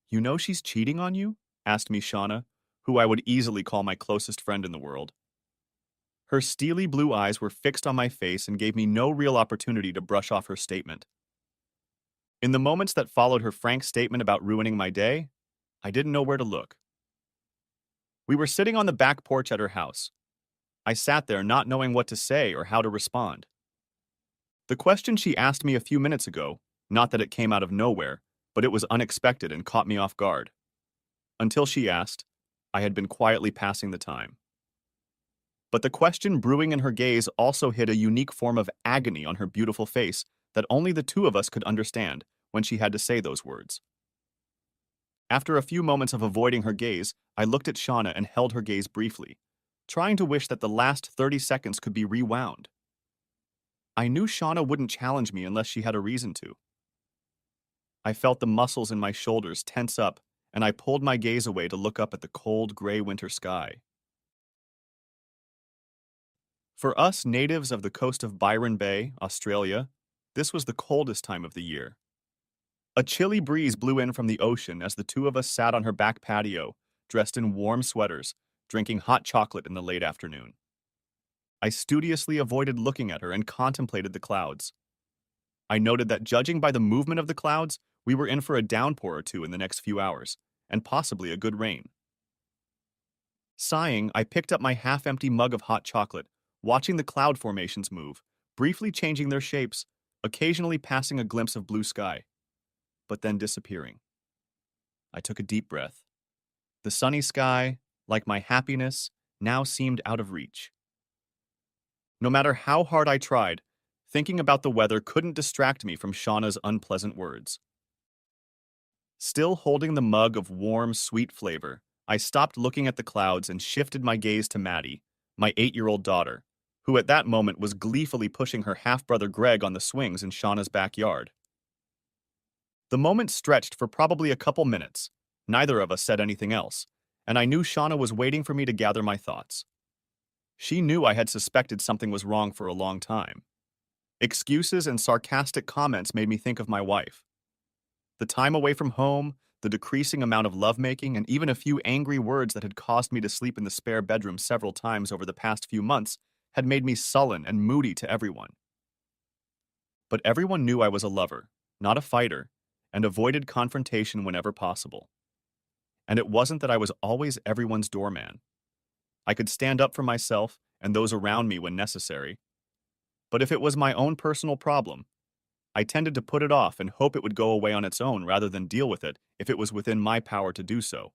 You know she's cheating on you? Asked me Shauna, who I would easily call my closest friend in the world. Her steely blue eyes were fixed on my face and gave me no real opportunity to brush off her statement. In the moments that followed her frank statement about ruining my day, I didn't know where to look. We were sitting on the back porch at her house. I sat there not knowing what to say or how to respond. The question she asked me a few minutes ago, not that it came out of nowhere, but it was unexpected and caught me off guard. Until she asked, I had been quietly passing the time. But the question brewing in her gaze also hid a unique form of agony on her beautiful face that only the two of us could understand when she had to say those words. After a few moments of avoiding her gaze, I looked at Shauna and held her gaze briefly, trying to wish that the last 30 seconds could be rewound. I knew Shauna wouldn't challenge me unless she had a reason to. I felt the muscles in my shoulders tense up, and I pulled my gaze away to look up at the cold, gray winter sky. For us natives of the coast of Byron Bay, Australia, this was the coldest time of the year. A chilly breeze blew in from the ocean as the two of us sat on her back patio, dressed in warm sweaters, drinking hot chocolate in the late afternoon. I studiously avoided looking at her and contemplated the clouds. I noted that judging by the movement of the clouds, we were in for a downpour or two in the next few hours, and possibly a good rain. Sighing, I picked up my half-empty mug of hot chocolate, watching the cloud formations move, briefly changing their shapes, occasionally passing a glimpse of blue sky, but then disappearing. I took a deep breath. The sunny sky, like my happiness, now seemed out of reach. No matter how hard I tried, thinking about the weather couldn't distract me from Shauna's unpleasant words. Still holding the mug of warm, sweet flavor, I stopped looking at the clouds and shifted my gaze to Maddie, my 8-year-old daughter, who at that moment was gleefully pushing her half-brother Greg on the swings in Shauna's backyard. The moment stretched for probably a couple minutes. Neither of us said anything else, and I knew Shauna was waiting for me to gather my thoughts. She knew I had suspected something was wrong for a long time. Excuses and sarcastic comments made me think of my wife. The time away from home, the decreasing amount of lovemaking, and even a few angry words that had caused me to sleep in the spare bedroom several times over the past few months had made me sullen and moody to everyone. But everyone knew I was a lover, not a fighter, and avoided confrontation whenever possible. And it wasn't that I was always everyone's doorman. I could stand up for myself and those around me when necessary. But if it was my own personal problem, I tended to put it off and hope it would go away on its own rather than deal with it if it was within my power to do so.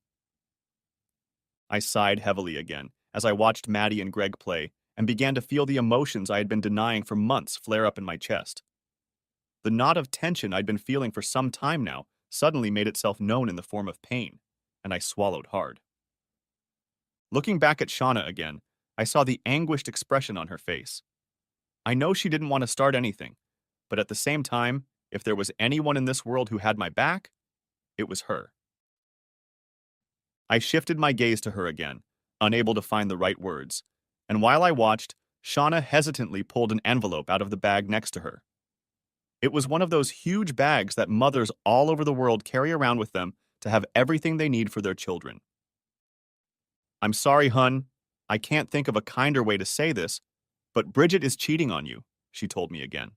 I sighed heavily again as I watched Maddie and Greg play and began to feel the emotions I had been denying for months flare up in my chest. The knot of tension I'd been feeling for some time now suddenly made itself known in the form of pain, and I swallowed hard. Looking back at Shauna again, I saw the anguished expression on her face. I know she didn't want to start anything, but at the same time, if there was anyone in this world who had my back, it was her. I shifted my gaze to her again, unable to find the right words, and while I watched, Shauna hesitantly pulled an envelope out of the bag next to her. It was one of those huge bags that mothers all over the world carry around with them to have everything they need for their children. I'm sorry, hun. I can't think of a kinder way to say this, but Bridget is cheating on you, she told me again.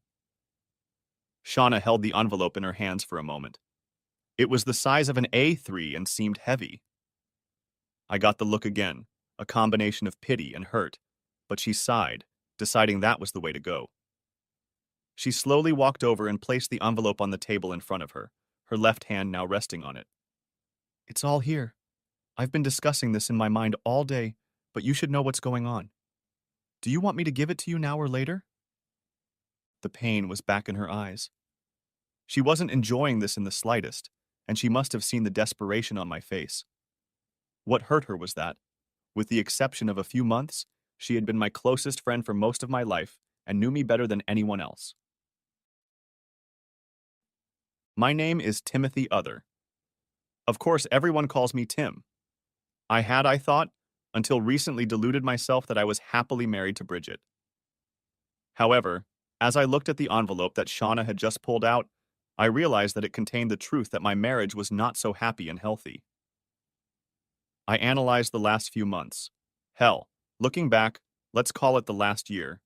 Shauna held the envelope in her hands for a moment. It was the size of an A3 and seemed heavy. I got the look again, a combination of pity and hurt, but she sighed, deciding that was the way to go. She slowly walked over and placed the envelope on the table in front of her, her left hand now resting on it. It's all here. I've been discussing this in my mind all day, but you should know what's going on. Do you want me to give it to you now or later? The pain was back in her eyes. She wasn't enjoying this in the slightest, and she must have seen the desperation on my face. What hurt her was that, with the exception of a few months, she had been my closest friend for most of my life and knew me better than anyone else. My name is Timothy Other. Of course, everyone calls me Tim. I thought, until recently deluded myself that I was happily married to Bridget. However, as I looked at the envelope that Shauna had just pulled out, I realized that it contained the truth that my marriage was not so happy and healthy. I analyzed the last few months. Hell, looking back, let's call it the last year.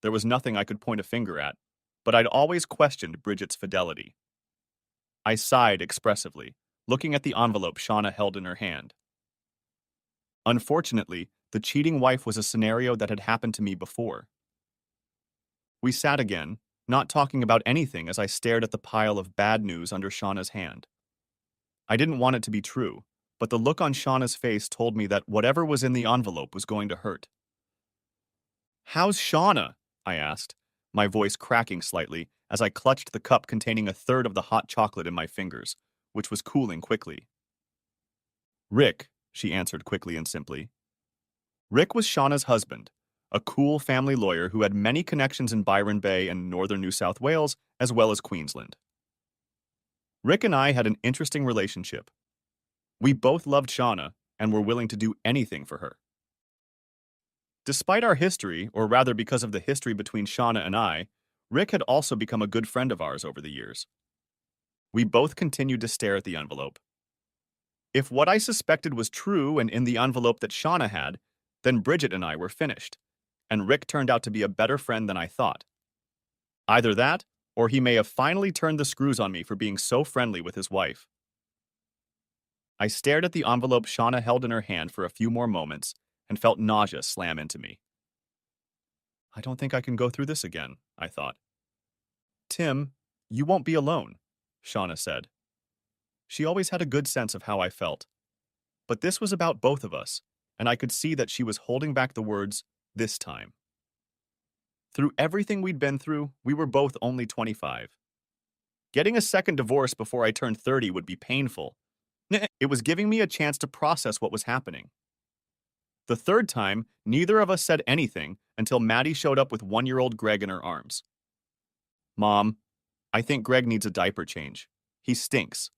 There was nothing I could point a finger at, but I'd always questioned Bridget's fidelity. I sighed expressively, looking at the envelope Shauna held in her hand. Unfortunately, the cheating wife was a scenario that had happened to me before. We sat again, not talking about anything as I stared at the pile of bad news under Shauna's hand. I didn't want it to be true, but the look on Shauna's face told me that whatever was in the envelope was going to hurt. "How's Shauna?" I asked, my voice cracking slightly as I clutched the cup containing a third of the hot chocolate in my fingers, which was cooling quickly. "Rick," she answered quickly and simply. Rick was Shauna's husband, a cool family lawyer who had many connections in Byron Bay and northern New South Wales, as well as Queensland. Rick and I had an interesting relationship. We both loved Shauna and were willing to do anything for her. Despite our history, or rather because of the history between Shauna and I, Rick had also become a good friend of ours over the years. We both continued to stare at the envelope. If what I suspected was true and in the envelope that Shauna had, then Bridget and I were finished, and Rick turned out to be a better friend than I thought. Either that, or he may have finally turned the screws on me for being so friendly with his wife. I stared at the envelope Shauna held in her hand for a few more moments and felt nausea slam into me. I don't think I can go through this again, I thought. Tim, you won't be alone, Shauna said. She always had a good sense of how I felt. But this was about both of us, and I could see that she was holding back the words, this time. Through everything we'd been through, we were both only 25. Getting a second divorce before I turned 30 would be painful. It was giving me a chance to process what was happening. The third time, neither of us said anything until Maddie showed up with 1-year-old Greg in her arms. Mom, I think Greg needs a diaper change. He stinks.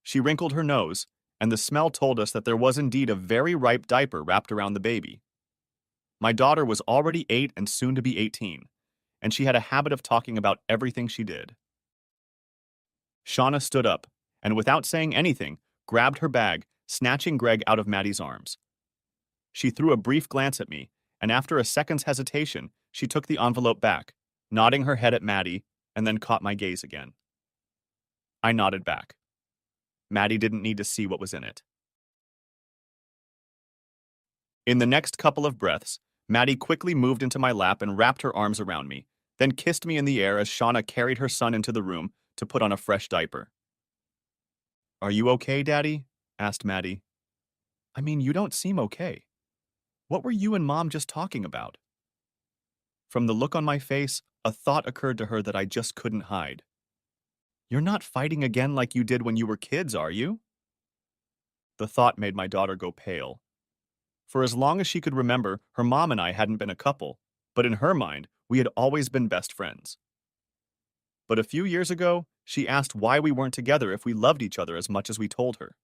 She wrinkled her nose, and the smell told us that there was indeed a very ripe diaper wrapped around the baby. My daughter was already 8 and soon to be 18, and she had a habit of talking about everything she did. Shauna stood up, and without saying anything, grabbed her bag, snatching Greg out of Maddie's arms. She threw a brief glance at me, and after a second's hesitation, she took the envelope back, nodding her head at Maddie, and then caught my gaze again. I nodded back. Maddie didn't need to see what was in it. In the next couple of breaths, Maddie quickly moved into my lap and wrapped her arms around me, then kissed me in the air as Shauna carried her son into the room to put on a fresh diaper. "Are you okay, Daddy?" asked Maddie. "I mean, you don't seem okay. What were you and Mom just talking about?" From the look on my face, a thought occurred to her that I just couldn't hide. "You're not fighting again like you did when you were kids, are you?" The thought made my daughter go pale. For as long as she could remember, her mom and I hadn't been a couple, but in her mind, we had always been best friends. But a few years ago, she asked why we weren't together if we loved each other as much as we told her.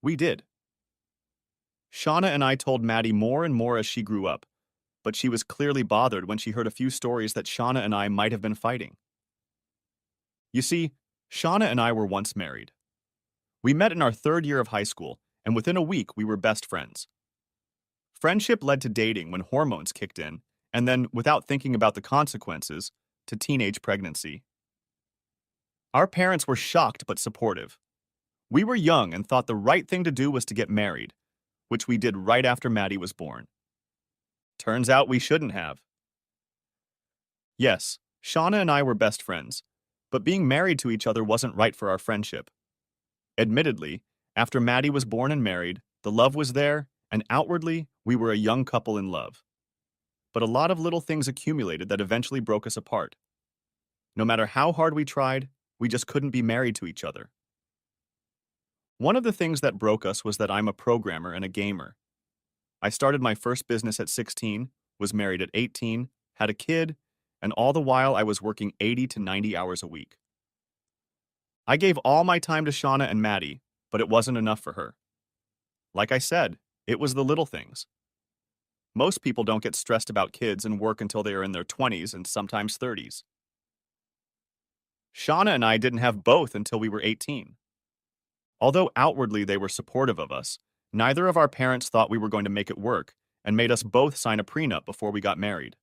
We did. Shauna and I told Maddie more and more as she grew up, but she was clearly bothered when she heard a few stories that Shauna and I might have been fighting. You see, Shauna and I were once married. We met in our 3rd year of high school, and within a week we were best friends. Friendship led to dating when hormones kicked in, and then, without thinking about the consequences, to teenage pregnancy. Our parents were shocked but supportive. We were young and thought the right thing to do was to get married, which we did right after Maddie was born. Turns out we shouldn't have. Yes, Shauna and I were best friends, but being married to each other wasn't right for our friendship. Admittedly, after Maddie was born and married, the love was there, and outwardly, we were a young couple in love. But a lot of little things accumulated that eventually broke us apart. No matter how hard we tried, we just couldn't be married to each other. One of the things that broke us was that I'm a programmer and a gamer. I started my first business at 16, was married at 18, had a kid, and all the while I was working 80 to 90 hours a week. I gave all my time to Shauna and Maddie, but it wasn't enough for her. Like I said, it was the little things. Most people don't get stressed about kids and work until they are in their 20s and sometimes 30s. Shauna and I didn't have both until we were 18. Although outwardly they were supportive of us, neither of our parents thought we were going to make it work and made us both sign a prenup before we got married.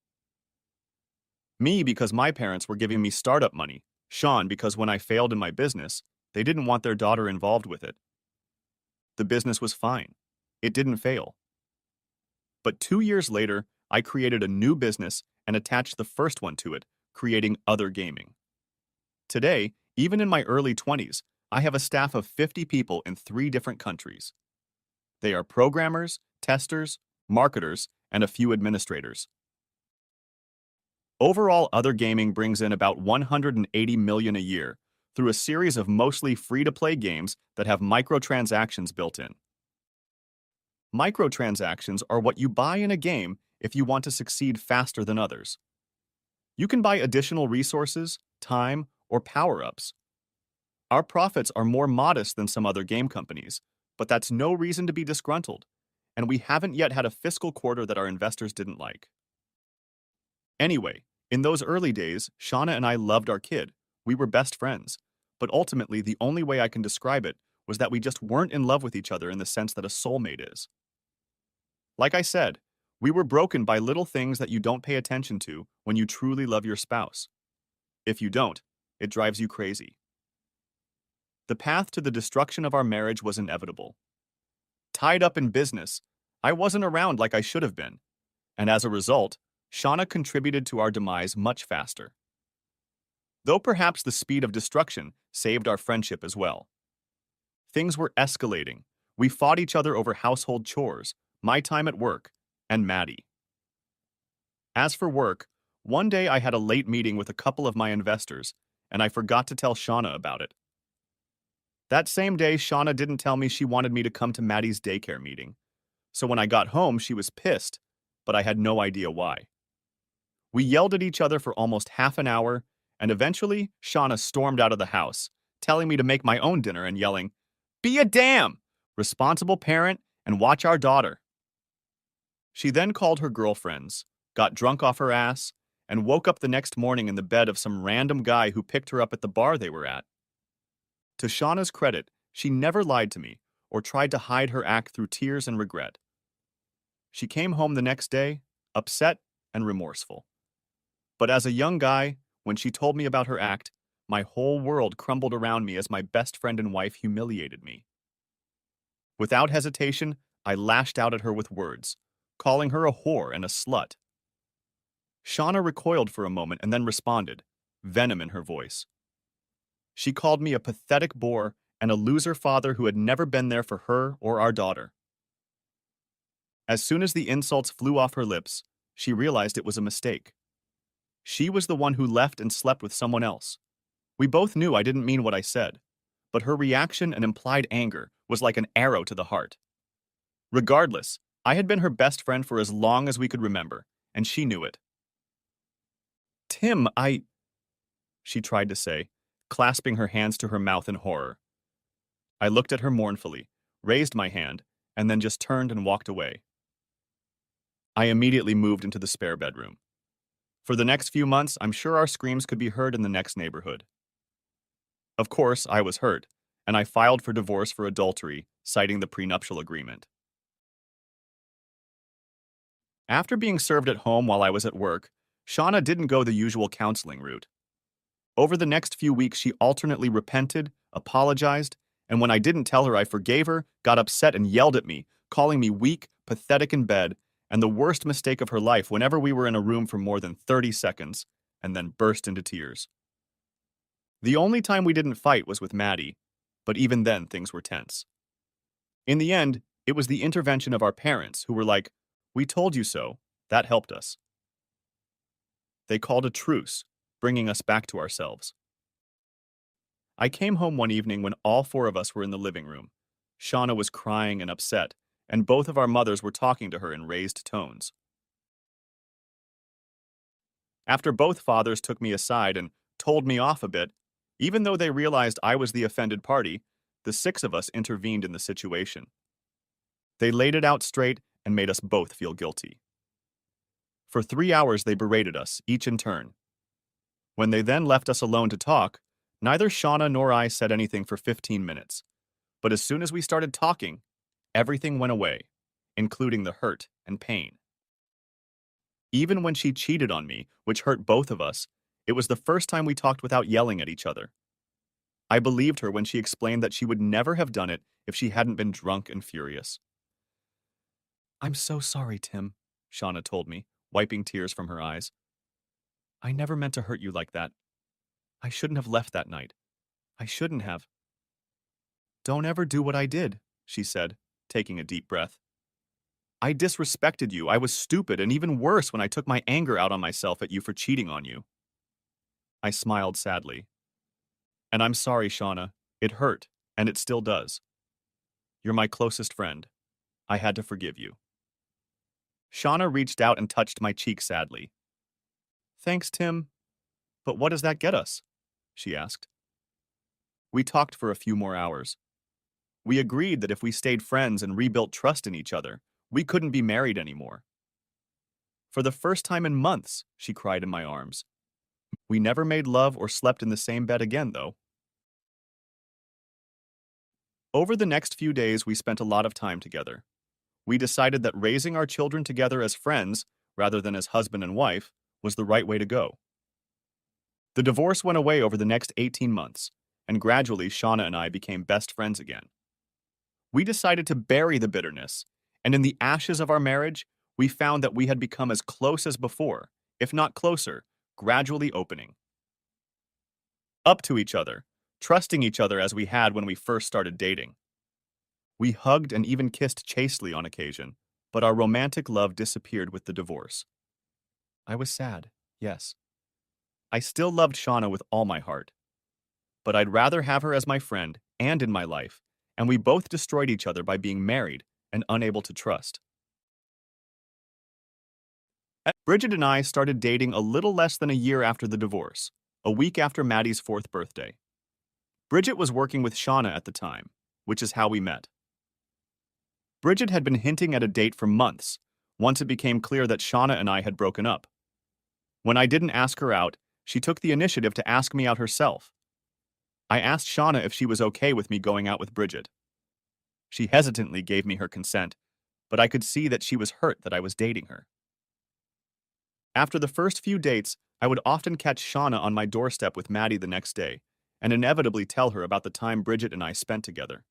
Me because my parents were giving me startup money, Sean because when I failed in my business, they didn't want their daughter involved with it. The business was fine. It didn't fail. But 2 years later, I created a new business and attached the first one to it, creating Other Gaming. Today, even in my early 20s, I have a staff of 50 people in 3 different countries. They are programmers, testers, marketers, and a few administrators. Overall, Other Gaming brings in about 180 million a year through a series of mostly free-to-play games that have microtransactions built in. Microtransactions are what you buy in a game if you want to succeed faster than others. You can buy additional resources, time, or power-ups. Our profits are more modest than some other game companies, but that's no reason to be disgruntled, and we haven't yet had a fiscal quarter that our investors didn't like. Anyway, in those early days, Shauna and I loved our kid. We were best friends, but ultimately the only way I can describe it was that we just weren't in love with each other in the sense that a soulmate is. Like I said, we were broken by little things that you don't pay attention to when you truly love your spouse. If you don't, it drives you crazy. The path to the destruction of our marriage was inevitable. Tied up in business, I wasn't around like I should have been, and as a result, Shauna contributed to our demise much faster. Though perhaps the speed of destruction saved our friendship as well. Things were escalating. We fought each other over household chores, my time at work, and Maddie. As for work, one day I had a late meeting with a couple of my investors, and I forgot to tell Shauna about it. That same day, Shauna didn't tell me she wanted me to come to Maddie's daycare meeting. So when I got home, she was pissed, but I had no idea why. We yelled at each other for almost half an hour, and eventually, Shauna stormed out of the house, telling me to make my own dinner and yelling, "Be a damn! Responsible parent and watch our daughter." She then called her girlfriends, got drunk off her ass, and woke up the next morning in the bed of some random guy who picked her up at the bar they were at. To Shauna's credit, she never lied to me or tried to hide her act through tears and regret. She came home the next day, upset and remorseful. But as a young guy, when she told me about her act, my whole world crumbled around me as my best friend and wife humiliated me. Without hesitation, I lashed out at her with words, calling her a whore and a slut. Shauna recoiled for a moment and then responded, venom in her voice. She called me a pathetic bore and a loser father who had never been there for her or our daughter. As soon as the insults flew off her lips, she realized it was a mistake. She was the one who left and slept with someone else. We both knew I didn't mean what I said, but her reaction and implied anger was like an arrow to the heart. Regardless, I had been her best friend for as long as we could remember, and she knew it. "Tim, she tried to say, clasping her hands to her mouth in horror. I looked at her mournfully, raised my hand, and then just turned and walked away. I immediately moved into the spare bedroom. For the next few months, I'm sure our screams could be heard in the next neighborhood. Of course, I was hurt, and I filed for divorce for adultery, citing the prenuptial agreement. After being served at home while I was at work, Shauna didn't go the usual counseling route. Over the next few weeks, she alternately repented, apologized, and when I didn't tell her I forgave her, got upset and yelled at me, calling me weak, pathetic in bed, and the worst mistake of her life whenever we were in a room for more than 30 seconds, and then burst into tears. The only time we didn't fight was with Maddie, but even then things were tense. In the end, it was the intervention of our parents who were like, "We told you so." That helped us. They called a truce, bringing us back to ourselves. I came home one evening when all 4 of us were in the living room. Shauna was crying and upset, and both of our mothers were talking to her in raised tones. After both fathers took me aside and told me off a bit, even though they realized I was the offended party, the 6 of us intervened in the situation. They laid it out straight and made us both feel guilty. For 3 hours they berated us, each in turn. When they then left us alone to talk, Neither Shauna nor I said anything for 15 minutes, but as soon as we started talking, everything went away, including the hurt and pain. Even when she cheated on me, which hurt both of us, it was the first time we talked without yelling at each other. I believed her when she explained that she would never have done it if she hadn't been drunk and furious. I'm so sorry, Tim, Shauna told me, wiping tears from her eyes. I never meant to hurt you like that. I shouldn't have left that night. I shouldn't have. Don't ever do what I did, she said, taking a deep breath. I disrespected you. I was stupid, and even worse when I took my anger out on myself at you for cheating on you. I smiled sadly. And I'm sorry, Shauna. It hurt, and it still does. You're my closest friend. I had to forgive you. Shauna reached out and touched my cheek sadly. Thanks, Tim. But what does that get us? She asked. We talked for a few more hours. We agreed that if we stayed friends and rebuilt trust in each other, we couldn't be married anymore. For the first time in months, she cried in my arms. We never made love or slept in the same bed again, though. Over the next few days, we spent a lot of time together. We decided that raising our children together as friends, rather than as husband and wife, was the right way to go. The divorce went away over the next 18 months, and gradually Shauna and I became best friends again. We decided to bury the bitterness, and in the ashes of our marriage, we found that we had become as close as before, if not closer, gradually opening up to each other, trusting each other as we had when we first started dating. We hugged and even kissed chastely on occasion, but our romantic love disappeared with the divorce. I was sad, yes. I still loved Shauna with all my heart, but I'd rather have her as my friend and in my life, and we both destroyed each other by being married and unable to trust. Bridget and I started dating a little less than a year after the divorce, a week after Maddie's 4th birthday. Bridget was working with Shauna at the time, which is how we met. Bridget had been hinting at a date for months, once it became clear that Shauna and I had broken up. When I didn't ask her out, she took the initiative to ask me out herself. I asked Shauna if she was okay with me going out with Bridget. She hesitantly gave me her consent, but I could see that she was hurt that I was dating her. After the first few dates, I would often catch Shauna on my doorstep with Maddie the next day, and inevitably tell her about the time Bridget and I spent together.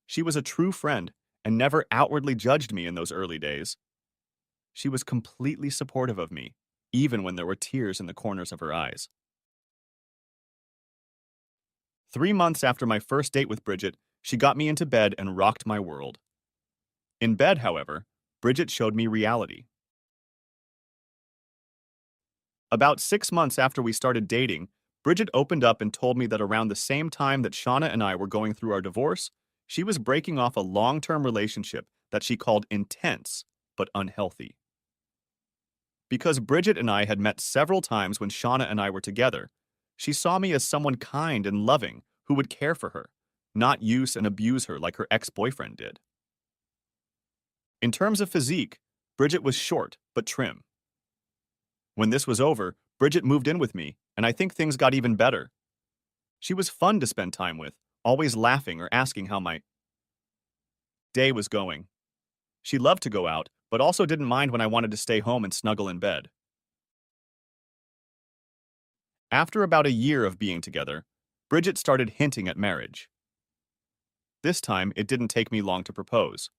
She was a true friend and never outwardly judged me in those early days. She was completely supportive of me, even when there were tears in the corners of her eyes. 3 months after my first date with Bridget, she got me into bed and rocked my world. In bed, however, Bridget showed me reality. About 6 months after we started dating, Bridget opened up and told me that around the same time that Shauna and I were going through our divorce, she was breaking off a long-term relationship that she called intense but unhealthy. Because Bridget and I had met several times when Shauna and I were together, she saw me as someone kind and loving who would care for her, not use and abuse her like her ex-boyfriend did. In terms of physique, Bridget was short but trim. When this was over, Bridget moved in with me, and I think things got even better. She was fun to spend time with, always laughing or asking how my day was going. She loved to go out, but also didn't mind when I wanted to stay home and snuggle in bed. After about a year of being together, Bridget started hinting at marriage. This time, it didn't take me long to propose.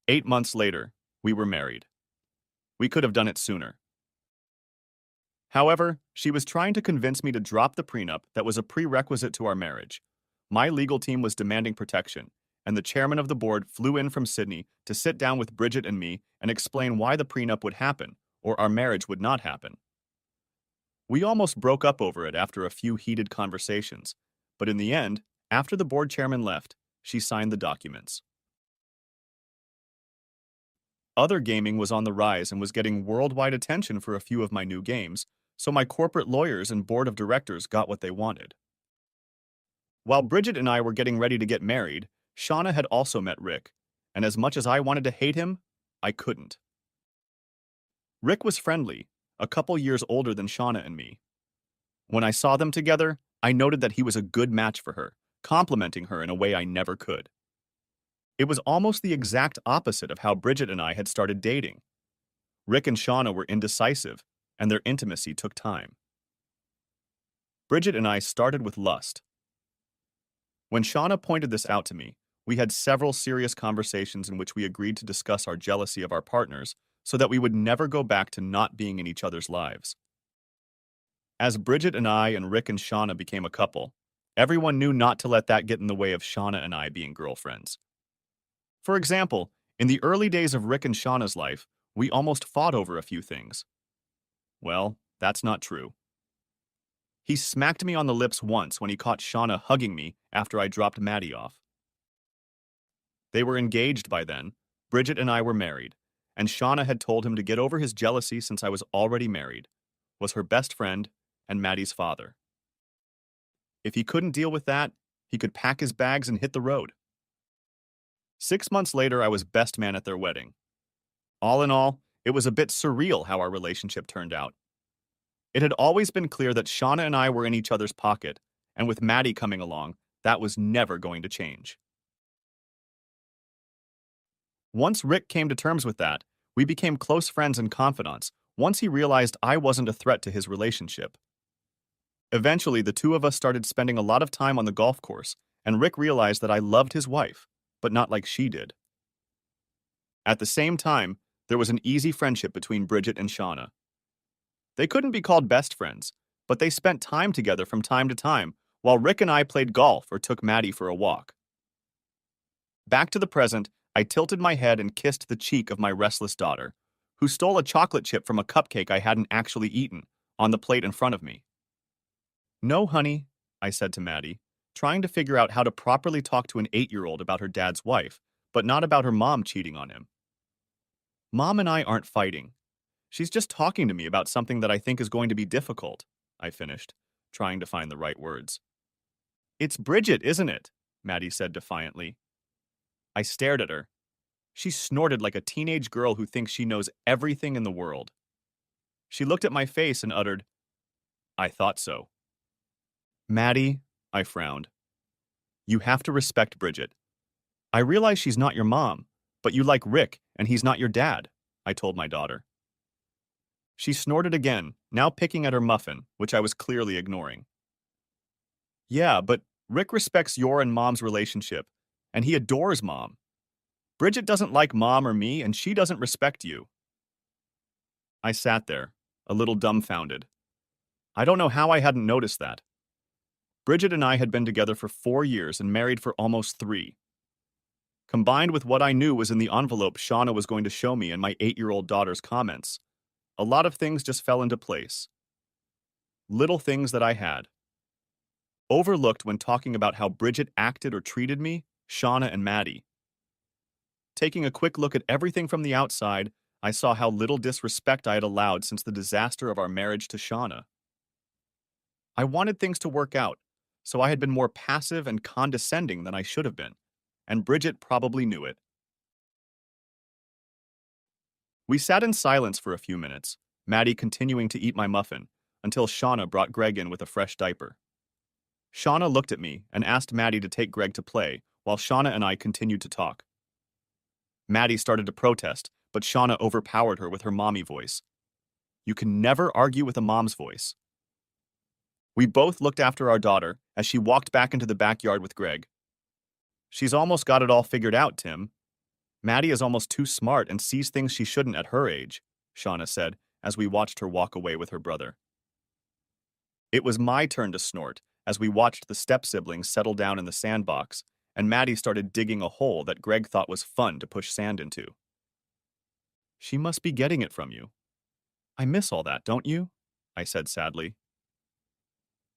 8 months later, we were married. We could have done it sooner. However, she was trying to convince me to drop the prenup that was a prerequisite to our marriage. My legal team was demanding protection, and the chairman of the board flew in from Sydney to sit down with Bridget and me and explain why the prenup would happen, or our marriage would not happen. We almost broke up over it after a few heated conversations, but in the end, after the board chairman left, she signed the documents. Other gaming was on the rise and was getting worldwide attention for a few of my new games, so my corporate lawyers and board of directors got what they wanted. While Bridget and I were getting ready to get married, Shauna had also met Rick, and as much as I wanted to hate him, I couldn't. Rick was friendly, a couple years older than Shauna and me. When I saw them together, I noted that he was a good match for her, complimenting her in a way I never could. It was almost the exact opposite of how Bridget and I had started dating. Rick and Shauna were indecisive, and their intimacy took time. Bridget and I started with lust. When Shauna pointed this out to me, we had several serious conversations in which we agreed to discuss our jealousy of our partners so that we would never go back to not being in each other's lives. As Bridget and I and Rick and Shauna became a couple, everyone knew not to let that get in the way of Shauna and I being girlfriends. For example, in the early days of Rick and Shauna's life, we almost fought over a few things. Well, that's not true. He smacked me on the lips once when he caught Shauna hugging me after I dropped Maddie off. They were engaged by then, Bridget and I were married, and Shauna had told him to get over his jealousy since I was already married, was her best friend, and Maddie's father. If he couldn't deal with that, he could pack his bags and hit the road. 6 months later, I was best man at their wedding. All in all, it was a bit surreal how our relationship turned out. It had always been clear that Shauna and I were in each other's pocket, and with Maddie coming along, that was never going to change. Once Rick came to terms with that, we became close friends and confidants once he realized I wasn't a threat to his relationship. Eventually, the two of us started spending a lot of time on the golf course, and Rick realized that I loved his wife, but not like she did. At the same time, there was an easy friendship between Bridget and Shauna. They couldn't be called best friends, but they spent time together from time to time while Rick and I played golf or took Maddie for a walk. Back to the present, I tilted my head and kissed the cheek of my restless daughter, who stole a chocolate chip from a cupcake I hadn't actually eaten, on the plate in front of me. "No, honey," I said to Maddie, trying to figure out how to properly talk to an 8-year-old about her dad's wife, but not about her mom cheating on him. "Mom and I aren't fighting. She's just talking to me about something that I think is going to be difficult," I finished, trying to find the right words. "It's Bridget, isn't it?" Maddie said defiantly. I stared at her. She snorted like a teenage girl who thinks she knows everything in the world. She looked at my face and uttered, "I thought so." "Maddie," I frowned. "You have to respect Bridget. I realize she's not your mom, but you like Rick and he's not your dad," I told my daughter. She snorted again, now picking at her muffin, which I was clearly ignoring. "Yeah, but Rick respects your and Mom's relationship, and he adores Mom. Bridget doesn't like Mom or me, and she doesn't respect you." I sat there, a little dumbfounded. I don't know how I hadn't noticed that. Bridget and I had been together for 4 years and married for almost 3. Combined with what I knew was in the envelope Shauna was going to show me and my 8-year-old daughter's comments, a lot of things just fell into place. Little things that I had overlooked when talking about how Bridget acted or treated me, Shauna, and Maddie. Taking a quick look at everything from the outside, I saw how little disrespect I had allowed since the disaster of our marriage to Shauna. I wanted things to work out, so I had been more passive and condescending than I should have been, and Bridget probably knew it. We sat in silence for a few minutes, Maddie continuing to eat my muffin, until Shauna brought Greg in with a fresh diaper. Shauna looked at me and asked Maddie to take Greg to play, while Shauna and I continued to talk. Maddie started to protest, but Shauna overpowered her with her mommy voice. You can never argue with a mom's voice. We both looked after our daughter as she walked back into the backyard with Greg. She's almost got it all figured out, Tim. Maddie is almost too smart and sees things she shouldn't at her age, Shauna said as we watched her walk away with her brother. It was my turn to snort as we watched the step-siblings settle down in the sandbox, and Maddie started digging a hole that Greg thought was fun to push sand into. She must be getting it from you. I miss all that, don't you? I said sadly.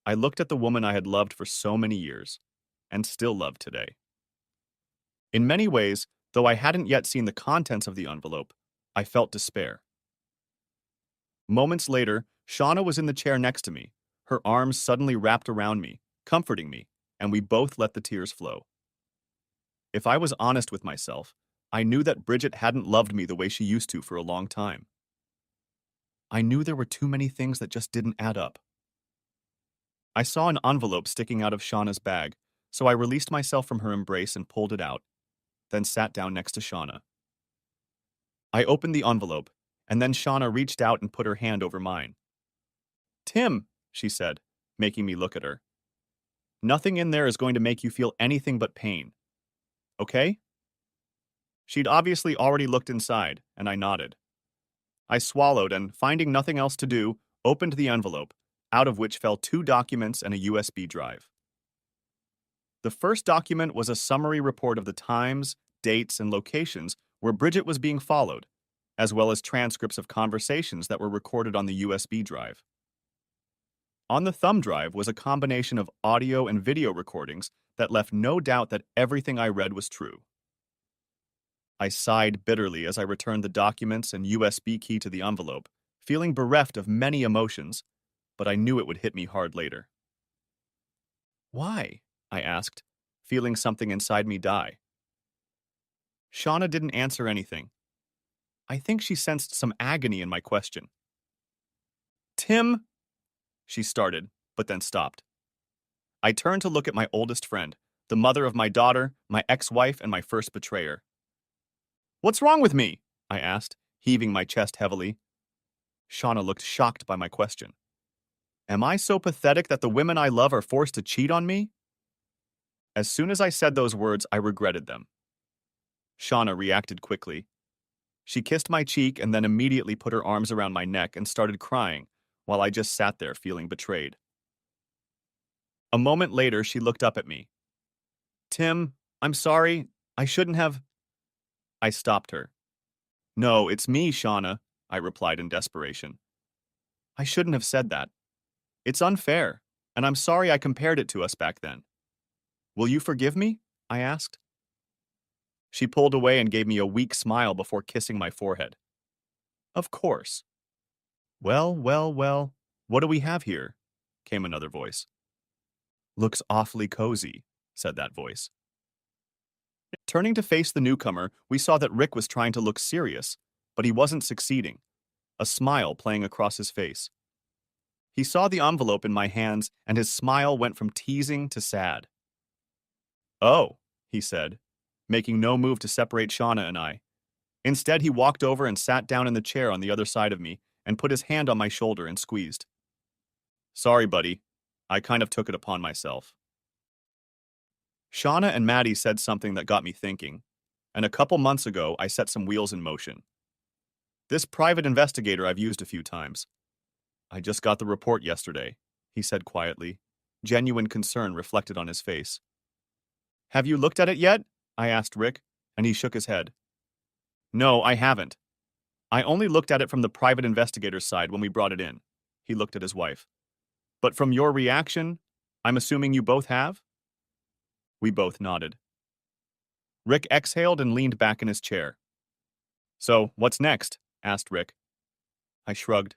I looked at the woman I had loved for so many years, and still love today. In many ways, though I hadn't yet seen the contents of the envelope, I felt despair. Moments later, Shauna was in the chair next to me, her arms suddenly wrapped around me, comforting me, and we both let the tears flow. If I was honest with myself, I knew that Bridget hadn't loved me the way she used to for a long time. I knew there were too many things that just didn't add up. I saw an envelope sticking out of Shauna's bag, so I released myself from her embrace and pulled it out, then sat down next to Shauna. I opened the envelope, and then Shauna reached out and put her hand over mine. Tim, she said, making me look at her. Nothing in there is going to make you feel anything but pain. Okay? She'd obviously already looked inside, and I nodded. I swallowed and, finding nothing else to do, opened the envelope, out of which fell 2 documents and a USB drive. The first document was a summary report of the times, dates, and locations where Bridget was being followed, as well as transcripts of conversations that were recorded on the USB drive. On the thumb drive was a combination of audio and video recordings that left no doubt that everything I read was true. I sighed bitterly as I returned the documents and USB key to the envelope, feeling bereft of many emotions, but I knew it would hit me hard later. Why? I asked, feeling something inside me die. Shauna didn't answer anything. I think she sensed some agony in my question. Tim, she started, but then stopped. I turned to look at my oldest friend, the mother of my daughter, my ex-wife, and my first betrayer. What's wrong with me? I asked, heaving my chest heavily. Shauna looked shocked by my question. Am I so pathetic that the women I love are forced to cheat on me? As soon as I said those words, I regretted them. Shauna reacted quickly. She kissed my cheek and then immediately put her arms around my neck and started crying, while I just sat there feeling betrayed. A moment later, she looked up at me. Tim, I'm sorry. I shouldn't have. I stopped her. No, it's me, Shauna, I replied in desperation. I shouldn't have said that. It's unfair, and I'm sorry I compared it to us back then. Will you forgive me? I asked. She pulled away and gave me a weak smile before kissing my forehead. Of course. Well, well, well, what do we have here? Came another voice. Looks awfully cozy, said that voice. Turning to face the newcomer, we saw that Rick was trying to look serious, but he wasn't succeeding, a smile playing across his face. He saw the envelope in my hands, and his smile went from teasing to sad. Oh, he said, making no move to separate Shauna and I. Instead, he walked over and sat down in the chair on the other side of me and put his hand on my shoulder and squeezed. Sorry, buddy. I kind of took it upon myself. Shauna and Maddie said something that got me thinking, and a couple months ago, I set some wheels in motion. This private investigator I've used a few times. I just got the report yesterday, he said quietly, genuine concern reflected on his face. Have you looked at it yet? I asked Rick, and he shook his head. No, I haven't. I only looked at it from the private investigator's side when we brought it in. He looked at his wife. But from your reaction, I'm assuming you both have? We both nodded. Rick exhaled and leaned back in his chair. So, what's next? Asked Rick. I shrugged.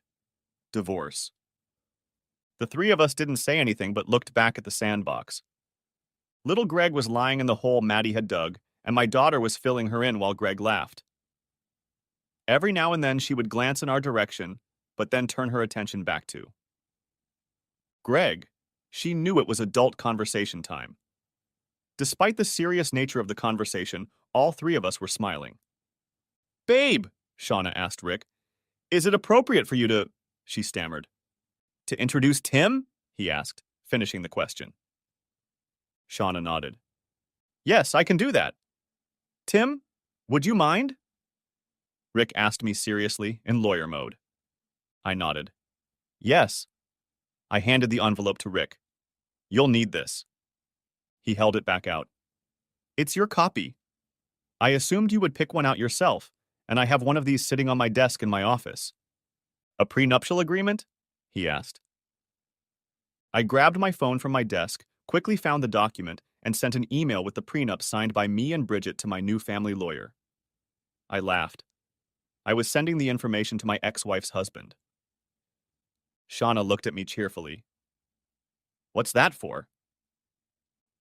Divorce. The 3 of us didn't say anything but looked back at the sandbox. Little Greg was lying in the hole Maddie had dug, and my daughter was filling her in while Greg laughed. Every now and then she would glance in our direction, but then turn her attention back to Greg. She knew it was adult conversation time. Despite the serious nature of the conversation, all 3 of us were smiling. Babe, Shauna asked Rick, is it appropriate for you to, she stammered. To introduce Tim? He asked, finishing the question. Shauna nodded. Yes, I can do that. Tim, would you mind? Rick asked me seriously, in lawyer mode. I nodded. Yes. I handed the envelope to Rick. You'll need this. He held it back out. It's your copy. I assumed you would pick one out yourself, and I have one of these sitting on my desk in my office. A prenuptial agreement? He asked. I grabbed my phone from my desk, quickly found the document, and sent an email with the prenup signed by me and Bridget to my new family lawyer. I laughed. I was sending the information to my ex-wife's husband. Shauna looked at me cheerfully. What's that for?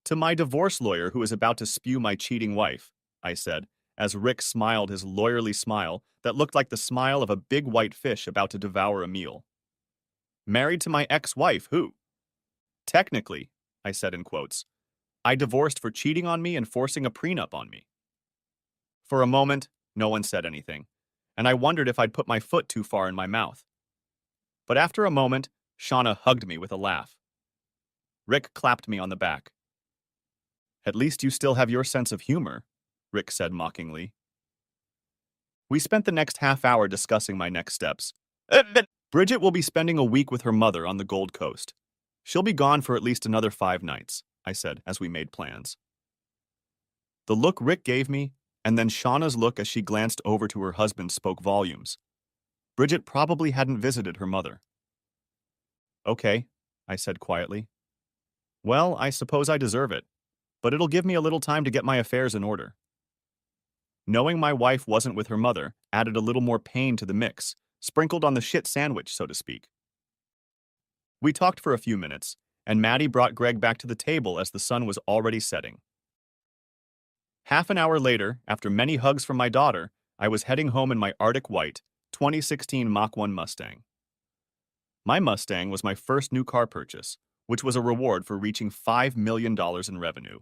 To my divorce lawyer who is about to spew my cheating wife, I said, as Rick smiled his lawyerly smile that looked like the smile of a big white fish about to devour a meal. Married to my ex-wife, who? Technically, I said in quotes, I divorced for cheating on me and forcing a prenup on me. For a moment, no one said anything, and I wondered if I'd put my foot too far in my mouth. But after a moment, Shauna hugged me with a laugh. Rick clapped me on the back. At least you still have your sense of humor, Rick said mockingly. We spent the next half hour discussing my next steps. Bridget will be spending a week with her mother on the Gold Coast. She'll be gone for at least another 5 nights, I said as we made plans. The look Rick gave me, and then Shauna's look as she glanced over to her husband spoke volumes. Bridget probably hadn't visited her mother. Okay, I said quietly. Well, I suppose I deserve it, but it'll give me a little time to get my affairs in order. Knowing my wife wasn't with her mother added a little more pain to the mix, sprinkled on the shit sandwich, so to speak. We talked for a few minutes, and Maddie brought Greg back to the table as the sun was already setting. Half an hour later, after many hugs from my daughter, I was heading home in my Arctic White 2016 Mach 1 Mustang. My Mustang was my first new car purchase, which was a reward for reaching $5 million in revenue.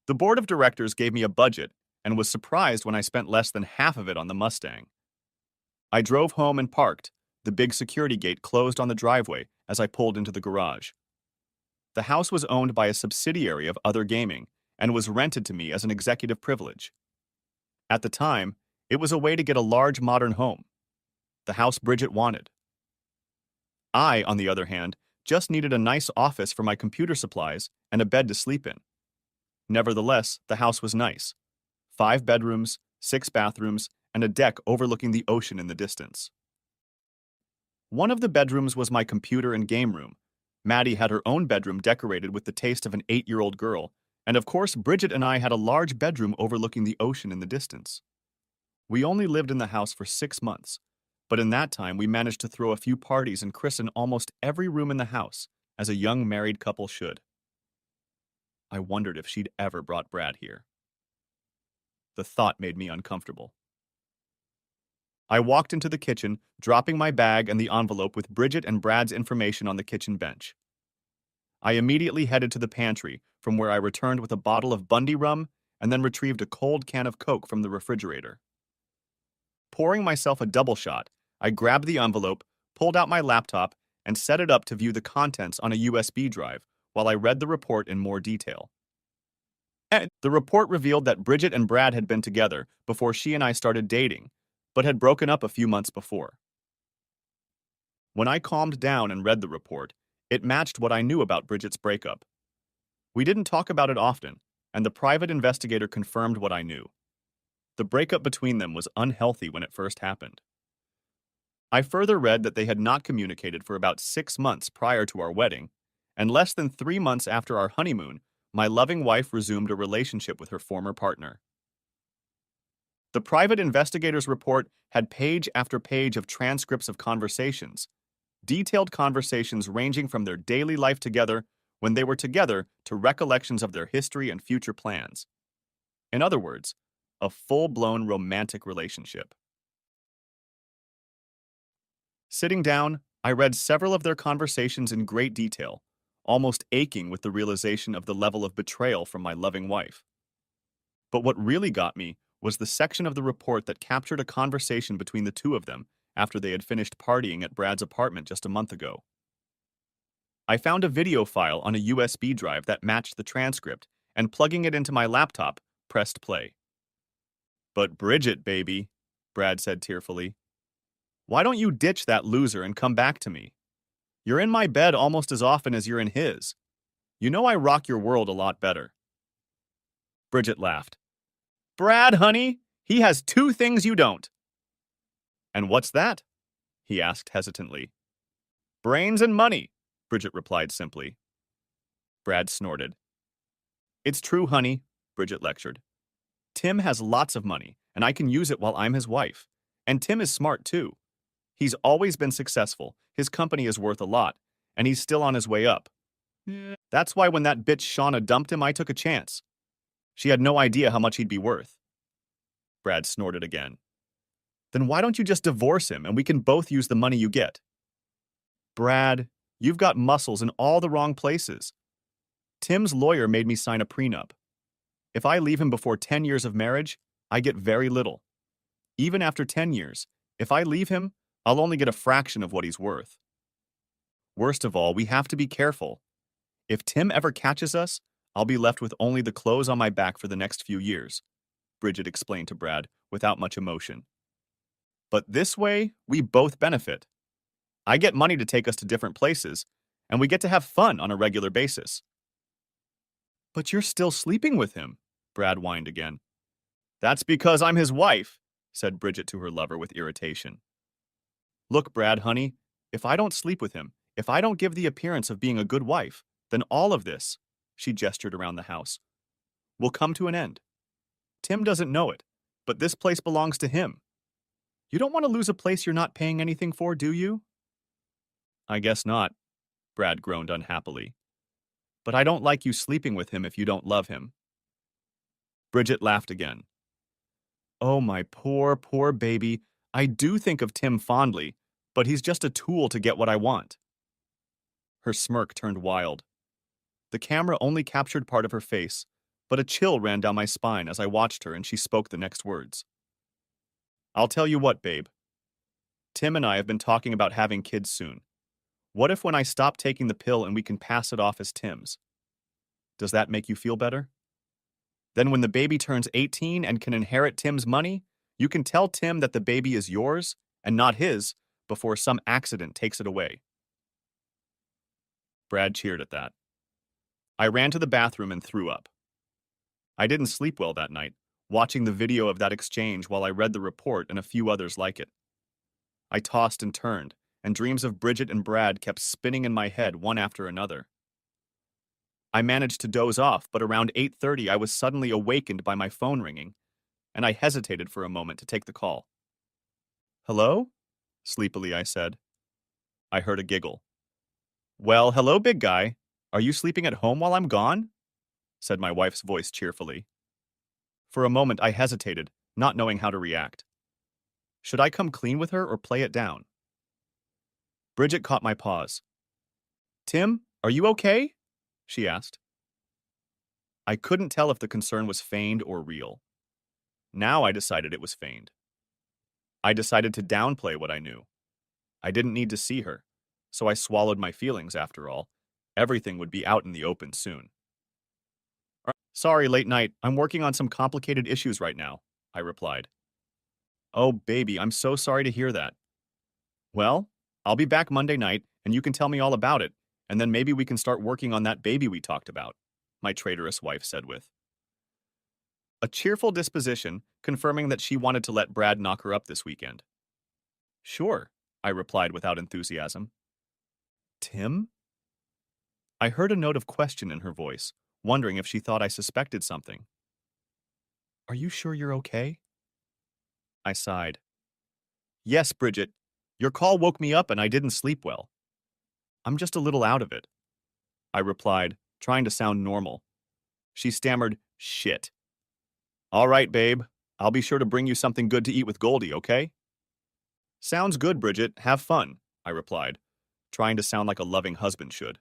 The board of directors gave me a budget and was surprised when I spent less than half of it on the Mustang. I drove home and parked. The big security gate closed on the driveway as I pulled into the garage. The house was owned by a subsidiary of Other Gaming and was rented to me as an executive privilege. At the time, it was a way to get a large modern home, the house Bridget wanted. I, on the other hand, just needed a nice office for my computer supplies and a bed to sleep in. Nevertheless, the house was nice. 5 bedrooms, 6 bathrooms, and a deck overlooking the ocean in the distance. One of the bedrooms was my computer and game room. Maddie had her own bedroom decorated with the taste of an 8-year-old girl, and of course Bridget and I had a large bedroom overlooking the ocean in the distance. We only lived in the house for 6 months, but in that time we managed to throw a few parties and christen almost every room in the house, as a young married couple should. I wondered if she'd ever brought Brad here. The thought made me uncomfortable. I walked into the kitchen, dropping my bag and the envelope with Bridget and Brad's information on the kitchen bench. I immediately headed to the pantry, from where I returned with a bottle of Bundy rum and then retrieved a cold can of Coke from the refrigerator. Pouring myself a double shot, I grabbed the envelope, pulled out my laptop, and set it up to view the contents on a USB drive while I read the report in more detail. The report revealed that Bridget and Brad had been together before she and I started dating, but had broken up a few months before. When I calmed down and read the report, it matched what I knew about Bridget's breakup. We didn't talk about it often, and the private investigator confirmed what I knew. The breakup between them was unhealthy when it first happened. I further read that they had not communicated for about 6 months prior to our wedding, and less than 3 months after our honeymoon, my loving wife resumed a relationship with her former partner. The private investigator's report had page after page of transcripts of conversations, detailed conversations ranging from their daily life together when they were together to recollections of their history and future plans. In other words, a full-blown romantic relationship. Sitting down, I read several of their conversations in great detail, almost aching with the realization of the level of betrayal from my loving wife. But what really got me was the section of the report that captured a conversation between the two of them after they had finished partying at Brad's apartment just a month ago. I found a video file on a USB drive that matched the transcript, and plugging it into my laptop, pressed play. "But Bridget, baby," Brad said tearfully, "why don't you ditch that loser and come back to me? You're in my bed almost as often as you're in his. You know I rock your world a lot better." Bridget laughed. "Brad, honey, he has 2 things you don't." "And what's that?" he asked hesitantly. "Brains and money," Bridget replied simply. Brad snorted. "It's true, honey," Bridget lectured. "Tim has lots of money, and I can use it while I'm his wife. And Tim is smart, too. He's always been successful, his company is worth a lot, and he's still on his way up. That's why when that bitch Shauna dumped him, I took a chance. She had no idea how much he'd be worth." Brad snorted again. "Then why don't you just divorce him and we can both use the money you get?" "Brad," You've got muscles in all the wrong places. Tim's lawyer made me sign a prenup. If I leave him before 10 years of marriage, I get very little. Even after 10 years, if I leave him, I'll only get a fraction of what he's worth. Worst of all, we have to be careful. If Tim ever catches us, I'll be left with only the clothes on my back for the next few years, Bridget explained to Brad without much emotion. But this way, we both benefit. I get money to take us to different places, and we get to have fun on a regular basis. But you're still sleeping with him, Brad whined again. That's because I'm his wife, said Bridget to her lover with irritation. Look, Brad, honey, if I don't sleep with him, if I don't give the appearance of being a good wife, then all of this, she gestured around the house, will come to an end. Tim doesn't know it, but this place belongs to him. You don't want to lose a place you're not paying anything for, do you? I guess not, Brad groaned unhappily. But I don't like you sleeping with him if you don't love him. Bridget laughed again. Oh, my poor, poor baby. I do think of Tim fondly, but he's just a tool to get what I want. Her smirk turned wild. The camera only captured part of her face, but a chill ran down my spine as I watched her and she spoke the next words. I'll tell you what, babe. Tim and I have been talking about having kids soon. What if when I stop taking the pill and we can pass it off as Tim's? Does that make you feel better? Then when the baby turns 18 and can inherit Tim's money, you can tell Tim that the baby is yours and not his before some accident takes it away. Brad cheered at that. I ran to the bathroom and threw up. I didn't sleep well that night, watching the video of that exchange while I read the report and a few others like it. I tossed and turned, and dreams of Bridget and Brad kept spinning in my head one after another. I managed to doze off, but around 8:30 I was suddenly awakened by my phone ringing, and I hesitated for a moment to take the call. Hello? Sleepily I said. I heard a giggle. Well, hello, big guy. Are you sleeping at home while I'm gone? Said my wife's voice cheerfully. For a moment I hesitated, not knowing how to react. Should I come clean with her or play it down? Bridget caught my pause. Tim, are you okay? She asked. I couldn't tell if the concern was feigned or real. Now I decided it was feigned. I decided to downplay what I knew. I didn't need to see her, so I swallowed my feelings after all. Everything would be out in the open soon. Sorry, late night. I'm working on some complicated issues right now, I replied. Oh, baby, I'm so sorry to hear that. Well, I'll be back Monday night, and you can tell me all about it, and then maybe we can start working on that baby we talked about, my traitorous wife said with a cheerful disposition, confirming that she wanted to let Brad knock her up this weekend. Sure, I replied without enthusiasm. Tim? I heard a note of question in her voice, wondering if she thought I suspected something. Are you sure you're okay? I sighed. Yes, Bridget. Your call woke me up and I didn't sleep well. I'm just a little out of it, I replied, trying to sound normal. She stammered, shit. All right, babe. I'll be sure to bring you something good to eat with Goldie, okay? Sounds good, Bridget. Have fun, I replied, trying to sound like a loving husband should.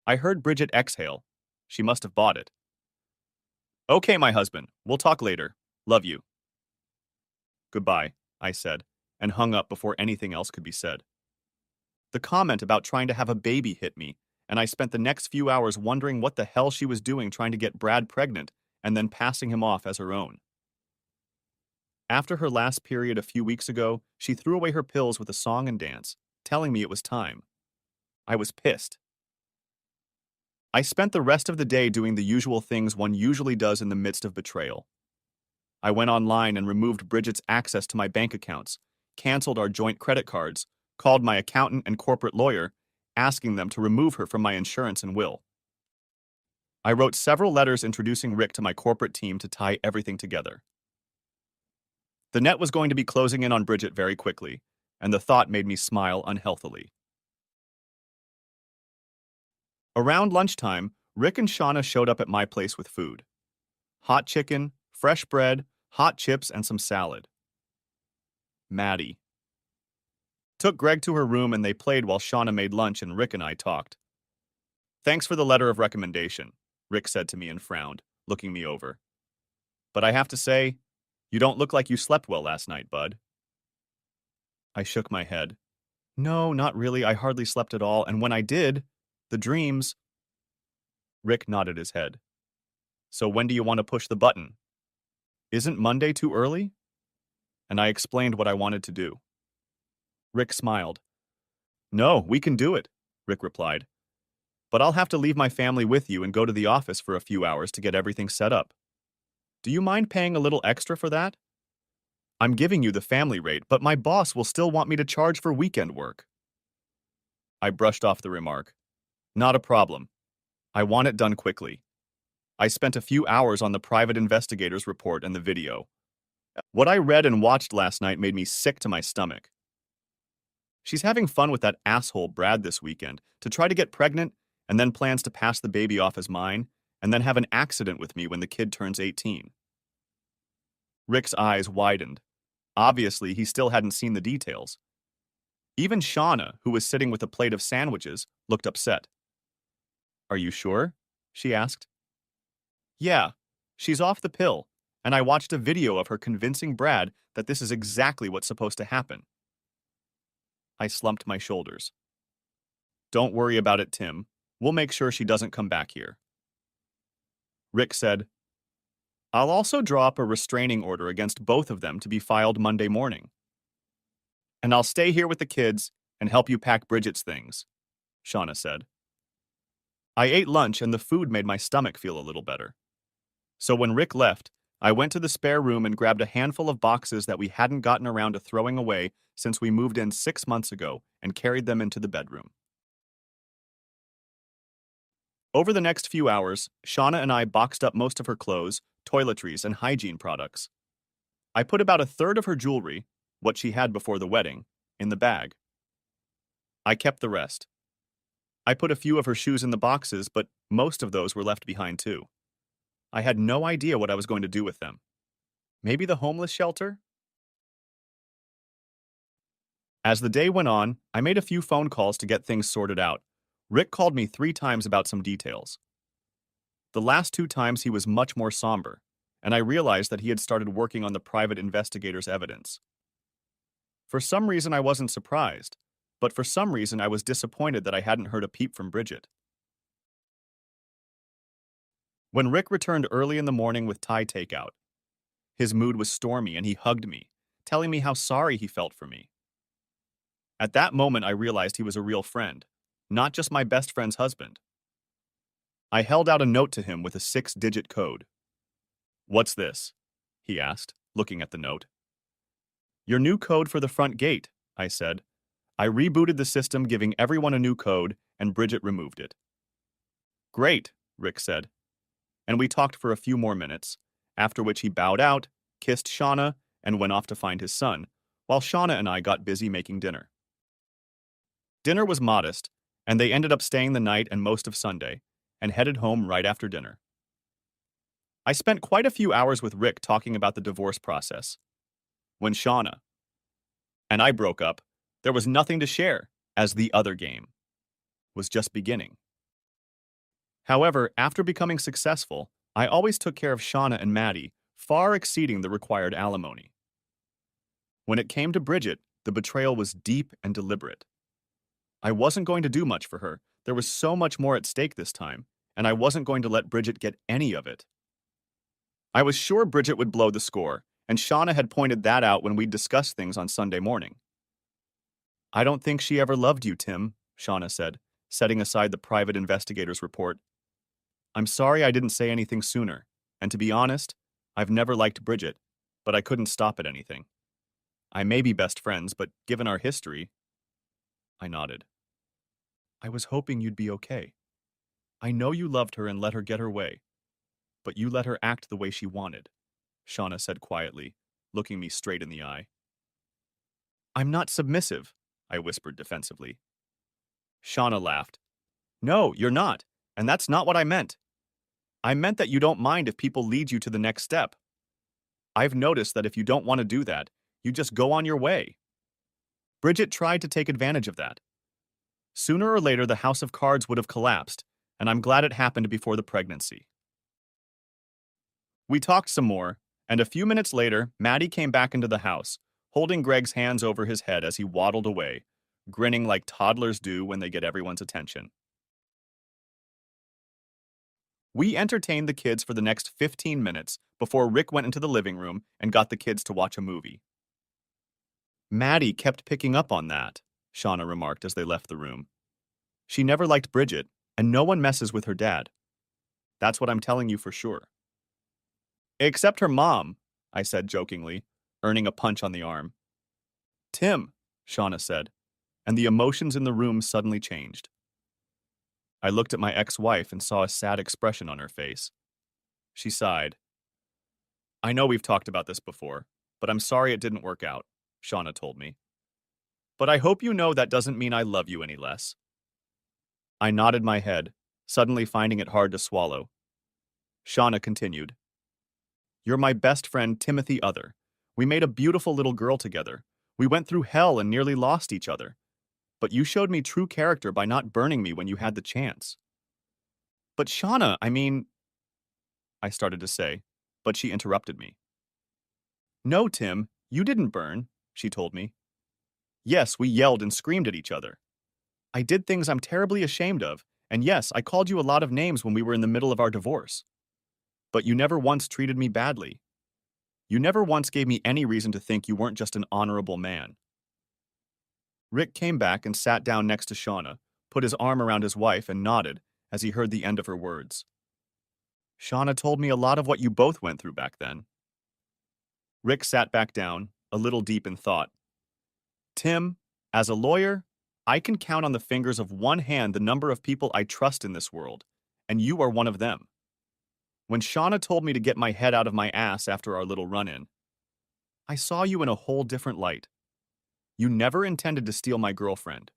I heard Bridget exhale. She must have bought it. Okay, my husband. We'll talk later. Love you. Goodbye, I said, and hung up before anything else could be said. The comment about trying to have a baby hit me, and I spent the next few hours wondering what the hell she was doing trying to get Brad pregnant and then passing him off as her own. After her last period a few weeks ago, she threw away her pills with a song and dance, telling me it was time. I was pissed. I spent the rest of the day doing the usual things one usually does in the midst of betrayal. I went online and removed Bridget's access to my bank accounts, canceled our joint credit cards, called my accountant and corporate lawyer, asking them to remove her from my insurance and will. I wrote several letters introducing Rick to my corporate team to tie everything together. The net was going to be closing in on Bridget very quickly, and the thought made me smile unhealthily. Around lunchtime, Rick and Shauna showed up at my place with food. Hot chicken, fresh bread, hot chips, and some salad. Maddie. Took Greg to her room and they played while Shauna made lunch and Rick and I talked. Thanks for the letter of recommendation, Rick said to me and frowned, looking me over. But I have to say, you don't look like you slept well last night, bud. I shook my head. No, not really. I hardly slept at all, and when I did, the dreams. Rick nodded his head. So when do you want to push the button? Isn't Monday too early? And I explained what I wanted to do. Rick smiled. No, we can do it, Rick replied. But I'll have to leave my family with you and go to the office for a few hours to get everything set up. Do you mind paying a little extra for that? I'm giving you the family rate, but my boss will still want me to charge for weekend work. I brushed off the remark. Not a problem. I want it done quickly. I spent a few hours on the private investigator's report and the video. What I read and watched last night made me sick to my stomach. She's having fun with that asshole Brad this weekend to try to get pregnant and then plans to pass the baby off as mine and then have an accident with me when the kid turns 18. Rick's eyes widened. Obviously, he still hadn't seen the details. Even Shauna, who was sitting with a plate of sandwiches, looked upset. Are you sure? She asked. Yeah, she's off the pill, and I watched a video of her convincing Brad that this is exactly what's supposed to happen. I slumped my shoulders. Don't worry about it, Tim. We'll make sure she doesn't come back here. Rick said, I'll also draw up a restraining order against both of them to be filed Monday morning. And I'll stay here with the kids and help you pack Bridget's things, Shauna said. I ate lunch and the food made my stomach feel a little better. So when Rick left, I went to the spare room and grabbed a handful of boxes that we hadn't gotten around to throwing away since we moved in 6 months ago and carried them into the bedroom. Over the next few hours, Shauna and I boxed up most of her clothes, toiletries, and hygiene products. I put about a third of her jewelry, what she had before the wedding, in the bag. I kept the rest. I put a few of her shoes in the boxes, but most of those were left behind too. I had no idea what I was going to do with them. Maybe the homeless shelter? As the day went on, I made a few phone calls to get things sorted out. Rick called me 3 times about some details. The last 2 times he was much more somber, and I realized that he had started working on the private investigator's evidence. For some reason I wasn't surprised, but for some reason I was disappointed that I hadn't heard a peep from Bridget. When Rick returned early in the morning with Thai takeout, his mood was stormy and he hugged me, telling me how sorry he felt for me. At that moment I realized he was a real friend, not just my best friend's husband. I held out a note to him with a 6-digit code. What's this? He asked, looking at the note. Your new code for the front gate, I said. I rebooted the system, giving everyone a new code, and Bridget removed it. Great, Rick said. And we talked for a few more minutes, after which he bowed out, kissed Shauna, and went off to find his son, while Shauna and I got busy making dinner. Dinner was modest, and they ended up staying the night and most of Sunday, and headed home right after dinner. I spent quite a few hours with Rick talking about the divorce process. When Shauna and I broke up, there was nothing to share, as the other game was just beginning. However, after becoming successful, I always took care of Shauna and Maddie, far exceeding the required alimony. When it came to Bridget, the betrayal was deep and deliberate. I wasn't going to do much for her. There was so much more at stake this time, and I wasn't going to let Bridget get any of it. I was sure Bridget would blow the score, and Shauna had pointed that out when we'd discussed things on Sunday morning. I don't think she ever loved you, Tim, Shauna said, setting aside the private investigator's report. I'm sorry I didn't say anything sooner, and to be honest, I've never liked Bridget, but I couldn't stop at anything. I may be best friends, but given our history... I nodded. I was hoping you'd be okay. I know you loved her and let her get her way, but you let her act the way she wanted, Shauna said quietly, looking me straight in the eye. I'm not submissive, I whispered defensively. Shauna laughed. No, you're not, and that's not what I meant. I meant that you don't mind if people lead you to the next step. I've noticed that if you don't want to do that, you just go on your way. Bridget tried to take advantage of that. Sooner or later, the house of cards would have collapsed, and I'm glad it happened before the pregnancy. We talked some more, and a few minutes later, Maddie came back into the house, holding Greg's hands over his head as he waddled away, grinning like toddlers do when they get everyone's attention. We entertained the kids for the next 15 minutes before Rick went into the living room and got the kids to watch a movie. Maddie kept picking up on that, Shauna remarked as they left the room. She never liked Bridget, and no one messes with her dad. That's what I'm telling you for sure. Except her mom, I said jokingly, earning a punch on the arm. Tim, Shauna said, and the emotions in the room suddenly changed. I looked at my ex-wife and saw a sad expression on her face. She sighed. I know we've talked about this before, but I'm sorry it didn't work out, Shauna told me. But I hope you know that doesn't mean I love you any less. I nodded my head, suddenly finding it hard to swallow. Shauna continued. You're my best friend, Timothy Other. We made a beautiful little girl together. We went through hell and nearly lost each other. But you showed me true character by not burning me when you had the chance. But Shauna, I started to say, but she interrupted me. No, Tim, you didn't burn, she told me. Yes, we yelled and screamed at each other. I did things I'm terribly ashamed of, and yes, I called you a lot of names when we were in the middle of our divorce. But you never once treated me badly. You never once gave me any reason to think you weren't just an honorable man. Rick came back and sat down next to Shauna, put his arm around his wife and nodded as he heard the end of her words. Shauna told me a lot of what you both went through back then. Rick sat back down, a little deep in thought. Tim, as a lawyer, I can count on the fingers of one hand the number of people I trust in this world, and you are one of them. When Shauna told me to get my head out of my ass after our little run-in, I saw you in a whole different light. You never intended to steal my girlfriend.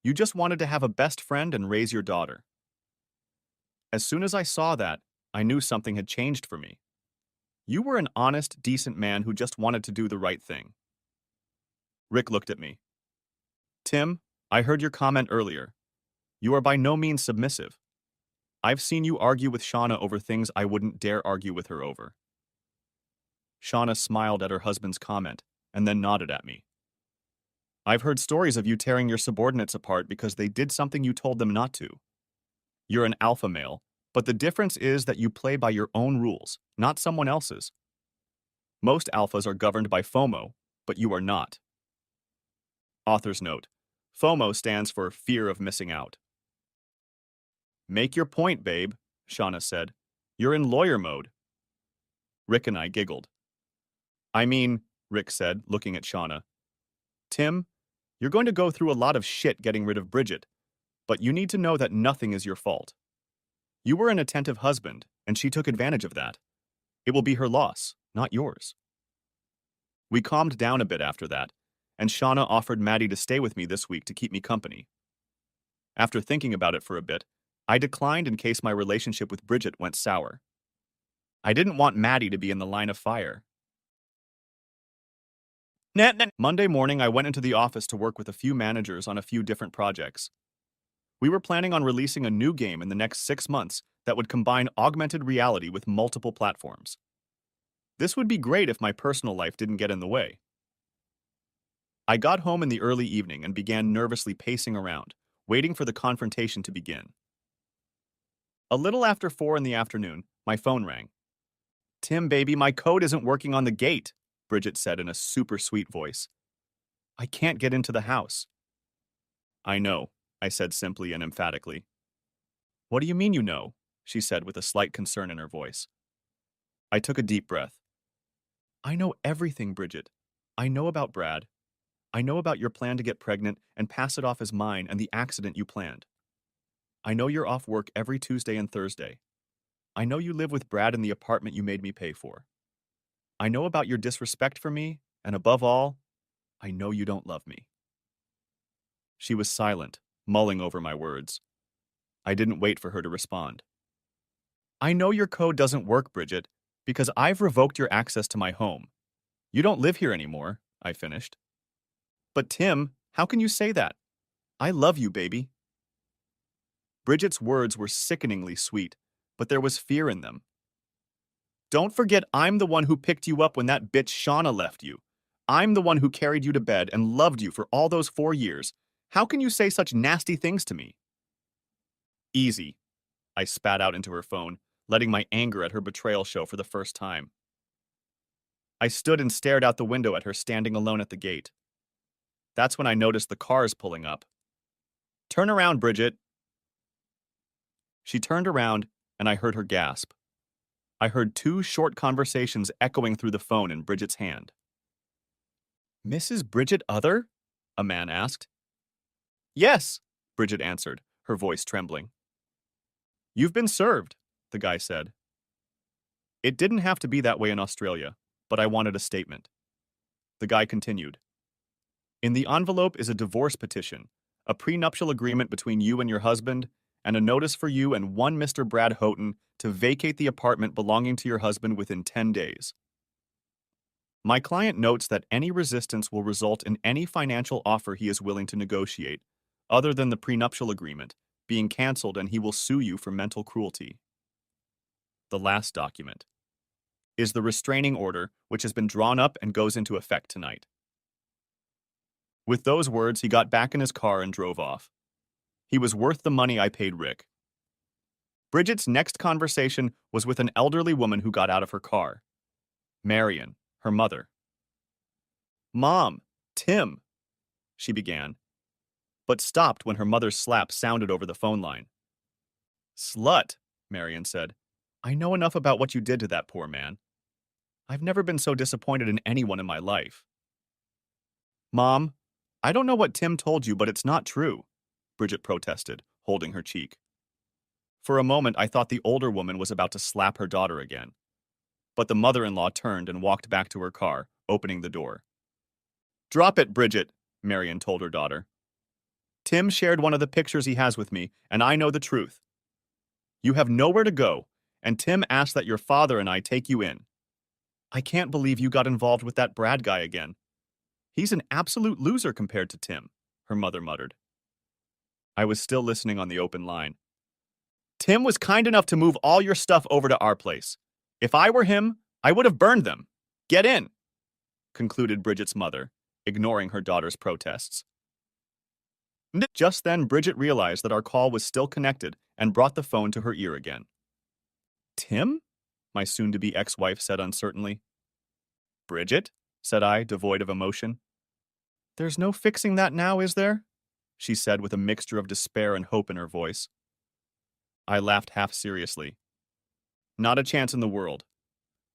You just wanted to have a best friend and raise your daughter. As soon as I saw that, I knew something had changed for me. You were an honest, decent man who just wanted to do the right thing. Rick looked at me. Tim, I heard your comment earlier. You are by no means submissive. I've seen you argue with Shauna over things I wouldn't dare argue with her over. Shauna smiled at her husband's comment and then nodded at me. I've heard stories of you tearing your subordinates apart because they did something you told them not to. You're an alpha male, but the difference is that you play by your own rules, not someone else's. Most alphas are governed by FOMO, but you are not. Author's note. FOMO stands for fear of missing out. Make your point, babe, Shauna said. You're in lawyer mode. Rick and I giggled. Rick said, looking at Shauna. Tim, you're going to go through a lot of shit getting rid of Bridget, but you need to know that nothing is your fault. You were an attentive husband, and she took advantage of that. It will be her loss, not yours. We calmed down a bit after that, and Shauna offered Maddie to stay with me this week to keep me company. After thinking about it for a bit, I declined in case my relationship with Bridget went sour. I didn't want Maddie to be in the line of fire. Monday morning, I went into the office to work with a few managers on a few different projects. We were planning on releasing a new game in the next 6 months that would combine augmented reality with multiple platforms. This would be great if my personal life didn't get in the way. I got home in the early evening and began nervously pacing around, waiting for the confrontation to begin. A little after 4 in the afternoon, my phone rang. Tim, baby, my code isn't working on the gate, Bridget said in a super sweet voice. I can't get into the house. I know, I said simply and emphatically. What do you mean you know? She said with a slight concern in her voice. I took a deep breath. I know everything, Bridget. I know about Brad. I know about your plan to get pregnant and pass it off as mine and the accident you planned. I know you're off work every Tuesday and Thursday. I know you live with Brad in the apartment you made me pay for. I know about your disrespect for me, and above all, I know you don't love me. She was silent, mulling over my words. I didn't wait for her to respond. I know your code doesn't work, Bridget, because I've revoked your access to my home. You don't live here anymore, I finished. But Tim, how can you say that? I love you, baby. Bridget's words were sickeningly sweet, but there was fear in them. Don't forget I'm the one who picked you up when that bitch Shauna left you. I'm the one who carried you to bed and loved you for all those 4 years. How can you say such nasty things to me? Easy, I spat out into her phone, letting my anger at her betrayal show for the first time. I stood and stared out the window at her standing alone at the gate. That's when I noticed the cars pulling up. Turn around, Bridget. She turned around, and I heard her gasp. I heard 2 short conversations echoing through the phone in Bridget's hand. Mrs. Bridget Other? A man asked. Yes, Bridget answered, her voice trembling. You've been served, the guy said. It didn't have to be that way in Australia, but I wanted a statement. The guy continued. In the envelope is a divorce petition, a prenuptial agreement between you and your husband, and a notice for you and one Mr. Brad Houghton to vacate the apartment belonging to your husband within 10 days. My client notes that any resistance will result in any financial offer he is willing to negotiate, other than the prenuptial agreement, being canceled, and he will sue you for mental cruelty. The last document is the restraining order, which has been drawn up and goes into effect tonight. With those words, he got back in his car and drove off. He was worth the money I paid Rick. Bridget's next conversation was with an elderly woman who got out of her car. Marion, her mother. Mom, Tim, she began, but stopped when her mother's slap sounded over the phone line. Slut, Marion said. I know enough about what you did to that poor man. I've never been so disappointed in anyone in my life. Mom, I don't know what Tim told you, but it's not true, Bridget protested, holding her cheek. For a moment, I thought the older woman was about to slap her daughter again. But the mother-in-law turned and walked back to her car, opening the door. Drop it, Bridget, Marion told her daughter. Tim shared one of the pictures he has with me, and I know the truth. You have nowhere to go, and Tim asked that your father and I take you in. I can't believe you got involved with that Brad guy again. He's an absolute loser compared to Tim, her mother muttered. I was still listening on the open line. Tim was kind enough to move all your stuff over to our place. If I were him, I would have burned them. Get in, concluded Bridget's mother, ignoring her daughter's protests. Just then, Bridget realized that our call was still connected and brought the phone to her ear again. Tim? My soon-to-be ex-wife said uncertainly. Bridget? Said I, devoid of emotion. There's no fixing that now, is there? She said with a mixture of despair and hope in her voice. I laughed half seriously. Not a chance in the world.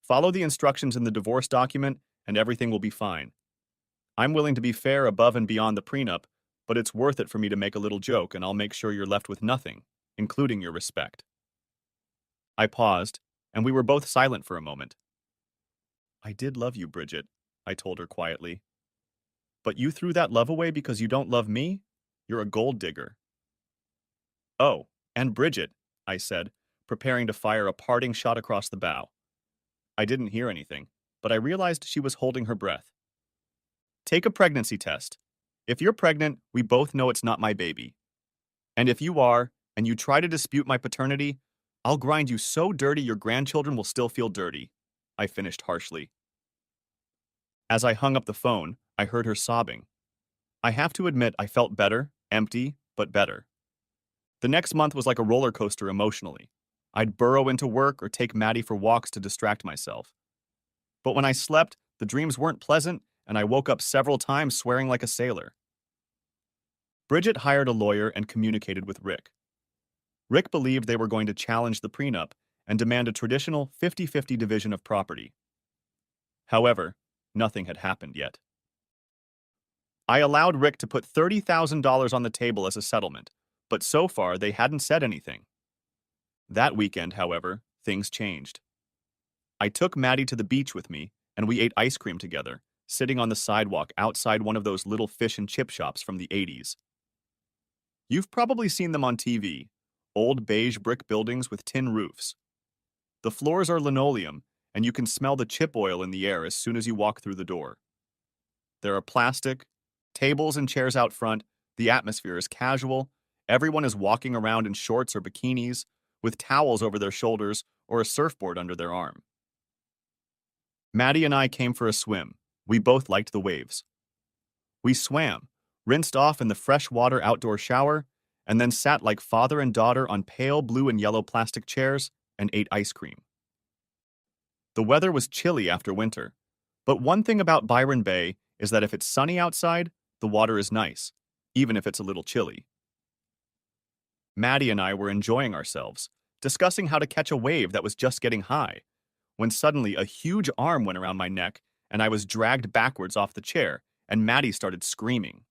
Follow the instructions in the divorce document and everything will be fine. I'm willing to be fair above and beyond the prenup, but it's worth it for me to make a little joke, and I'll make sure you're left with nothing, including your respect. I paused, and we were both silent for a moment. I did love you, Bridget, I told her quietly. But you threw that love away because you don't love me? You're a gold digger. Oh, and Bridget, I said, preparing to fire a parting shot across the bow. I didn't hear anything, but I realized she was holding her breath. Take a pregnancy test. If you're pregnant, we both know it's not my baby. And if you are, and you try to dispute my paternity, I'll grind you so dirty your grandchildren will still feel dirty, I finished harshly. As I hung up the phone, I heard her sobbing. I have to admit I felt better, empty, but better. The next month was like a roller coaster emotionally. I'd burrow into work or take Maddie for walks to distract myself. But when I slept, the dreams weren't pleasant, and I woke up several times swearing like a sailor. Bridget hired a lawyer and communicated with Rick. Rick believed they were going to challenge the prenup and demand a traditional 50-50 division of property. However, nothing had happened yet. I allowed Rick to put $30,000 on the table as a settlement, but so far they hadn't said anything. That weekend, however, things changed. I took Maddie to the beach with me, and we ate ice cream together, sitting on the sidewalk outside one of those little fish and chip shops from the 80s. You've probably seen them on TV, old beige brick buildings with tin roofs. The floors are linoleum, and you can smell the chip oil in the air as soon as you walk through the door. There are plastic, Tables and chairs out front, the atmosphere is casual. Everyone is walking around in shorts or bikinis, with towels over their shoulders or a surfboard under their arm. Maddie and I came for a swim. We both liked the waves. We swam, rinsed off in the freshwater outdoor shower, and then sat like father and daughter on pale blue and yellow plastic chairs and ate ice cream. The weather was chilly after winter, but one thing about Byron Bay is that if it's sunny outside, the water is nice, even if it's a little chilly. Maddie and I were enjoying ourselves, discussing how to catch a wave that was just getting high, when suddenly a huge arm went around my neck and I was dragged backwards off the chair, and Maddie started screaming.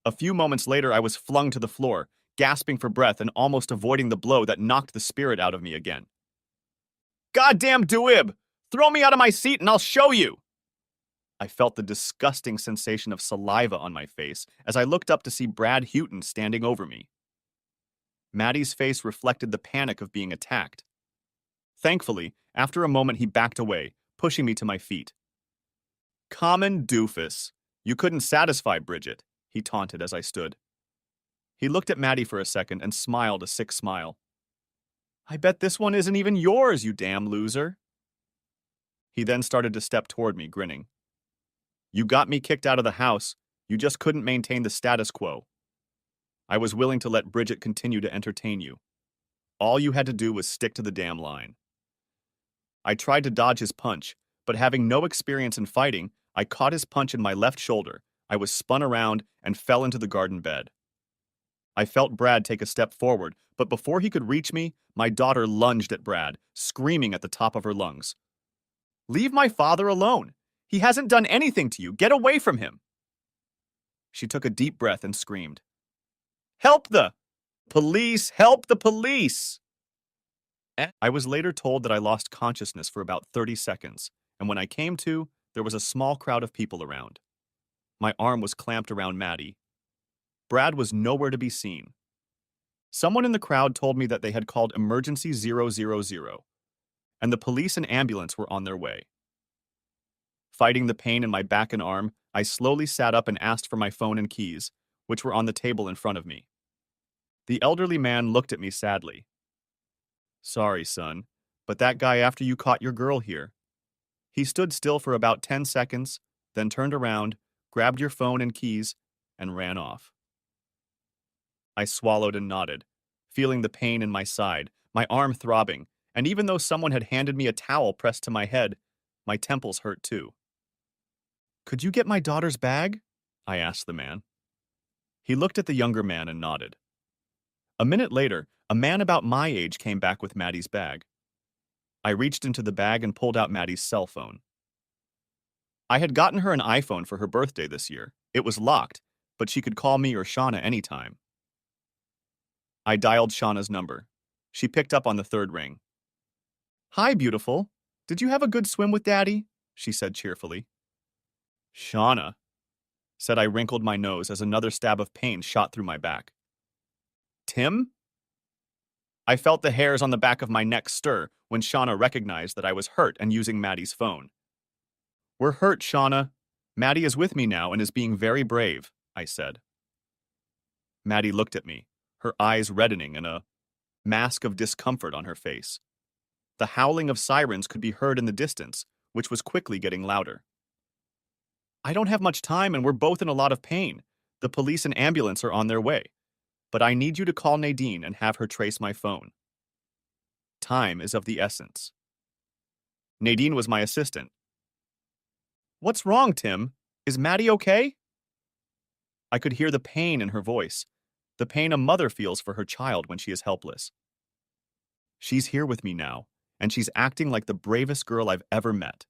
A few moments later, I was flung to the floor, gasping for breath and almost avoiding the blow that knocked the spirit out of me again. Goddamn Dewib! Throw me out of my seat and I'll show you! I felt the disgusting sensation of saliva on my face as I looked up to see Brad Houghton standing over me. Maddie's face reflected the panic of being attacked. Thankfully, after a moment he backed away, pushing me to my feet. Common doofus. You couldn't satisfy Bridget, he taunted as I stood. He looked at Maddie for a second and smiled a sick smile. I bet this one isn't even yours, you damn loser. He then started to step toward me, grinning. You got me kicked out of the house. You just couldn't maintain the status quo. I was willing to let Bridget continue to entertain you. All you had to do was stick to the damn line. I tried to dodge his punch, but having no experience in fighting, I caught his punch in my left shoulder. I was spun around and fell into the garden bed. I felt Brad take a step forward, but before he could reach me, my daughter lunged at Brad, screaming at the top of her lungs. Leave my father alone. He hasn't done anything to you. Get away from him. She took a deep breath and screamed. Help the police! Help the police! I was later told that I lost consciousness for about 30 seconds, and when I came to, there was a small crowd of people around. My arm was clamped around Maddie. Brad was nowhere to be seen. Someone in the crowd told me that they had called emergency 000, and the police and ambulance were on their way. Fighting the pain in my back and arm, I slowly sat up and asked for my phone and keys, which were on the table in front of me. The elderly man looked at me sadly. Sorry, son, but that guy after you caught your girl here. He stood still for about 10 seconds, then turned around, grabbed your phone and keys, and ran off. I swallowed and nodded, feeling the pain in my side, my arm throbbing, and even though someone had handed me a towel pressed to my head, my temples hurt too. Could you get my daughter's bag? I asked the man. He looked at the younger man and nodded. A minute later, a man about my age came back with Maddie's bag. I reached into the bag and pulled out Maddie's cell phone. I had gotten her an iPhone for her birthday this year. It was locked, but she could call me or Shauna anytime. I dialed Shauna's number. She picked up on the third ring. Hi, beautiful. Did you have a good swim with Daddy? She said cheerfully. Shauna, said I, wrinkled my nose as another stab of pain shot through my back. Tim? I felt the hairs on the back of my neck stir when Shauna recognized that I was hurt and using Maddie's phone. We're hurt, Shauna. Maddie is with me now and is being very brave, I said. Maddie looked at me, her eyes reddening and a mask of discomfort on her face. The howling of sirens could be heard in the distance, which was quickly getting louder. I don't have much time and we're both in a lot of pain. The police and ambulance are on their way. But I need you to call Nadine and have her trace my phone. Time is of the essence. Nadine was my assistant. What's wrong, Tim? Is Maddie okay? I could hear the pain in her voice, the pain a mother feels for her child when she is helpless. She's here with me now, and she's acting like the bravest girl I've ever met.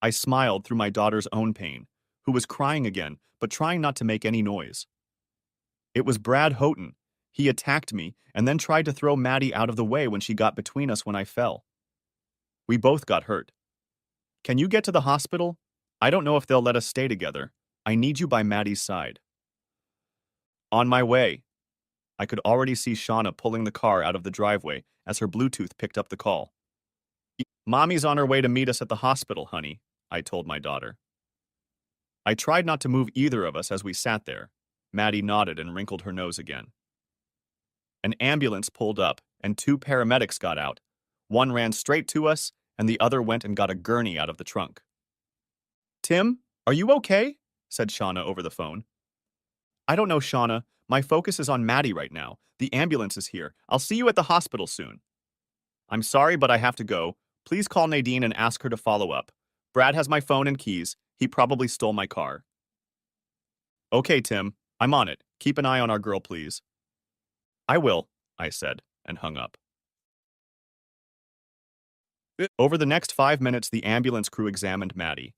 I smiled through my daughter's own pain, who was crying again, but trying not to make any noise. It was Brad Houghton. He attacked me and then tried to throw Maddie out of the way when she got between us when I fell. We both got hurt. Can you get to the hospital? I don't know if they'll let us stay together. I need you by Maddie's side. On my way. I could already see Shauna pulling the car out of the driveway as her Bluetooth picked up the call. Mommy's on her way to meet us at the hospital, honey, I told my daughter. I tried not to move either of us as we sat there. Maddie nodded and wrinkled her nose again. An ambulance pulled up, and two paramedics got out. One ran straight to us, and the other went and got a gurney out of the trunk. "Tim, are you okay?" said Shauna over the phone. "I don't know, Shauna. My focus is on Maddie right now. The ambulance is here. I'll see you at the hospital soon." "I'm sorry, but I have to go. Please call Nadine and ask her to follow up. Brad has my phone and keys. He probably stole my car." "Okay, Tim. I'm on it. Keep an eye on our girl, please." "I will," I said, and hung up. Over the next 5 minutes, the ambulance crew examined Maddie.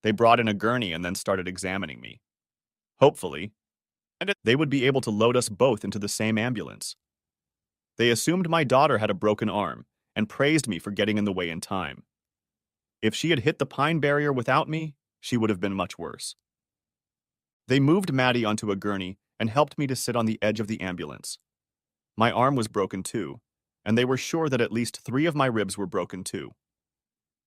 They brought in a gurney and then started examining me. Hopefully, they would be able to load us both into the same ambulance. They assumed my daughter had a broken arm and praised me for getting in the way in time. If she had hit the pine barrier without me, she would have been much worse. They moved Maddie onto a gurney and helped me to sit on the edge of the ambulance. My arm was broken too, and they were sure that at least 3 of my ribs were broken too.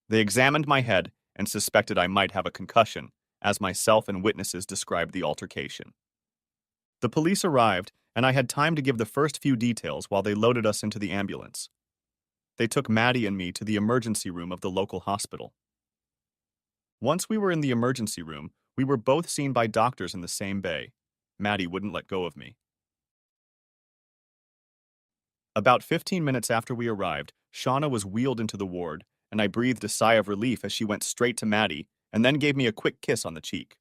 They examined my head and suspected I might have a concussion, as myself and witnesses described the altercation. The police arrived, and I had time to give the first few details while they loaded us into the ambulance. They took Maddie and me to the emergency room of the local hospital. Once we were in the emergency room, we were both seen by doctors in the same bay. Maddie wouldn't let go of me. About 15 minutes after we arrived, Shauna was wheeled into the ward, and I breathed a sigh of relief as she went straight to Maddie and then gave me a quick kiss on the cheek.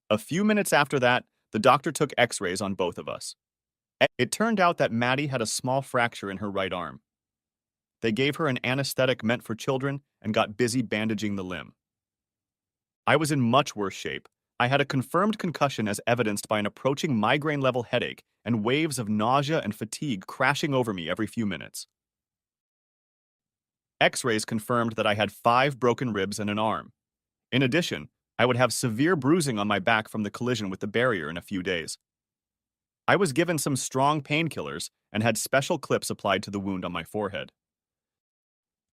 A few minutes after that, the doctor took x-rays on both of us. It turned out that Maddie had a small fracture in her right arm. They gave her an anesthetic meant for children and got busy bandaging the limb. I was in much worse shape. I had a confirmed concussion as evidenced by an approaching migraine-level headache and waves of nausea and fatigue crashing over me every few minutes. X-rays confirmed that I had 5 broken ribs and an arm. In addition, I would have severe bruising on my back from the collision with the barrier in a few days. I was given some strong painkillers and had special clips applied to the wound on my forehead.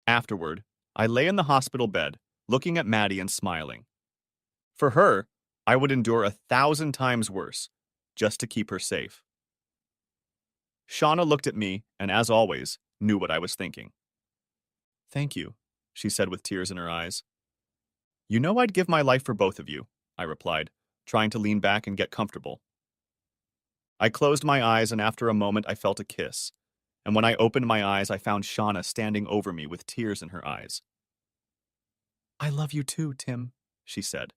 Afterward, I lay in the hospital bed, looking at Maddie and smiling. For her, I would endure 1,000 times worse, just to keep her safe. Shauna looked at me and, as always, knew what I was thinking. "Thank you," she said with tears in her eyes. "You know I'd give my life for both of you," I replied, trying to lean back and get comfortable. I closed my eyes, and after a moment I felt a kiss, and when I opened my eyes I found Shauna standing over me with tears in her eyes. "I love you too, Tim," she said,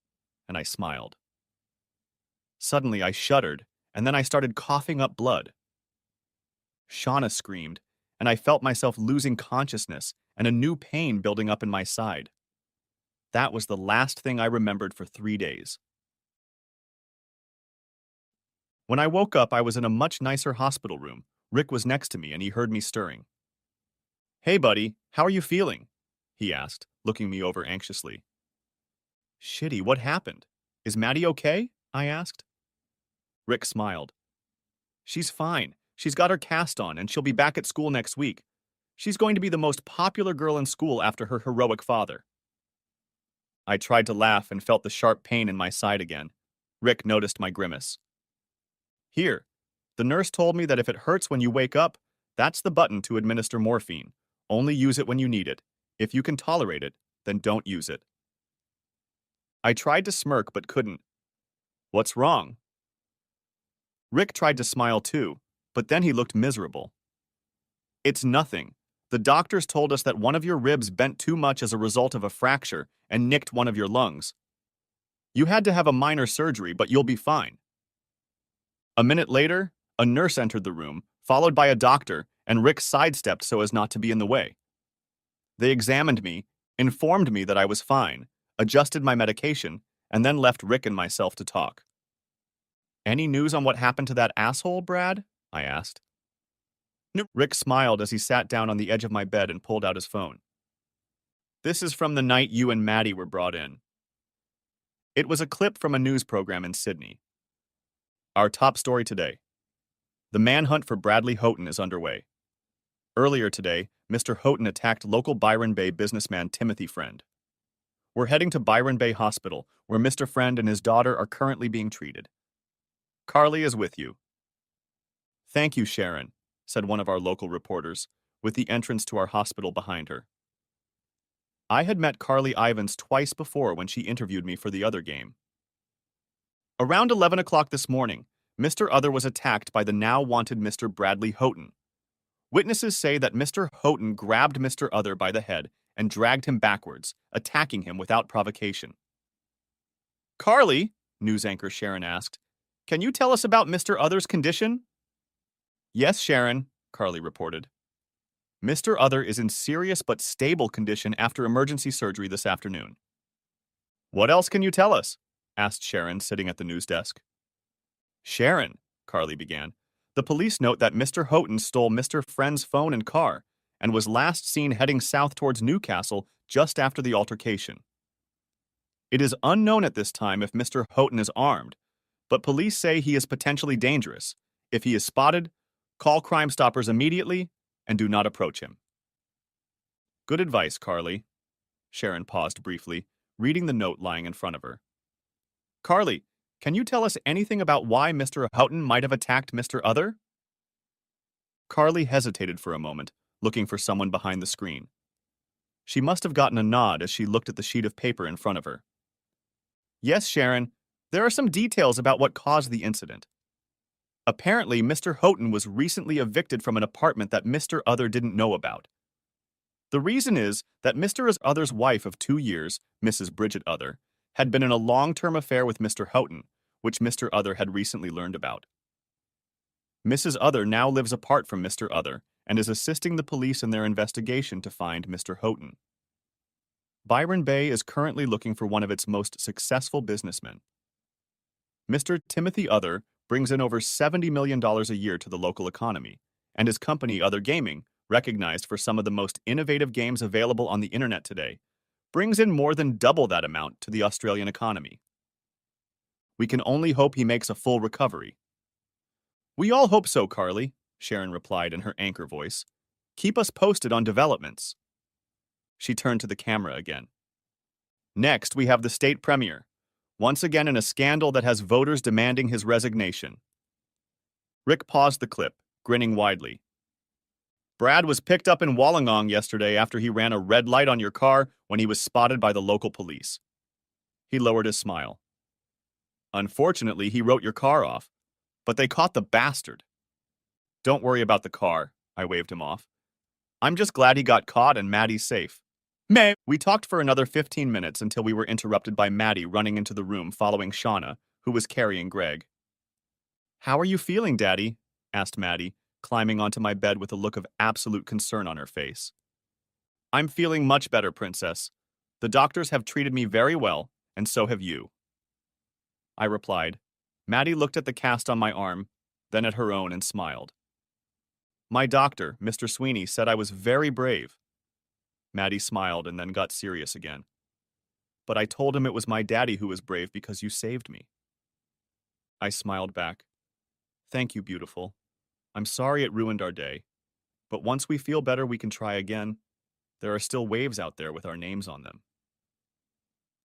and I smiled. Suddenly I shuddered, and then I started coughing up blood. Shauna screamed, and I felt myself losing consciousness and a new pain building up in my side. That was the last thing I remembered for 3 days. When I woke up, I was in a much nicer hospital room. Rick was next to me, and he heard me stirring. "Hey, buddy, how are you feeling?" he asked, looking me over anxiously. "Shitty, what happened? Is Maddie okay?" I asked. Rick smiled. "She's fine. She's got her cast on, and she'll be back at school next week. She's going to be the most popular girl in school after her heroic father." I tried to laugh and felt the sharp pain in my side again. Rick noticed my grimace. "Here, the nurse told me that if it hurts when you wake up, that's the button to administer morphine. Only use it when you need it. If you can tolerate it, then don't use it." I tried to smirk but couldn't. "What's wrong?" Rick tried to smile too, but then he looked miserable. "It's nothing. The doctors told us that one of your ribs bent too much as a result of a fracture and nicked one of your lungs. You had to have a minor surgery, but you'll be fine." A minute later, a nurse entered the room, followed by a doctor, and Rick sidestepped so as not to be in the way. They examined me, informed me that I was fine, adjusted my medication, and then left Rick and myself to talk. "Any news on what happened to that asshole, Brad?" I asked. Rick smiled as he sat down on the edge of my bed and pulled out his phone. "This is from the night you and Maddie were brought in." It was a clip from a news program in Sydney. Our top story today. The manhunt for Bradley Houghton is underway. Earlier today, Mr. Houghton attacked local Byron Bay businessman Timothy Friend. We're heading to Byron Bay Hospital, where Mr. Friend and his daughter are currently being treated. Carly is with you. Thank you, Sharon, said one of our local reporters, with the entrance to our hospital behind her. I had met Carly Ivins twice before when she interviewed me for the other game. Around 11 o'clock this morning, Mr. Other was attacked by the now wanted Mr. Bradley Houghton. Witnesses say that Mr. Houghton grabbed Mr. Other by the head and dragged him backwards, attacking him without provocation. Carly, news anchor Sharon asked, can you tell us about Mr. Other's condition? Yes, Sharon, Carly reported. Mr. Other is in serious but stable condition after emergency surgery this afternoon. What else can you tell us? Asked Sharon, sitting at the news desk. Sharon, Carly began, the police note that Mr. Houghton stole Mr. Friend's phone and car and was last seen heading south towards Newcastle just after the altercation. It is unknown at this time if Mr. Houghton is armed, but police say he is potentially dangerous. If he is spotted, call Crime Stoppers immediately and do not approach him. Good advice, Carly. Sharon paused briefly, reading the note lying in front of her. Carly, can you tell us anything about why Mr. Houghton might have attacked Mr. Other? Carly hesitated for a moment, looking for someone behind the screen. She must have gotten a nod as she looked at the sheet of paper in front of her. Yes, Sharon, there are some details about what caused the incident. Apparently, Mr. Houghton was recently evicted from an apartment that Mr. Other didn't know about. The reason is that Mr. Other's wife of 2 years, Mrs. Bridget Other, had been in a long-term affair with Mr. Houghton, which Mr. Other had recently learned about. Mrs. Other now lives apart from Mr. Other and is assisting the police in their investigation to find Mr. Houghton. Byron Bay is currently looking for one of its most successful businessmen. Mr. Timothy Other brings in over $70 million a year to the local economy, and his company, Other Gaming, recognized for some of the most innovative games available on the internet today, brings in more than double that amount to the Australian economy. We can only hope he makes a full recovery. We all hope so, Carly, Sharon replied in her anchor voice. Keep us posted on developments. She turned to the camera again. Next, we have the state premier, once again in a scandal that has voters demanding his resignation. Rick paused the clip, grinning widely. Brad was picked up in Wollongong yesterday after he ran a red light on your car when he was spotted by the local police. He lowered his smile. Unfortunately, he wrote your car off, but they caught the bastard. Don't worry about the car, I waved him off. I'm just glad he got caught and Maddie's safe. We talked for another 15 minutes until we were interrupted by Maddie running into the room following Shauna, who was carrying Greg. How are you feeling, Daddy? Asked Maddie, climbing onto my bed with a look of absolute concern on her face. I'm feeling much better, Princess. The doctors have treated me very well, and so have you. I replied. Maddie looked at the cast on my arm, then at her own and smiled. My doctor, Mr. Sweeney, said I was very brave. Maddie smiled and then got serious again. But I told him it was my daddy who was brave because you saved me. I smiled back. Thank you, beautiful. I'm sorry it ruined our day. But once we feel better, we can try again. There are still waves out there with our names on them.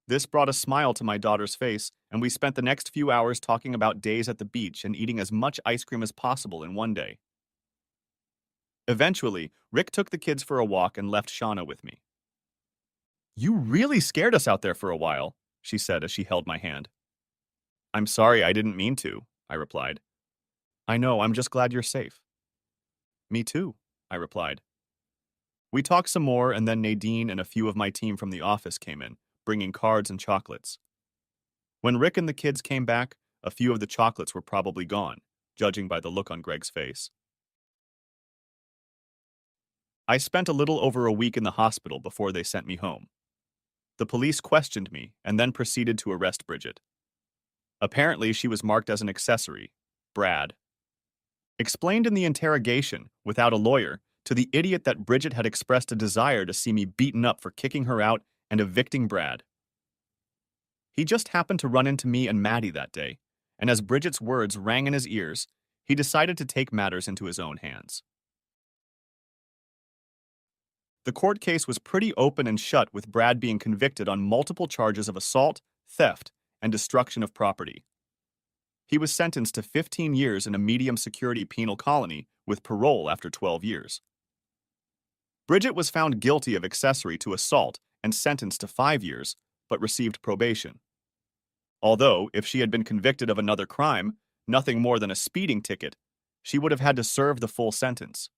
This brought a smile to my daughter's face, and we spent the next few hours talking about days at the beach and eating as much ice cream as possible in one day. Eventually, Rick took the kids for a walk and left Shauna with me. You really scared us out there for a while, she said as she held my hand. I'm sorry, I didn't mean to, I replied. I know, I'm just glad you're safe. Me too, I replied. We talked some more, and then Nadine and a few of my team from the office came in, bringing cards and chocolates. When Rick and the kids came back, a few of the chocolates were probably gone, judging by the look on Greg's face. I spent a little over a week in the hospital before they sent me home. The police questioned me and then proceeded to arrest Bridget. Apparently, she was marked as an accessory, Brad. Explained in the interrogation, without a lawyer, to the idiot that Bridget had expressed a desire to see me beaten up for kicking her out and evicting Brad. He just happened to run into me and Maddie that day, and as Bridget's words rang in his ears, he decided to take matters into his own hands. The court case was pretty open and shut, with Brad being convicted on multiple charges of assault, theft, and destruction of property. He was sentenced to 15 years in a medium security penal colony with parole after 12 years. Bridget was found guilty of accessory to assault and sentenced to 5 years, but received probation. Although, if she had been convicted of another crime, nothing more than a speeding ticket, she would have had to serve the full sentence.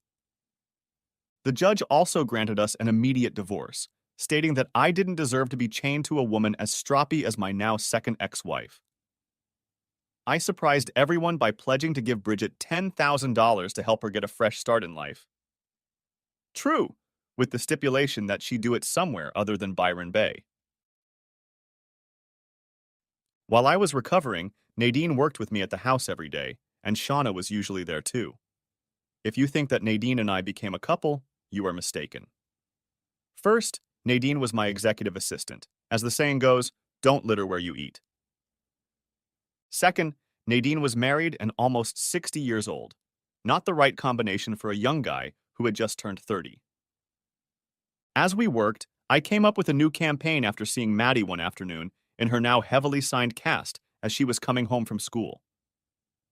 The judge also granted us an immediate divorce, stating that I didn't deserve to be chained to a woman as stroppy as my now second ex-wife. I surprised everyone by pledging to give Bridget $10,000 to help her get a fresh start in life. True, with the stipulation that she do it somewhere other than Byron Bay. While I was recovering, Nadine worked with me at the house every day, and Shauna was usually there too. If you think that Nadine and I became a couple, you are mistaken. First, Nadine was my executive assistant. As the saying goes, don't litter where you eat. Second, Nadine was married and almost 60 years old. Not the right combination for a young guy who had just turned 30. As we worked, I came up with a new campaign after seeing Maddie one afternoon in her now heavily signed cast as she was coming home from school.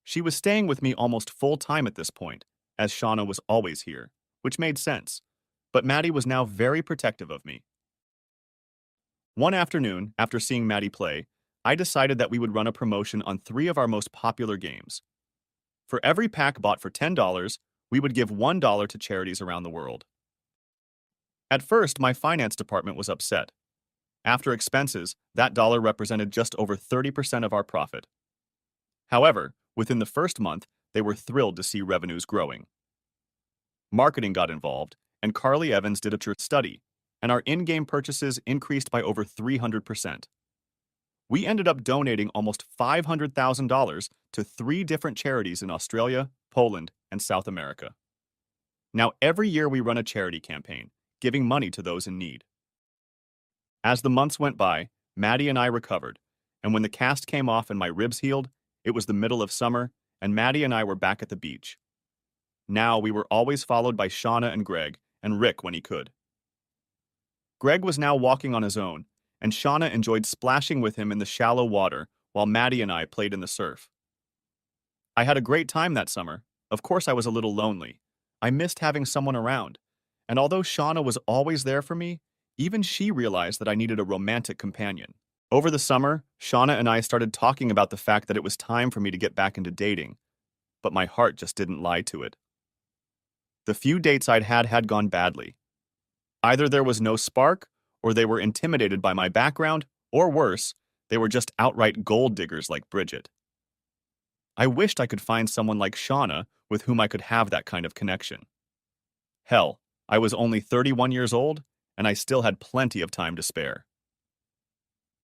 She was staying with me almost full time at this point, as Shauna was always here, which made sense, but Maddie was now very protective of me. One afternoon, after seeing Maddie play, I decided that we would run a promotion on 3 of our most popular games. For every pack bought for $10, we would give $1 to charities around the world. At first, my finance department was upset. After expenses, that dollar represented just over 30% of our profit. However, within the first month, they were thrilled to see revenues growing. Marketing got involved, and Carly Evans did a church study, and our in-game purchases increased by over 300%. We ended up donating almost $500,000 to 3 different charities in Australia, Poland, and South America. Now, every year we run a charity campaign, giving money to those in need. As the months went by, Maddie and I recovered, and when the cast came off and my ribs healed, it was the middle of summer, and Maddie and I were back at the beach. Now we were always followed by Shauna and Greg, and Rick when he could. Greg was now walking on his own, and Shauna enjoyed splashing with him in the shallow water while Maddie and I played in the surf. I had a great time that summer. Of course I was a little lonely. I missed having someone around, and although Shauna was always there for me, even she realized that I needed a romantic companion. Over the summer, Shauna and I started talking about the fact that it was time for me to get back into dating, but my heart just didn't lie to it. The few dates I'd had gone badly. Either there was no spark, or they were intimidated by my background, or worse, they were just outright gold diggers like Bridget. I wished I could find someone like Shauna with whom I could have that kind of connection. Hell, I was only 31 years old, and I still had plenty of time to spare.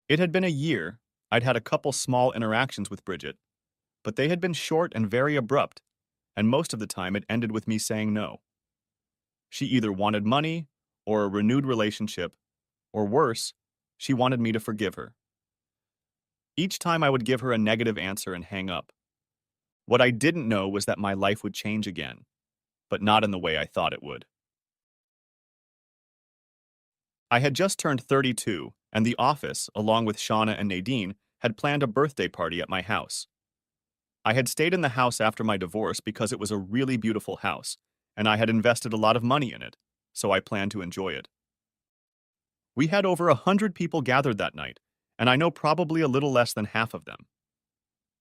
It had been a year. I'd had a couple small interactions with Bridget, but they had been short and very abrupt, and most of the time it ended with me saying no. She either wanted money, or a renewed relationship, or worse, she wanted me to forgive her. Each time I would give her a negative answer and hang up. What I didn't know was that my life would change again, but not in the way I thought it would. I had just turned 32, and the office, along with Shauna and Nadine, had planned a birthday party at my house. I had stayed in the house after my divorce because it was a really beautiful house, and I had invested a lot of money in it, so I planned to enjoy it. We had over 100 people gathered that night, and I know probably a little less than half of them.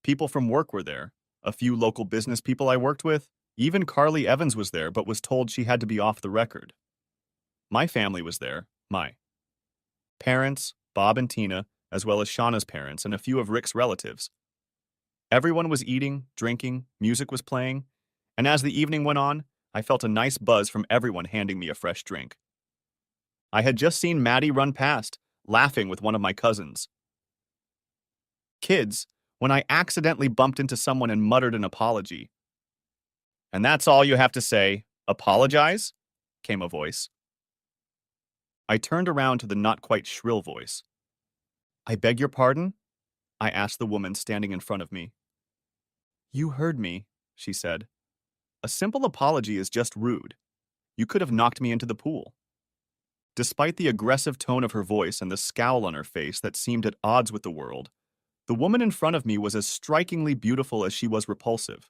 People from work were there, a few local business people I worked with, even Carly Evans was there but was told she had to be off the record. My family was there, my parents, Bob and Tina, as well as Shauna's parents and a few of Rick's relatives. Everyone was eating, drinking, music was playing, and as the evening went on, I felt a nice buzz from everyone handing me a fresh drink. I had just seen Maddie run past, laughing with one of my cousins. Kids, when I accidentally bumped into someone and muttered an apology. "And that's all you have to say? Apologize?" came a voice. I turned around to the not quite shrill voice. "I beg your pardon?" I asked the woman standing in front of me. "You heard me," she said. "A simple apology is just rude. You could have knocked me into the pool." Despite the aggressive tone of her voice and the scowl on her face that seemed at odds with the world, the woman in front of me was as strikingly beautiful as she was repulsive.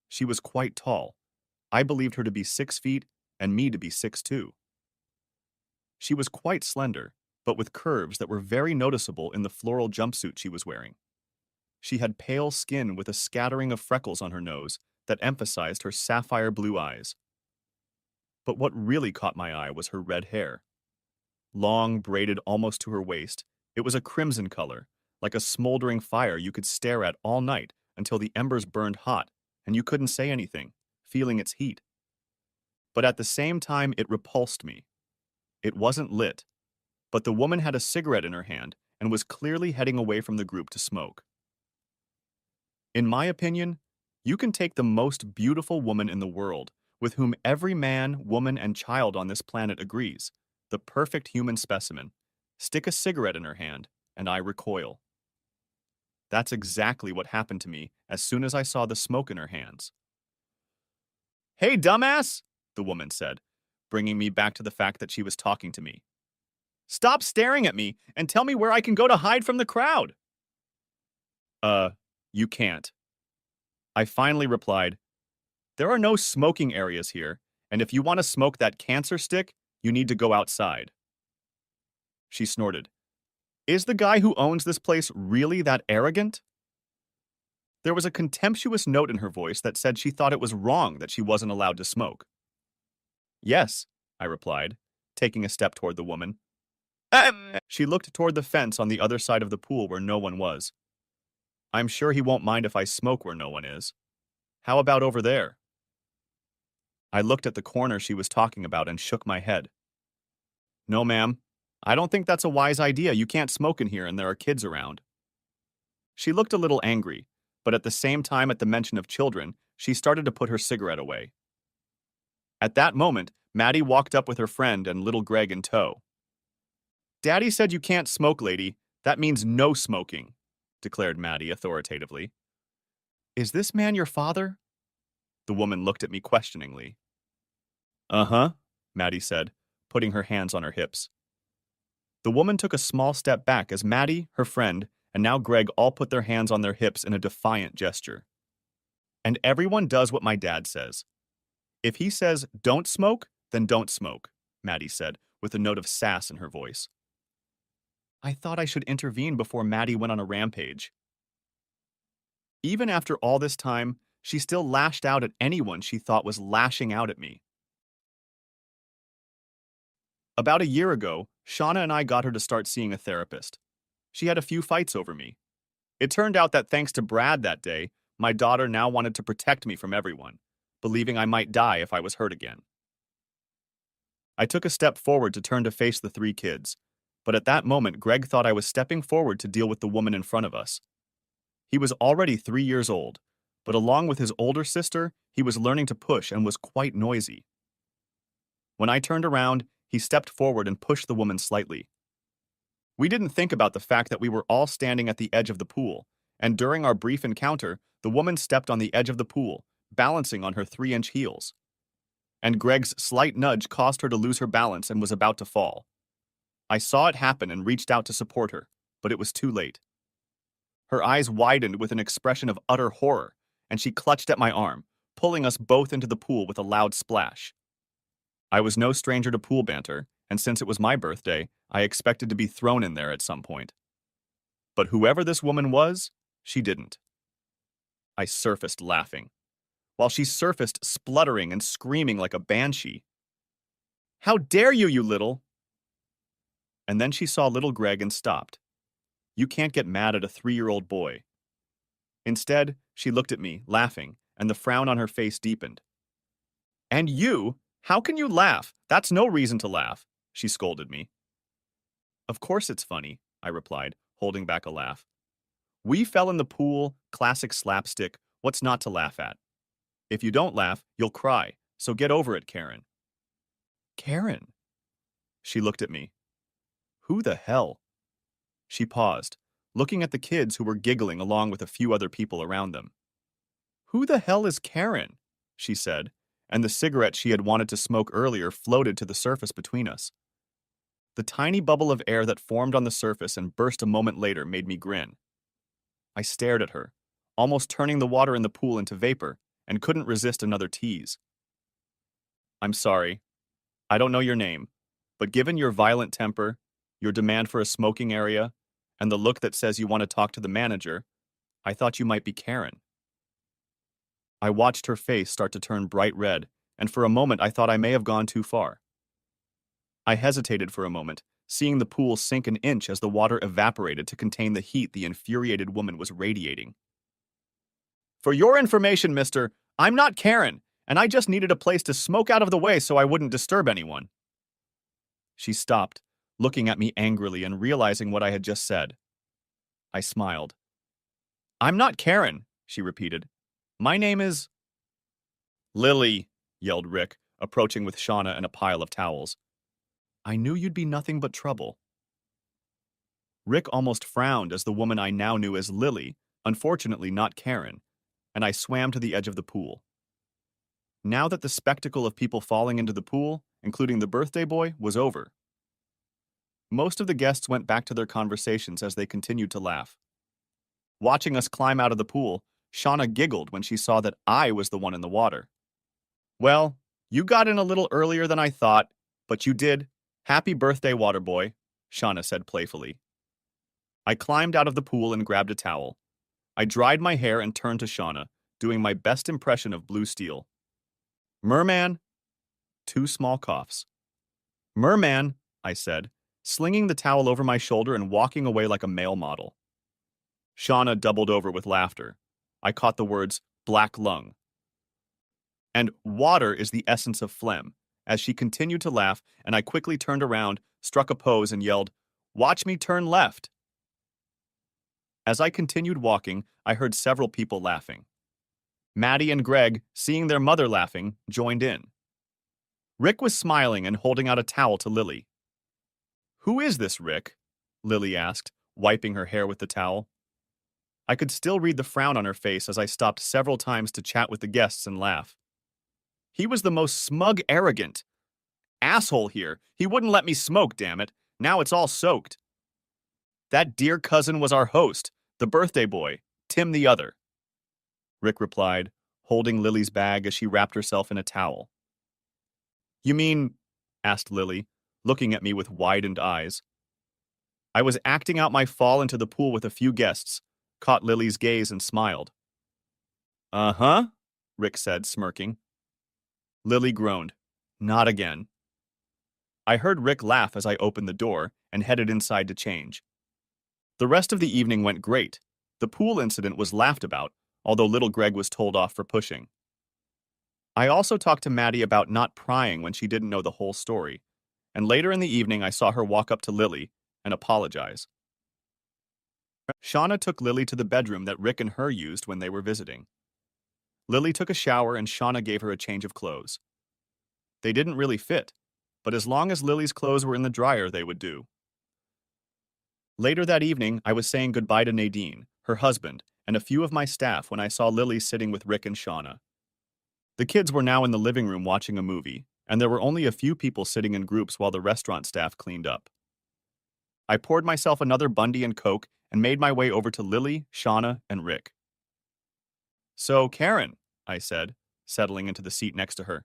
She was quite tall. I believed her to be 6 feet and me to be 6'2". She was quite slender, but with curves that were very noticeable in the floral jumpsuit she was wearing. She had pale skin with a scattering of freckles on her nose that emphasized her sapphire blue eyes. But what really caught my eye was her red hair. Long, braided almost to her waist, it was a crimson color, like a smoldering fire you could stare at all night until the embers burned hot and you couldn't say anything, feeling its heat. But at the same time, it repulsed me. It wasn't lit, but the woman had a cigarette in her hand and was clearly heading away from the group to smoke. In my opinion, you can take the most beautiful woman in the world, with whom every man, woman, and child on this planet agrees, the perfect human specimen, stick a cigarette in her hand, and I recoil. That's exactly what happened to me as soon as I saw the smoke in her hands. "Hey, dumbass," the woman said, bringing me back to the fact that she was talking to me. "Stop staring at me and tell me where I can go to hide from the crowd." You can't. I finally replied, "There are no smoking areas here, and if you want to smoke that cancer stick, you need to go outside." She snorted. "Is the guy who owns this place really that arrogant?" There was a contemptuous note in her voice that said she thought it was wrong that she wasn't allowed to smoke. "Yes," I replied, taking a step toward the woman. She looked toward the fence on the other side of the pool where no one was. "I'm sure he won't mind if I smoke where no one is. How about over there?" I looked at the corner she was talking about and shook my head. "No, ma'am. I don't think that's a wise idea. You can't smoke in here and there are kids around." She looked a little angry, but at the same time, at the mention of children, she started to put her cigarette away. At that moment, Maddie walked up with her friend and little Greg in tow. "Daddy said you can't smoke, lady. That means no smoking," declared Maddie authoritatively. "Is this man your father?" The woman looked at me questioningly. "Uh-huh," Maddie said, putting her hands on her hips. The woman took a small step back as Maddie, her friend, and now Greg all put their hands on their hips in a defiant gesture. "And everyone does what my dad says. If he says don't smoke, then don't smoke," Maddie said, with a note of sass in her voice. I thought I should intervene before Maddie went on a rampage. Even after all this time, she still lashed out at anyone she thought was lashing out at me. About a year ago, Shauna and I got her to start seeing a therapist. She had a few fights over me. It turned out that thanks to Brad that day, my daughter now wanted to protect me from everyone, believing I might die if I was hurt again. I took a step forward to turn to face the 3 kids, but at that moment Greg thought I was stepping forward to deal with the woman in front of us. He was already 3 years old, but along with his older sister, he was learning to push and was quite noisy. When I turned around, he stepped forward and pushed the woman slightly. We didn't think about the fact that we were all standing at the edge of the pool, and during our brief encounter, the woman stepped on the edge of the pool, balancing on her 3-inch heels. And Greg's slight nudge caused her to lose her balance and was about to fall. I saw it happen and reached out to support her, but it was too late. Her eyes widened with an expression of utter horror, and she clutched at my arm, pulling us both into the pool with a loud splash. I was no stranger to pool banter, and since it was my birthday, I expected to be thrown in there at some point. But whoever this woman was, she didn't. I surfaced laughing, while she surfaced spluttering and screaming like a banshee. "How dare you, you little—" And then she saw little Greg and stopped. You can't get mad at a 3-year-old boy. Instead, she looked at me, laughing, and the frown on her face deepened. "And you? How can you laugh? That's no reason to laugh," she scolded me. "Of course it's funny," I replied, holding back a laugh. "We fell in the pool, classic slapstick, what's not to laugh at? If you don't laugh, you'll cry, so get over it, Karen." "Karen?" She looked at me. "Who the hell?" She paused, looking at the kids who were giggling along with a few other people around them. "Who the hell is Karen?" she said, and the cigarette she had wanted to smoke earlier floated to the surface between us. The tiny bubble of air that formed on the surface and burst a moment later made me grin. I stared at her, almost turning the water in the pool into vapor, and couldn't resist another tease. I'm sorry. I don't know your name, but given your violent temper, your demand for a smoking area, and the look that says you want to talk to the manager, I thought you might be Karen. I watched her face start to turn bright red, and for a moment I thought I may have gone too far. I hesitated for a moment, seeing the pool sink an inch as the water evaporated to contain the heat the infuriated woman was radiating. For your information, mister, I'm not Karen, and I just needed a place to smoke out of the way so I wouldn't disturb anyone. She stopped, looking at me angrily and realizing what I had just said. I smiled. I'm not Karen, she repeated. My name is... Lily, yelled Rick, approaching with Shauna and a pile of towels. I knew you'd be nothing but trouble. Rick almost frowned as the woman I now knew as Lily, unfortunately not Karen, and I swam to the edge of the pool. Now that the spectacle of people falling into the pool, including the birthday boy, was over. Most of the guests went back to their conversations as they continued to laugh. Watching us climb out of the pool, Shauna giggled when she saw that I was the one in the water. Well, you got in a little earlier than I thought, but you did. Happy birthday, Waterboy, Shauna said playfully. I climbed out of the pool and grabbed a towel. I dried my hair and turned to Shauna, doing my best impression of Blue Steel. Merman. 2 small coughs. Merman, I said, slinging the towel over my shoulder and walking away like a male model. Shauna doubled over with laughter. I caught the words, black lung. And water is the essence of phlegm, as she continued to laugh, and I quickly turned around, struck a pose, and yelled, Watch me turn left. As I continued walking, I heard several people laughing. Maddie and Greg, seeing their mother laughing, joined in. Rick was smiling and holding out a towel to Lily. Who is this Rick? Lily asked, wiping her hair with the towel. I could still read the frown on her face as I stopped several times to chat with the guests and laugh. He was the most smug, arrogant asshole here. He wouldn't let me smoke, damn it. Now it's all soaked. That dear cousin was our host, the birthday boy, Tim the other. Rick replied, holding Lily's bag as she wrapped herself in a towel. You mean, asked Lily, looking at me with widened eyes. I was acting out my fall into the pool with a few guests, caught Lily's gaze and smiled. Uh-huh, Rick said, smirking. Lily groaned. Not again. I heard Rick laugh as I opened the door and headed inside to change. The rest of the evening went great. The pool incident was laughed about, although little Greg was told off for pushing. I also talked to Maddie about not prying when she didn't know the whole story, and later in the evening I saw her walk up to Lily and apologize. Shauna took Lily to the bedroom that Rick and her used when they were visiting. Lily took a shower and Shauna gave her a change of clothes. They didn't really fit, but as long as Lily's clothes were in the dryer, they would do. Later that evening, I was saying goodbye to Nadine, her husband, and a few of my staff when I saw Lily sitting with Rick and Shauna. The kids were now in the living room watching a movie, and there were only a few people sitting in groups while the restaurant staff cleaned up. I poured myself another Bundy and Coke and made my way over to Lily, Shauna, and Rick. So, Karen, I said, settling into the seat next to her,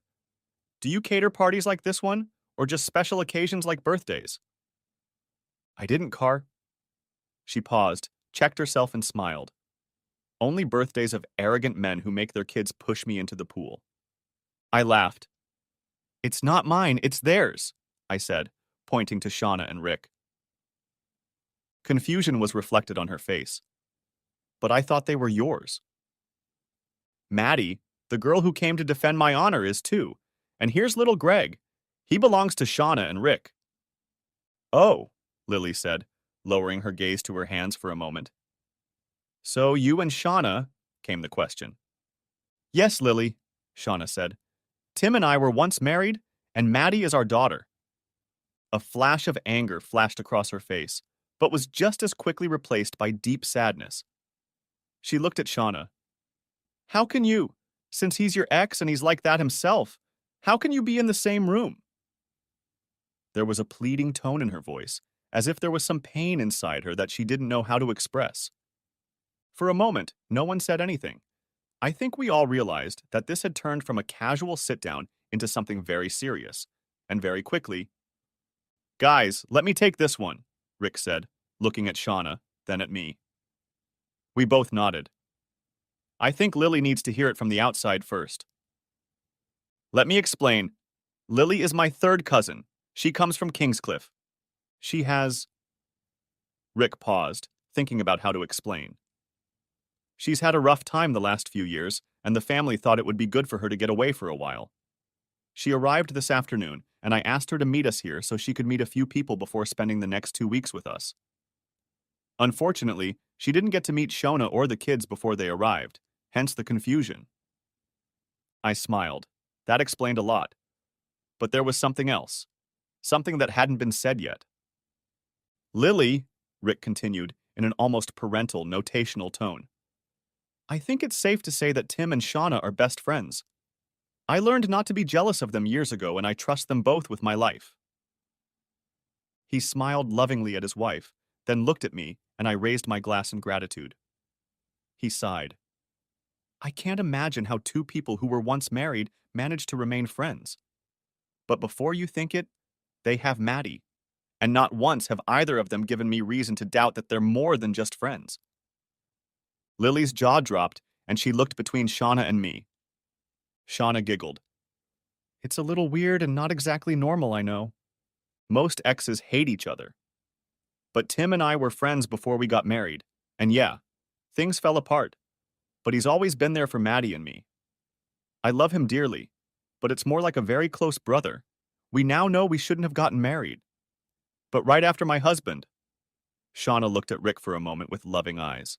do you cater parties like this one, or just special occasions like birthdays? I didn't, Car. She paused, checked herself, and smiled. Only birthdays of arrogant men who make their kids push me into the pool. I laughed. It's not mine, it's theirs, I said, pointing to Shauna and Rick. Confusion was reflected on her face. But I thought they were yours. Maddie, the girl who came to defend my honor, is too. And here's little Greg. He belongs to Shauna and Rick. Oh, Lily said, lowering her gaze to her hands for a moment. So you and Shauna, came the question. Yes, Lily, Shauna said. Tim and I were once married, and Maddie is our daughter. A flash of anger flashed across her face, but was just as quickly replaced by deep sadness. She looked at Shauna. How can you, Since he's your ex and he's like that himself, how can you be in the same room? There was a pleading tone in her voice, as if there was some pain inside her that she didn't know how to express. For a moment, no one said anything. I think we all realized that this had turned from a casual sit-down into something very serious, and very quickly, "Guys, let me take this one," Rick said, looking at Shauna, then at me. We both nodded. "I think Lily needs to hear it from the outside first." "Let me explain. Lily is my third cousin. She comes from Kingscliff. She has—" Rick paused, thinking about how to explain. "She's had a rough time the last few years, and the family thought it would be good for her to get away for a while. She arrived this afternoon, and I asked her to meet us here so she could meet a few people before spending the next 2 weeks with us. Unfortunately, she didn't get to meet Shona or the kids before they arrived, hence the confusion." I smiled. That explained a lot. But there was something else. Something that hadn't been said yet. "Lily," Rick continued in an almost parental, notational tone, "I think it's safe to say that Tim and Shauna are best friends. I learned not to be jealous of them years ago, and I trust them both with my life." He smiled lovingly at his wife, then looked at me, and I raised my glass in gratitude. He sighed. "I can't imagine how two people who were once married managed to remain friends. But before you think it, they have Maddie, and not once have either of them given me reason to doubt that they're more than just friends." Lily's jaw dropped, and she looked between Shauna and me. Shauna giggled. "It's a little weird and not exactly normal, I know. Most exes hate each other. But Tim and I were friends before we got married, and yeah, things fell apart. But he's always been there for Maddie and me. I love him dearly, but it's more like a very close brother. We now know we shouldn't have gotten married. But right after my husband—" Shauna looked at Rick for a moment with loving eyes.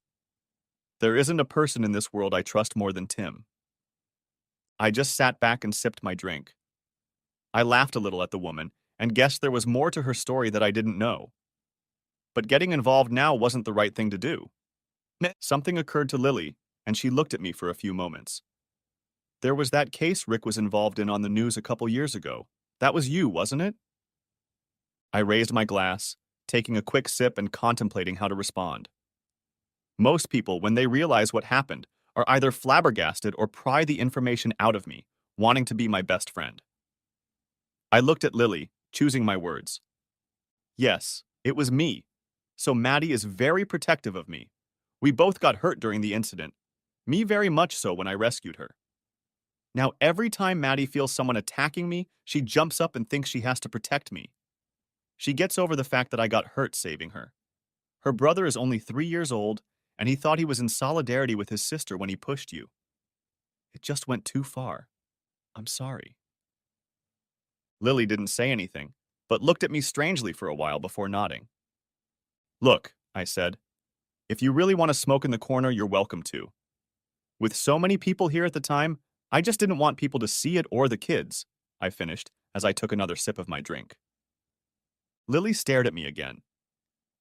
"There isn't a person in this world I trust more than Tim." I just sat back and sipped my drink. I laughed a little at the woman and guessed there was more to her story that I didn't know. But getting involved now wasn't the right thing to do. Something occurred to Lily, and she looked at me for a few moments. "There was that case Rick was involved in on the news a couple years ago. That was you, wasn't it?" I raised my glass, taking a quick sip and contemplating how to respond. Most people, when they realize what happened, are either flabbergasted or pry the information out of me, wanting to be my best friend. I looked at Lily, choosing my words. "Yes, it was me. So Maddie is very protective of me. We both got hurt during the incident. Me very much so when I rescued her. Now every time Maddie feels someone attacking me, she jumps up and thinks she has to protect me. She gets over the fact that I got hurt saving her. Her brother is only 3 years old, and he thought he was in solidarity with his sister when he pushed you. It just went too far. I'm sorry." Lily didn't say anything, but looked at me strangely for a while before nodding. "Look," I said, "if you really want to smoke in the corner, you're welcome to. With so many people here at the time, I just didn't want people to see it or the kids," I finished as I took another sip of my drink. Lily stared at me again.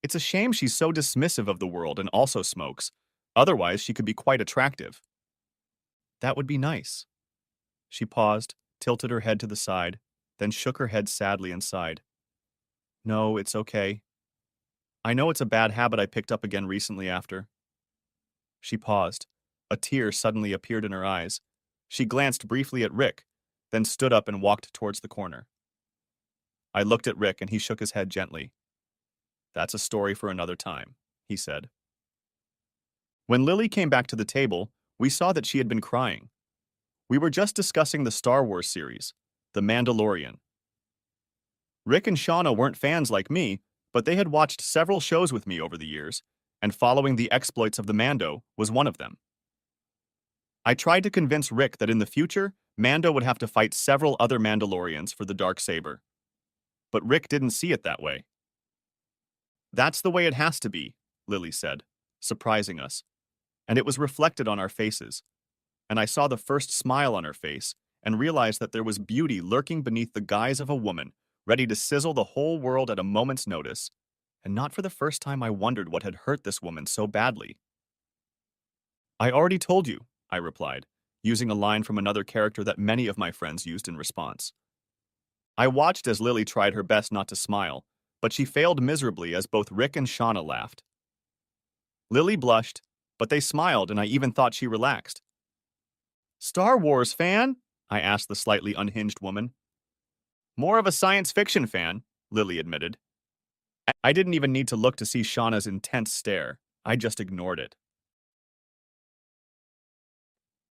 It's a shame she's so dismissive of the world and also smokes. Otherwise, she could be quite attractive. That would be nice. She paused, tilted her head to the side, then shook her head sadly and sighed. "No, it's okay. I know it's a bad habit I picked up again recently after." She paused. A tear suddenly appeared in her eyes. She glanced briefly at Rick, then stood up and walked towards the corner. I looked at Rick and he shook his head gently. "That's a story for another time," he said. When Lily came back to the table, we saw that she had been crying. We were just discussing the Star Wars series, The Mandalorian. Rick and Shauna weren't fans like me, but they had watched several shows with me over the years, and following the exploits of the Mando was one of them. I tried to convince Rick that in the future, Mando would have to fight several other Mandalorians for the Darksaber. But Rick didn't see it that way. "That's the way it has to be," Lily said, surprising us, and it was reflected on our faces. And I saw the first smile on her face and realized that there was beauty lurking beneath the guise of a woman, ready to sizzle the whole world at a moment's notice. And not for the first time I wondered what had hurt this woman so badly. "I already told you," I replied. using a line from another character that many of my friends used in response. I watched as Lily tried her best not to smile, but she failed miserably as both Rick and Shauna laughed. Lily blushed, but they smiled and I even thought she relaxed. Star Wars fan? I asked the slightly unhinged woman. More of a science fiction fan, Lily admitted. I didn't even need to look to see Shauna's intense stare. I just ignored it.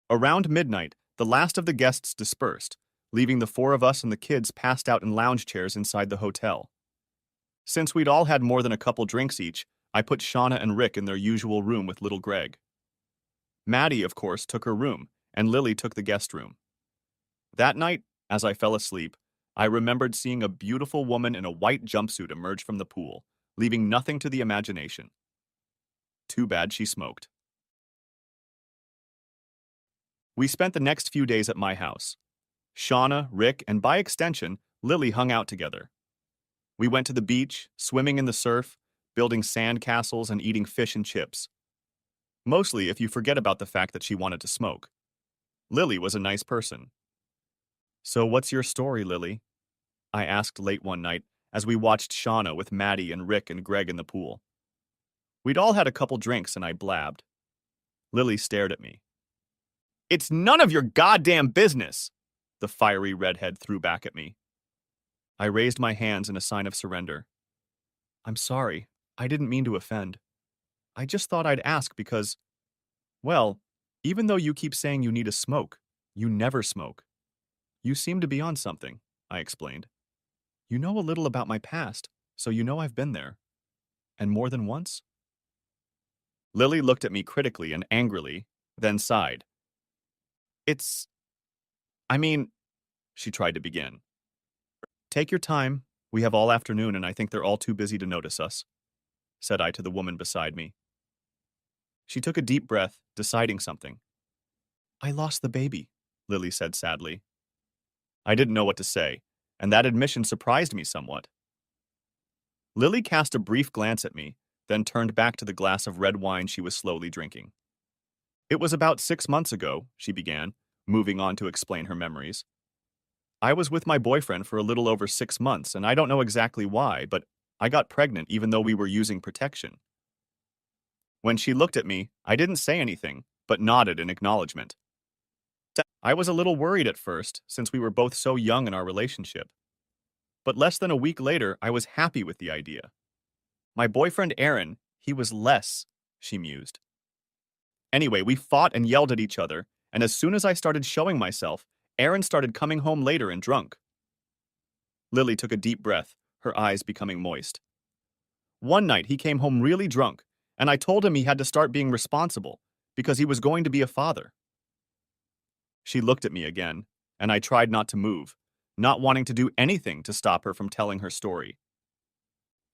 Around midnight, the last of the guests dispersed, leaving the four of us and the kids passed out in lounge chairs inside the hotel. Since we'd all had more than a couple drinks each, I put Shauna and Rick in their usual room with little Greg. Maddie, of course, took her room, and Lily took the guest room. That night, as I fell asleep, I remembered seeing a beautiful woman in a white jumpsuit emerge from the pool, leaving nothing to the imagination. Too bad she smoked. We spent the next few days at my house. Shauna, Rick, and by extension, Lily hung out together. We went to the beach, swimming in the surf, building sand castles, and eating fish and chips. Mostly if you forget about the fact that she wanted to smoke. Lily was a nice person. So what's your story, Lily? I asked late one night as we watched Shauna with Maddie and Rick and Greg in the pool. We'd all had a couple drinks and I blabbed. Lily stared at me. It's none of your goddamn business, the fiery redhead threw back at me. I raised my hands in a sign of surrender. I'm sorry. I didn't mean to offend. I just thought I'd ask because, well, even though you keep saying you need a smoke, you never smoke. You seem to be on something, I explained. You know a little about my past, so you know I've been there. And more than once? Lily looked at me critically and angrily, then sighed. I mean, she tried to begin. Take your time. We have all afternoon and I think they're all too busy to notice us, said I to the woman beside me. She took a deep breath, deciding something. I lost the baby, Lily said sadly. I didn't know what to say, and that admission surprised me somewhat. Lily cast a brief glance at me, then turned back to the glass of red wine she was slowly drinking. It was about 6 months ago, she began, moving on to explain her memories. I was with my boyfriend for a little over 6 months, and I don't know exactly why, but I got pregnant even though we were using protection. When she looked at me, I didn't say anything, but nodded in acknowledgement. I was a little worried at first, since we were both so young in our relationship. But less than a week later, I was happy with the idea. My boyfriend Aaron, he was less, she mused. Anyway, we fought and yelled at each other, and as soon as I started showing myself, Aaron started coming home later and drunk. Lily took a deep breath, her eyes becoming moist. One night, he came home really drunk, and I told him he had to start being responsible, because he was going to be a father. She looked at me again, and I tried not to move, not wanting to do anything to stop her from telling her story.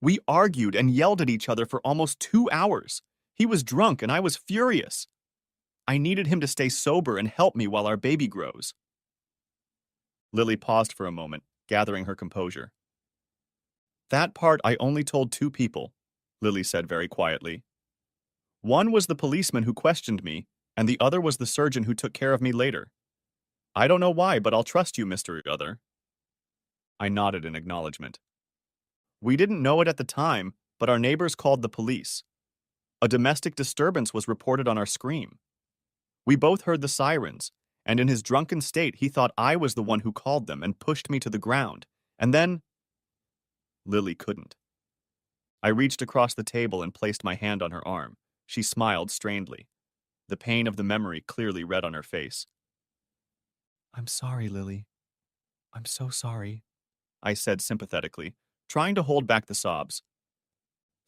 We argued and yelled at each other for almost 2 hours. He was drunk and I was furious. I needed him to stay sober and help me while our baby grows. Lily paused for a moment, gathering her composure. That part I only told 2 people, Lily said very quietly. One was the policeman who questioned me, and the other was the surgeon who took care of me later. I don't know why, but I'll trust you, Mr. Other. I nodded in acknowledgement. We didn't know it at the time, but our neighbors called the police. A domestic disturbance was reported on our screen. We both heard the sirens, and in his drunken state he thought I was the one who called them and pushed me to the ground. And then... Lily couldn't. I reached across the table and placed my hand on her arm. She smiled strainedly. The pain of the memory clearly read on her face. I'm sorry, Lily. I'm so sorry, I said sympathetically, trying to hold back the sobs.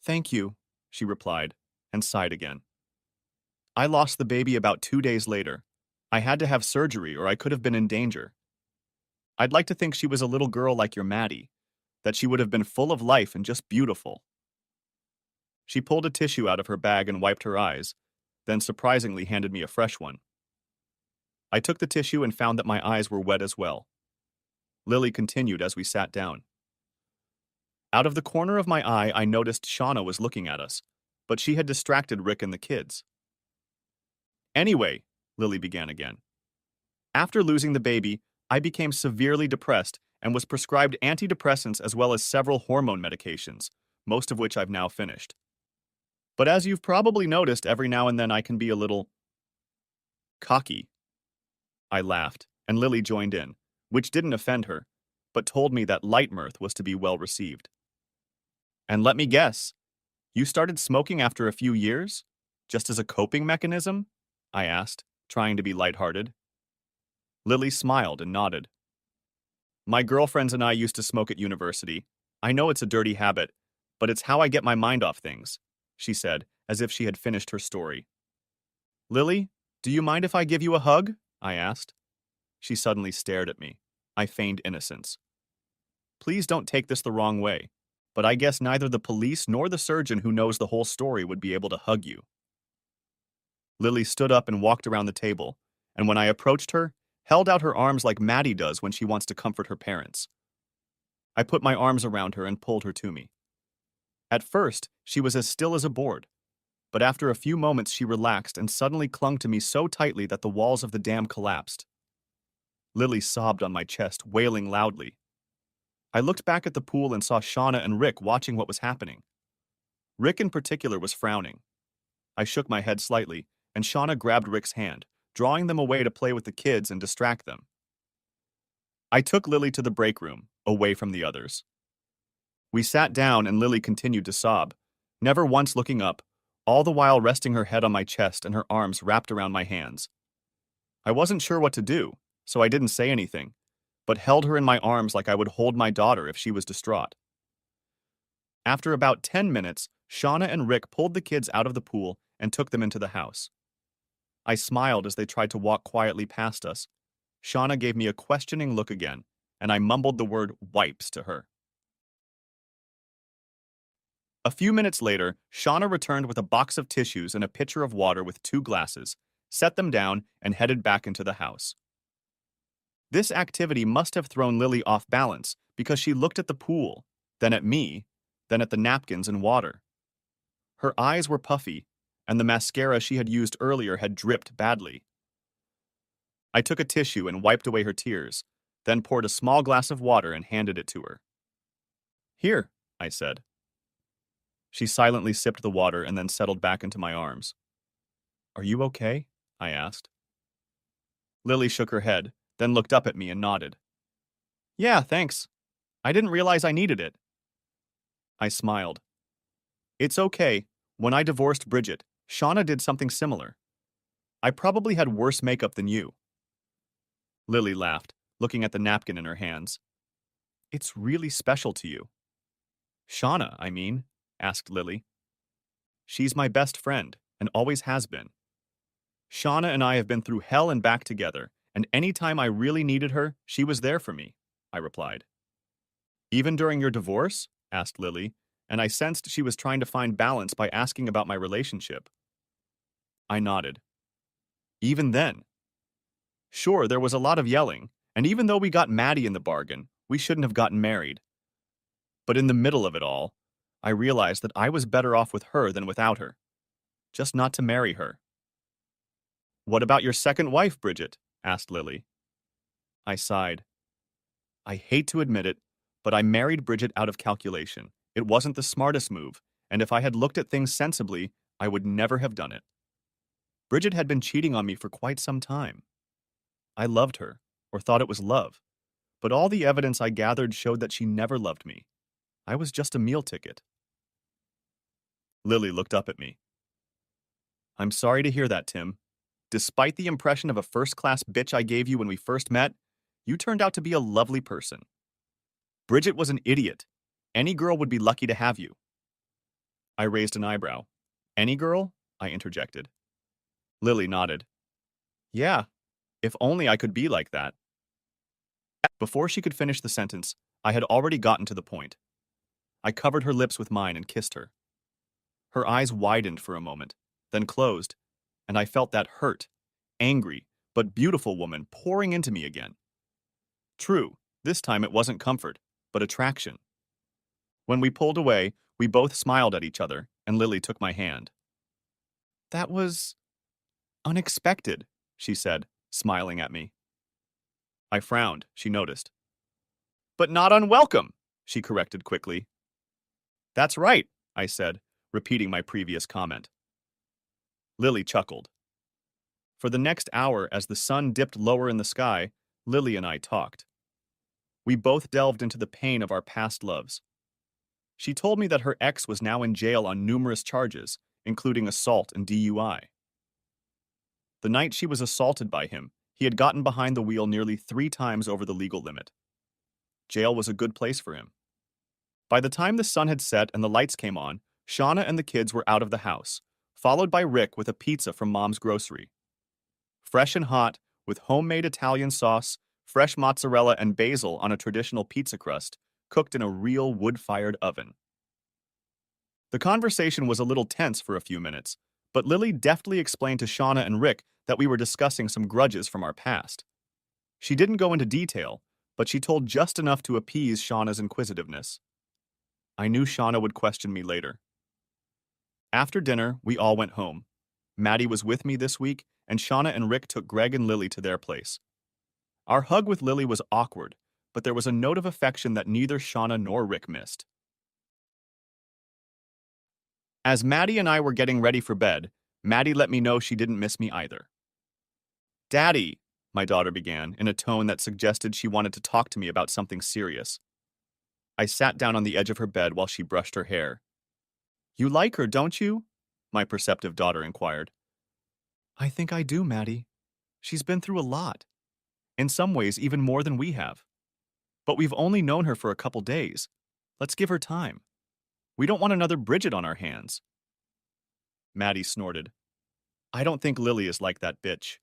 Thank you, she replied, and sighed again. I lost the baby about 2 days later. I had to have surgery or I could have been in danger. I'd like to think she was a little girl like your Maddie, that she would have been full of life and just beautiful. She pulled a tissue out of her bag and wiped her eyes, then surprisingly handed me a fresh one. I took the tissue and found that my eyes were wet as well. Lily continued as we sat down. Out of the corner of my eye, I noticed Shauna was looking at us, but she had distracted Rick and the kids. Anyway, Lily began again. After losing the baby, I became severely depressed and was prescribed antidepressants as well as several hormone medications, most of which I've now finished. But as you've probably noticed, every now and then I can be a little cocky. I laughed, and Lily joined in, which didn't offend her, but told me that light mirth was to be well received. And let me guess, you started smoking after a few years? Just as a coping mechanism? I asked, trying to be lighthearted. Lily smiled and nodded. My girlfriends and I used to smoke at university. I know it's a dirty habit, but it's how I get my mind off things, she said, as if she had finished her story. Lily, do you mind if I give you a hug? I asked. She suddenly stared at me. I feigned innocence. Please don't take this the wrong way, but I guess neither the police nor the surgeon who knows the whole story would be able to hug you. Lily stood up and walked around the table, and when I approached her, held out her arms like Maddie does when she wants to comfort her parents. I put my arms around her and pulled her to me. At first, she was as still as a board, but after a few moments she relaxed and suddenly clung to me so tightly that the walls of the dam collapsed. Lily sobbed on my chest, wailing loudly. I looked back at the pool and saw Shauna and Rick watching what was happening. Rick in particular was frowning. I shook my head slightly, and Shauna grabbed Rick's hand, drawing them away to play with the kids and distract them. I took Lily to the break room, away from the others. We sat down and Lily continued to sob, never once looking up, all the while resting her head on my chest and her arms wrapped around my hands. I wasn't sure what to do, so I didn't say anything, but held her in my arms like I would hold my daughter if she was distraught. After about 10 minutes, Shauna and Rick pulled the kids out of the pool and took them into the house. I smiled as they tried to walk quietly past us. Shauna gave me a questioning look again, and I mumbled the word wipes to her. A few minutes later, Shauna returned with a box of tissues and a pitcher of water with 2 glasses, set them down, and headed back into the house. This activity must have thrown Lily off balance because she looked at the pool, then at me, then at the napkins and water. Her eyes were puffy, and the mascara she had used earlier had dripped badly. I took a tissue and wiped away her tears, then poured a small glass of water and handed it to her. Here, I said. She silently sipped the water and then settled back into my arms. Are you okay? I asked. Lily shook her head, then looked up at me and nodded. Yeah, thanks. I didn't realize I needed it. I smiled. It's okay. When I divorced Bridget, Shauna did something similar. I probably had worse makeup than you. Lily laughed, looking at the napkin in her hands. It's really special to you. Shauna, I mean, asked Lily. She's my best friend, and always has been. Shauna and I have been through hell and back together, and any time I really needed her, she was there for me, I replied. Even during your divorce? Asked Lily, and I sensed she was trying to find balance by asking about my relationship. I nodded. Even then. Sure, there was a lot of yelling, and even though we got Maddie in the bargain, we shouldn't have gotten married. But in the middle of it all, I realized that I was better off with her than without her. Just not to marry her. What about your second wife, Bridget? Asked Lily. I sighed. I hate to admit it, but I married Bridget out of calculation. It wasn't the smartest move, and if I had looked at things sensibly, I would never have done it. Bridget had been cheating on me for quite some time. I loved her, or thought it was love, but all the evidence I gathered showed that she never loved me. I was just a meal ticket. Lily looked up at me. I'm sorry to hear that, Tim. Despite the impression of a first-class bitch I gave you when we first met, you turned out to be a lovely person. Bridget was an idiot. Any girl would be lucky to have you. I raised an eyebrow. Any girl? I interjected. Lily nodded. Yeah, if only I could be like that. Before she could finish the sentence, I had already gotten to the point. I covered her lips with mine and kissed her. Her eyes widened for a moment, then closed, and I felt that hurt, angry, but beautiful woman pouring into me again. True, this time it wasn't comfort, but attraction. When we pulled away, we both smiled at each other, and Lily took my hand. That was unexpected, she said, smiling at me. I frowned. She noticed. But not unwelcome, she corrected quickly. That's right, I said, repeating my previous comment. Lily chuckled. For the next hour, as the sun dipped lower in the sky, Lily and I talked. We both delved into the pain of our past loves. She told me that her ex was now in jail on numerous charges, including assault and DUI. The night she was assaulted by him, he had gotten behind the wheel nearly 3 times over the legal limit. Jail was a good place for him. By the time the sun had set and the lights came on, Shauna and the kids were out of the house, followed by Rick with a pizza from Mom's grocery. Fresh and hot, with homemade Italian sauce, fresh mozzarella, and basil on a traditional pizza crust, cooked in a real wood-fired oven. The conversation was a little tense for a few minutes, but Lily deftly explained to Shauna and Rick that we were discussing some grudges from our past. She didn't go into detail, but she told just enough to appease Shauna's inquisitiveness. I knew Shauna would question me later. After dinner, we all went home. Maddie was with me this week, and Shauna and Rick took Greg and Lily to their place. Our hug with Lily was awkward, but there was a note of affection that neither Shauna nor Rick missed. As Maddie and I were getting ready for bed, Maddie let me know she didn't miss me either. Daddy, my daughter began, in a tone that suggested she wanted to talk to me about something serious. I sat down on the edge of her bed while she brushed her hair. You like her, don't you? My perceptive daughter inquired. I think I do, Maddie. She's been through a lot. In some ways, even more than we have. But we've only known her for a couple days. Let's give her time. We don't want another Bridget on our hands. Maddie snorted. I don't think Lily is like that bitch.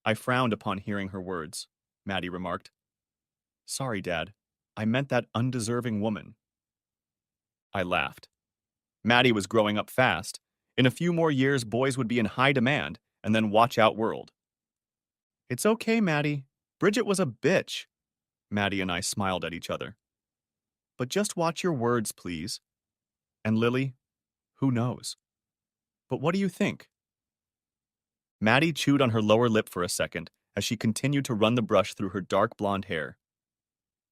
I frowned upon hearing her words, Maddie remarked. Sorry, Dad. I meant that undeserving woman. I laughed. Maddie was growing up fast. In a few more years, boys would be in high demand, and then watch out world. It's okay, Maddie. Bridget was a bitch. Maddie and I smiled at each other. But just watch your words, please. And Lily, who knows? But what do you think? Maddie chewed on her lower lip for a second as she continued to run the brush through her dark blonde hair.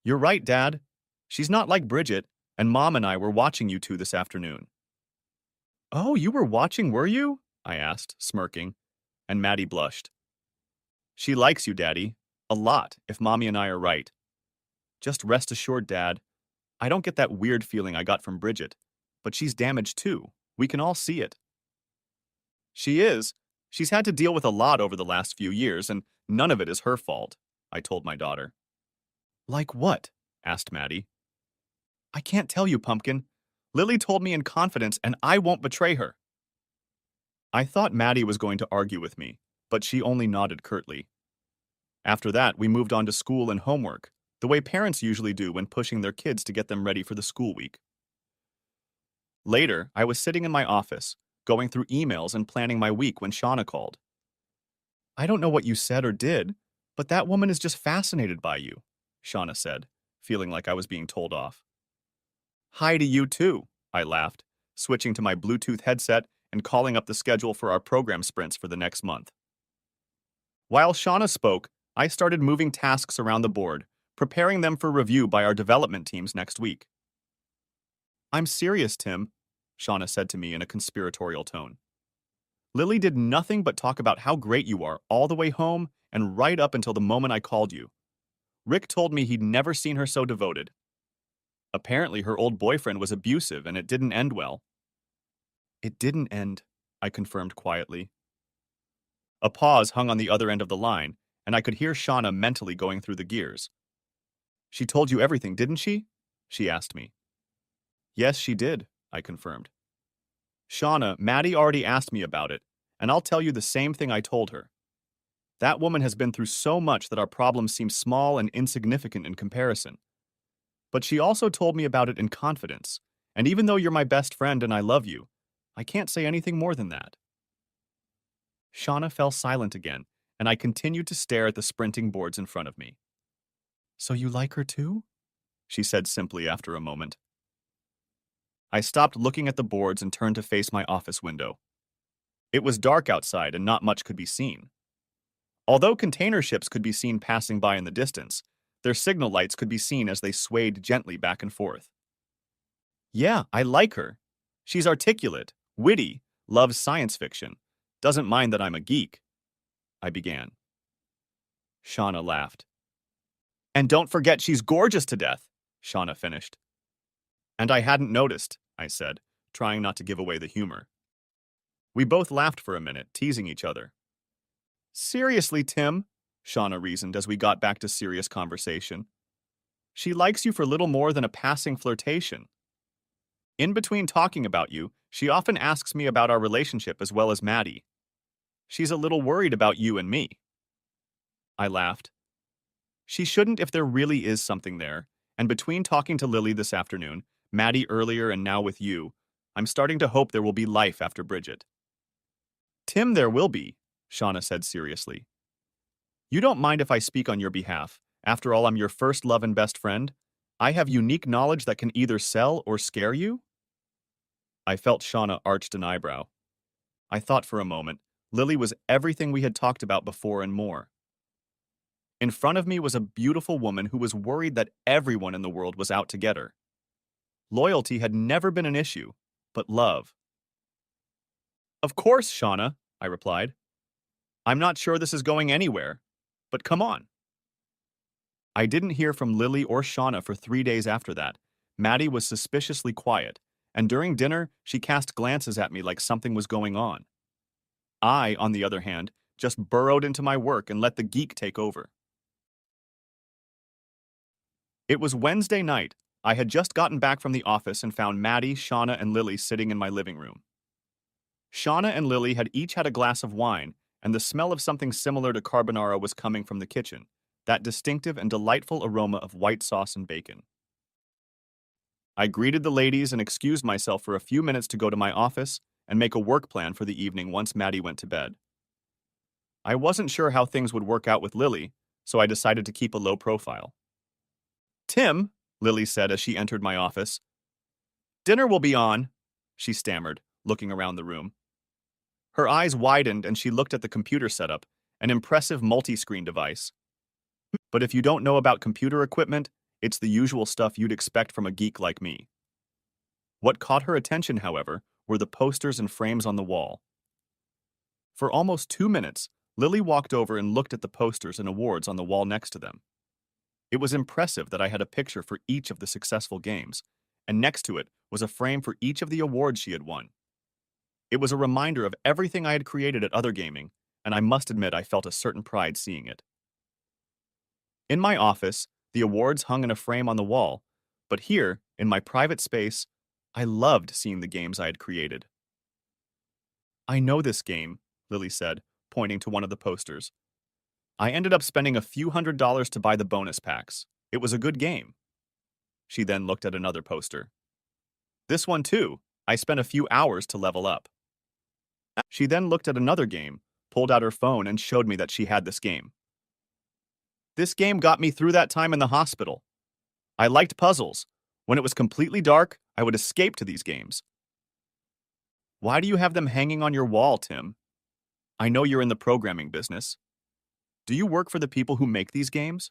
You're right, Dad. She's not like Bridget, and Mom and I were watching you two this afternoon. Oh, you were watching, were you? I asked, smirking, and Maddie blushed. She likes you, Daddy. A lot, if Mommy and I are right. Just rest assured, Dad. I don't get that weird feeling I got from Bridget, but she's damaged too. We can all see it. She is. She's had to deal with a lot over the last few years, and none of it is her fault, I told my daughter. Like what? Asked Maddie. I can't tell you, Pumpkin. Lily told me in confidence, and I won't betray her. I thought Maddie was going to argue with me, but she only nodded curtly. After that, we moved on to school and homework, the way parents usually do when pushing their kids to get them ready for the school week. Later, I was sitting in my office, going through emails and planning my week when Shauna called. I don't know what you said or did, but that woman is just fascinated by you, Shauna said, feeling like I was being told off. Hi to you too, I laughed, switching to my Bluetooth headset and calling up the schedule for our program sprints for the next month. While Shauna spoke, I started moving tasks around the board, preparing them for review by our development teams next week. I'm serious, Tim, Shauna said to me in a conspiratorial tone. Lily did nothing but talk about how great you are all the way home and right up until the moment I called you. Rick told me he'd never seen her so devoted. Apparently, her old boyfriend was abusive and it didn't end well. It didn't end, I confirmed quietly. A pause hung on the other end of the line, and I could hear Shauna mentally going through the gears. She told you everything, didn't she? She asked me. Yes, she did, I confirmed. Shauna, Maddie already asked me about it, and I'll tell you the same thing I told her. That woman has been through so much that our problems seem small and insignificant in comparison. But she also told me about it in confidence, and even though you're my best friend and I love you, I can't say anything more than that. Shauna fell silent again, and I continued to stare at the sprinting boards in front of me. So you like her too? She said simply after a moment. I stopped looking at the boards and turned to face my office window. It was dark outside and not much could be seen. Although container ships could be seen passing by in the distance, their signal lights could be seen as they swayed gently back and forth. Yeah, I like her. She's articulate, witty, loves science fiction, doesn't mind that I'm a geek, I began. Shauna laughed. And don't forget she's gorgeous to death, Shauna finished. And I hadn't noticed, I said, trying not to give away the humor. We both laughed for a minute, teasing each other. Seriously, Tim, Shauna reasoned as we got back to serious conversation. She likes you for little more than a passing flirtation. In between talking about you, she often asks me about our relationship as well as Maddie. She's a little worried about you and me. I laughed. She shouldn't if there really is something there, and between talking to Lily this afternoon, Maddie earlier and now with you, I'm starting to hope there will be life after Bridget. Tim, there will be, Shauna said seriously. You don't mind if I speak on your behalf. After all, I'm your first love and best friend. I have unique knowledge that can either sell or scare you? I felt Shauna arched an eyebrow. I thought for a moment, Lily was everything we had talked about before and more. In front of me was a beautiful woman who was worried that everyone in the world was out to get her. Loyalty had never been an issue, but love. Of course, Shauna, I replied. I'm not sure this is going anywhere, but come on. I didn't hear from Lily or Shauna for 3 days after that. Maddie was suspiciously quiet, and during dinner, she cast glances at me like something was going on. I, on the other hand, just burrowed into my work and let the geek take over. It was Wednesday night. I had just gotten back from the office and found Maddie, Shauna, and Lily sitting in my living room. Shauna and Lily had each had a glass of wine, and the smell of something similar to carbonara was coming from the kitchen, that distinctive and delightful aroma of white sauce and bacon. I greeted the ladies and excused myself for a few minutes to go to my office and make a work plan for the evening once Maddie went to bed. I wasn't sure how things would work out with Lily, so I decided to keep a low profile. Tim, Lily said as she entered my office. Dinner will be on, she stammered, looking around the room. Her eyes widened and she looked at the computer setup, an impressive multi-screen device. But if you don't know about computer equipment, it's the usual stuff you'd expect from a geek like me. What caught her attention, however, were the posters and frames on the wall. For almost 2 minutes, Lily walked over and looked at the posters and awards on the wall next to them. It was impressive that I had a picture for each of the successful games, and next to it was a frame for each of the awards she had won. It was a reminder of everything I had created at Other Gaming, and I must admit I felt a certain pride seeing it. In my office, the awards hung in a frame on the wall, but here, in my private space, I loved seeing the games I had created. I know this game, Lily said, pointing to one of the posters. I ended up spending a few $100s to buy the bonus packs. It was a good game. She then looked at another poster. This one too. I spent a few hours to level up. She then looked at another game, pulled out her phone, and showed me that she had this game. This game got me through that time in the hospital. I liked puzzles. When it was completely dark, I would escape to these games. Why do you have them hanging on your wall, Tim? I know you're in the programming business. Do you work for the people who make these games?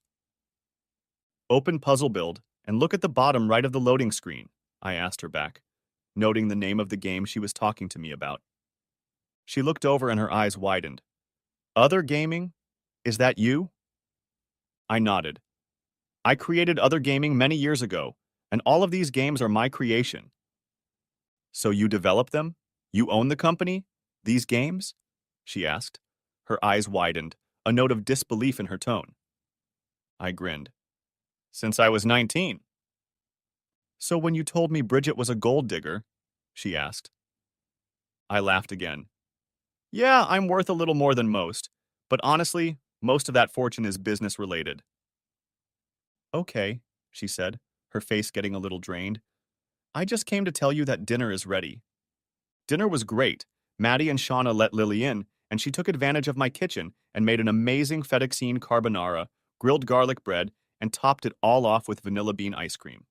Open Puzzle Build and look at the bottom right of the loading screen, I asked her back, noting the name of the game she was talking to me about. She looked over and her eyes widened. Other Gaming? Is that you? I nodded. I created Other Gaming many years ago, and all of these games are my creation. So you develop them? You own the company? These games? She asked. Her eyes widened, a note of disbelief in her tone. I grinned. Since I was 19. So when you told me Bridget was a gold digger, she asked. I laughed again. Yeah, I'm worth a little more than most, but honestly, most of that fortune is business related. Okay, she said, her face getting a little drained. I just came to tell you that dinner is ready. Dinner was great. Maddie and Shauna let Lily in, and she took advantage of my kitchen and made an amazing fettuccine carbonara, grilled garlic bread, and topped it all off with vanilla bean ice cream.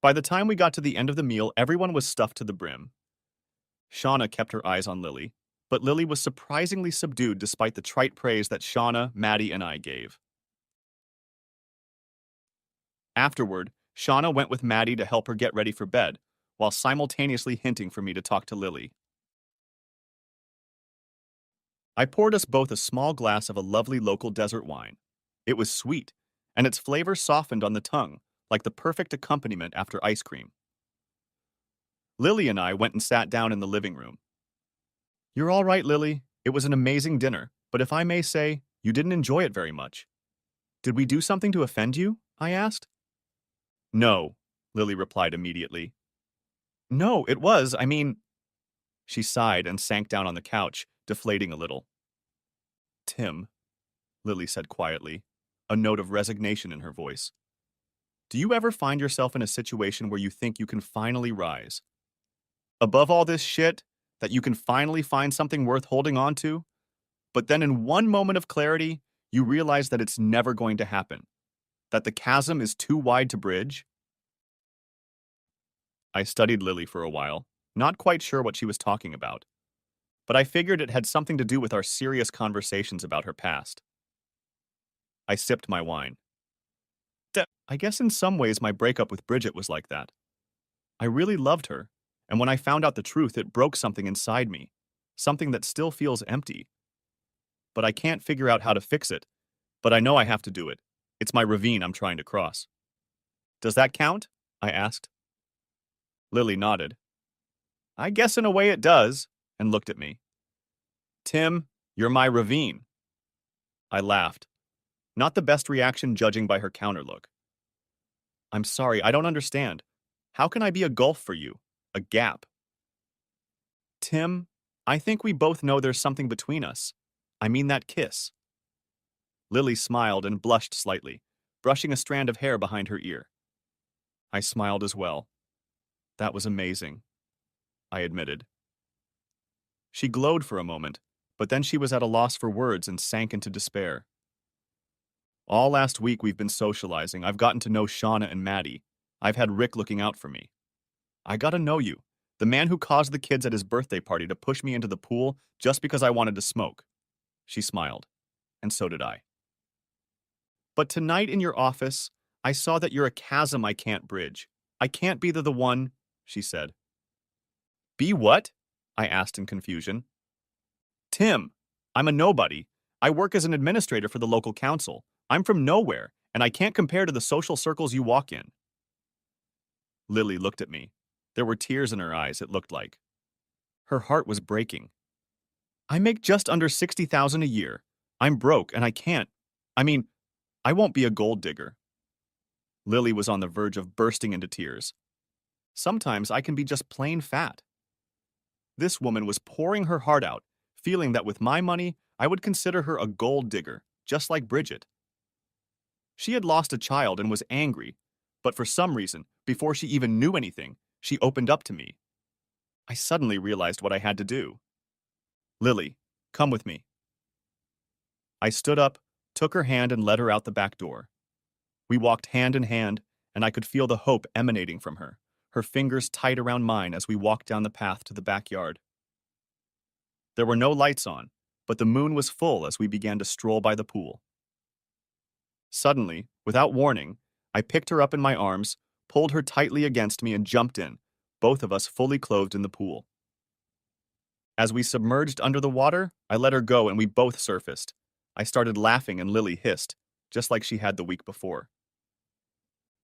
By the time we got to the end of the meal, everyone was stuffed to the brim. Shauna kept her eyes on Lily, but Lily was surprisingly subdued despite the trite praise that Shauna, Maddie, and I gave. Afterward, Shauna went with Maddie to help her get ready for bed, while simultaneously hinting for me to talk to Lily. I poured us both a small glass of a lovely local desert wine. It was sweet, and its flavor softened on the tongue, like the perfect accompaniment after ice cream. Lily and I went and sat down in the living room. You're all right, Lily. It was an amazing dinner, but if I may say, you didn't enjoy it very much. Did we do something to offend you? I asked. No, Lily replied immediately. No, it was, I mean. She sighed and sank down on the couch, deflating a little. Tim, Lily said quietly, a note of resignation in her voice. Do you ever find yourself in a situation where you think you can finally rise? Above all this shit, that you can finally find something worth holding on to? But then in one moment of clarity, you realize that it's never going to happen, that the chasm is too wide to bridge? I studied Lily for a while, not quite sure what she was talking about, but I figured it had something to do with our serious conversations about her past. I sipped my wine. I guess in some ways my breakup with Bridget was like that. I really loved her, and when I found out the truth, it broke something inside me, something that still feels empty. But I can't figure out how to fix it, but I know I have to do it. It's my ravine I'm trying to cross. Does that count? I asked. Lily nodded. I guess in a way it does, and looked at me. Tim, you're my ravine. I laughed. Not the best reaction judging by her counterlook. I'm sorry, I don't understand. How can I be a gulf for you? A gap? Tim, I think we both know there's something between us. I mean that kiss. Lily smiled and blushed slightly, brushing a strand of hair behind her ear. I smiled as well. That was amazing, I admitted. She glowed for a moment, but then she was at a loss for words and sank into despair. All last week we've been socializing. I've gotten to know Shauna and Maddie. I've had Rick looking out for me. I gotta know you, the man who caused the kids at his birthday party to push me into the pool just because I wanted to smoke. She smiled, and so did I. But tonight in your office, I saw that you're a chasm I can't bridge. I can't be the one, she said. Be what? I asked in confusion. Tim, I'm a nobody. I work as an administrator for the local council. I'm from nowhere, and I can't compare to the social circles you walk in. Lily looked at me. There were tears in her eyes, it looked like. Her heart was breaking. I make just under $60,000 a year. I'm broke, and I can't. I mean, I won't be a gold digger. Lily was on the verge of bursting into tears. Sometimes I can be just plain fat. This woman was pouring her heart out, feeling that with my money, I would consider her a gold digger, just like Bridget. She had lost a child and was angry, but for some reason, before she even knew anything, she opened up to me. I suddenly realized what I had to do. Lily, come with me. I stood up, took her hand, and led her out the back door. We walked hand in hand, and I could feel the hope emanating from her, her fingers tight around mine as we walked down the path to the backyard. There were no lights on, but the moon was full as we began to stroll by the pool. Suddenly, without warning, I picked her up in my arms, pulled her tightly against me, and jumped in, both of us fully clothed in the pool. As we submerged under the water, I let her go and we both surfaced. I started laughing and Lily hissed, just like she had the week before.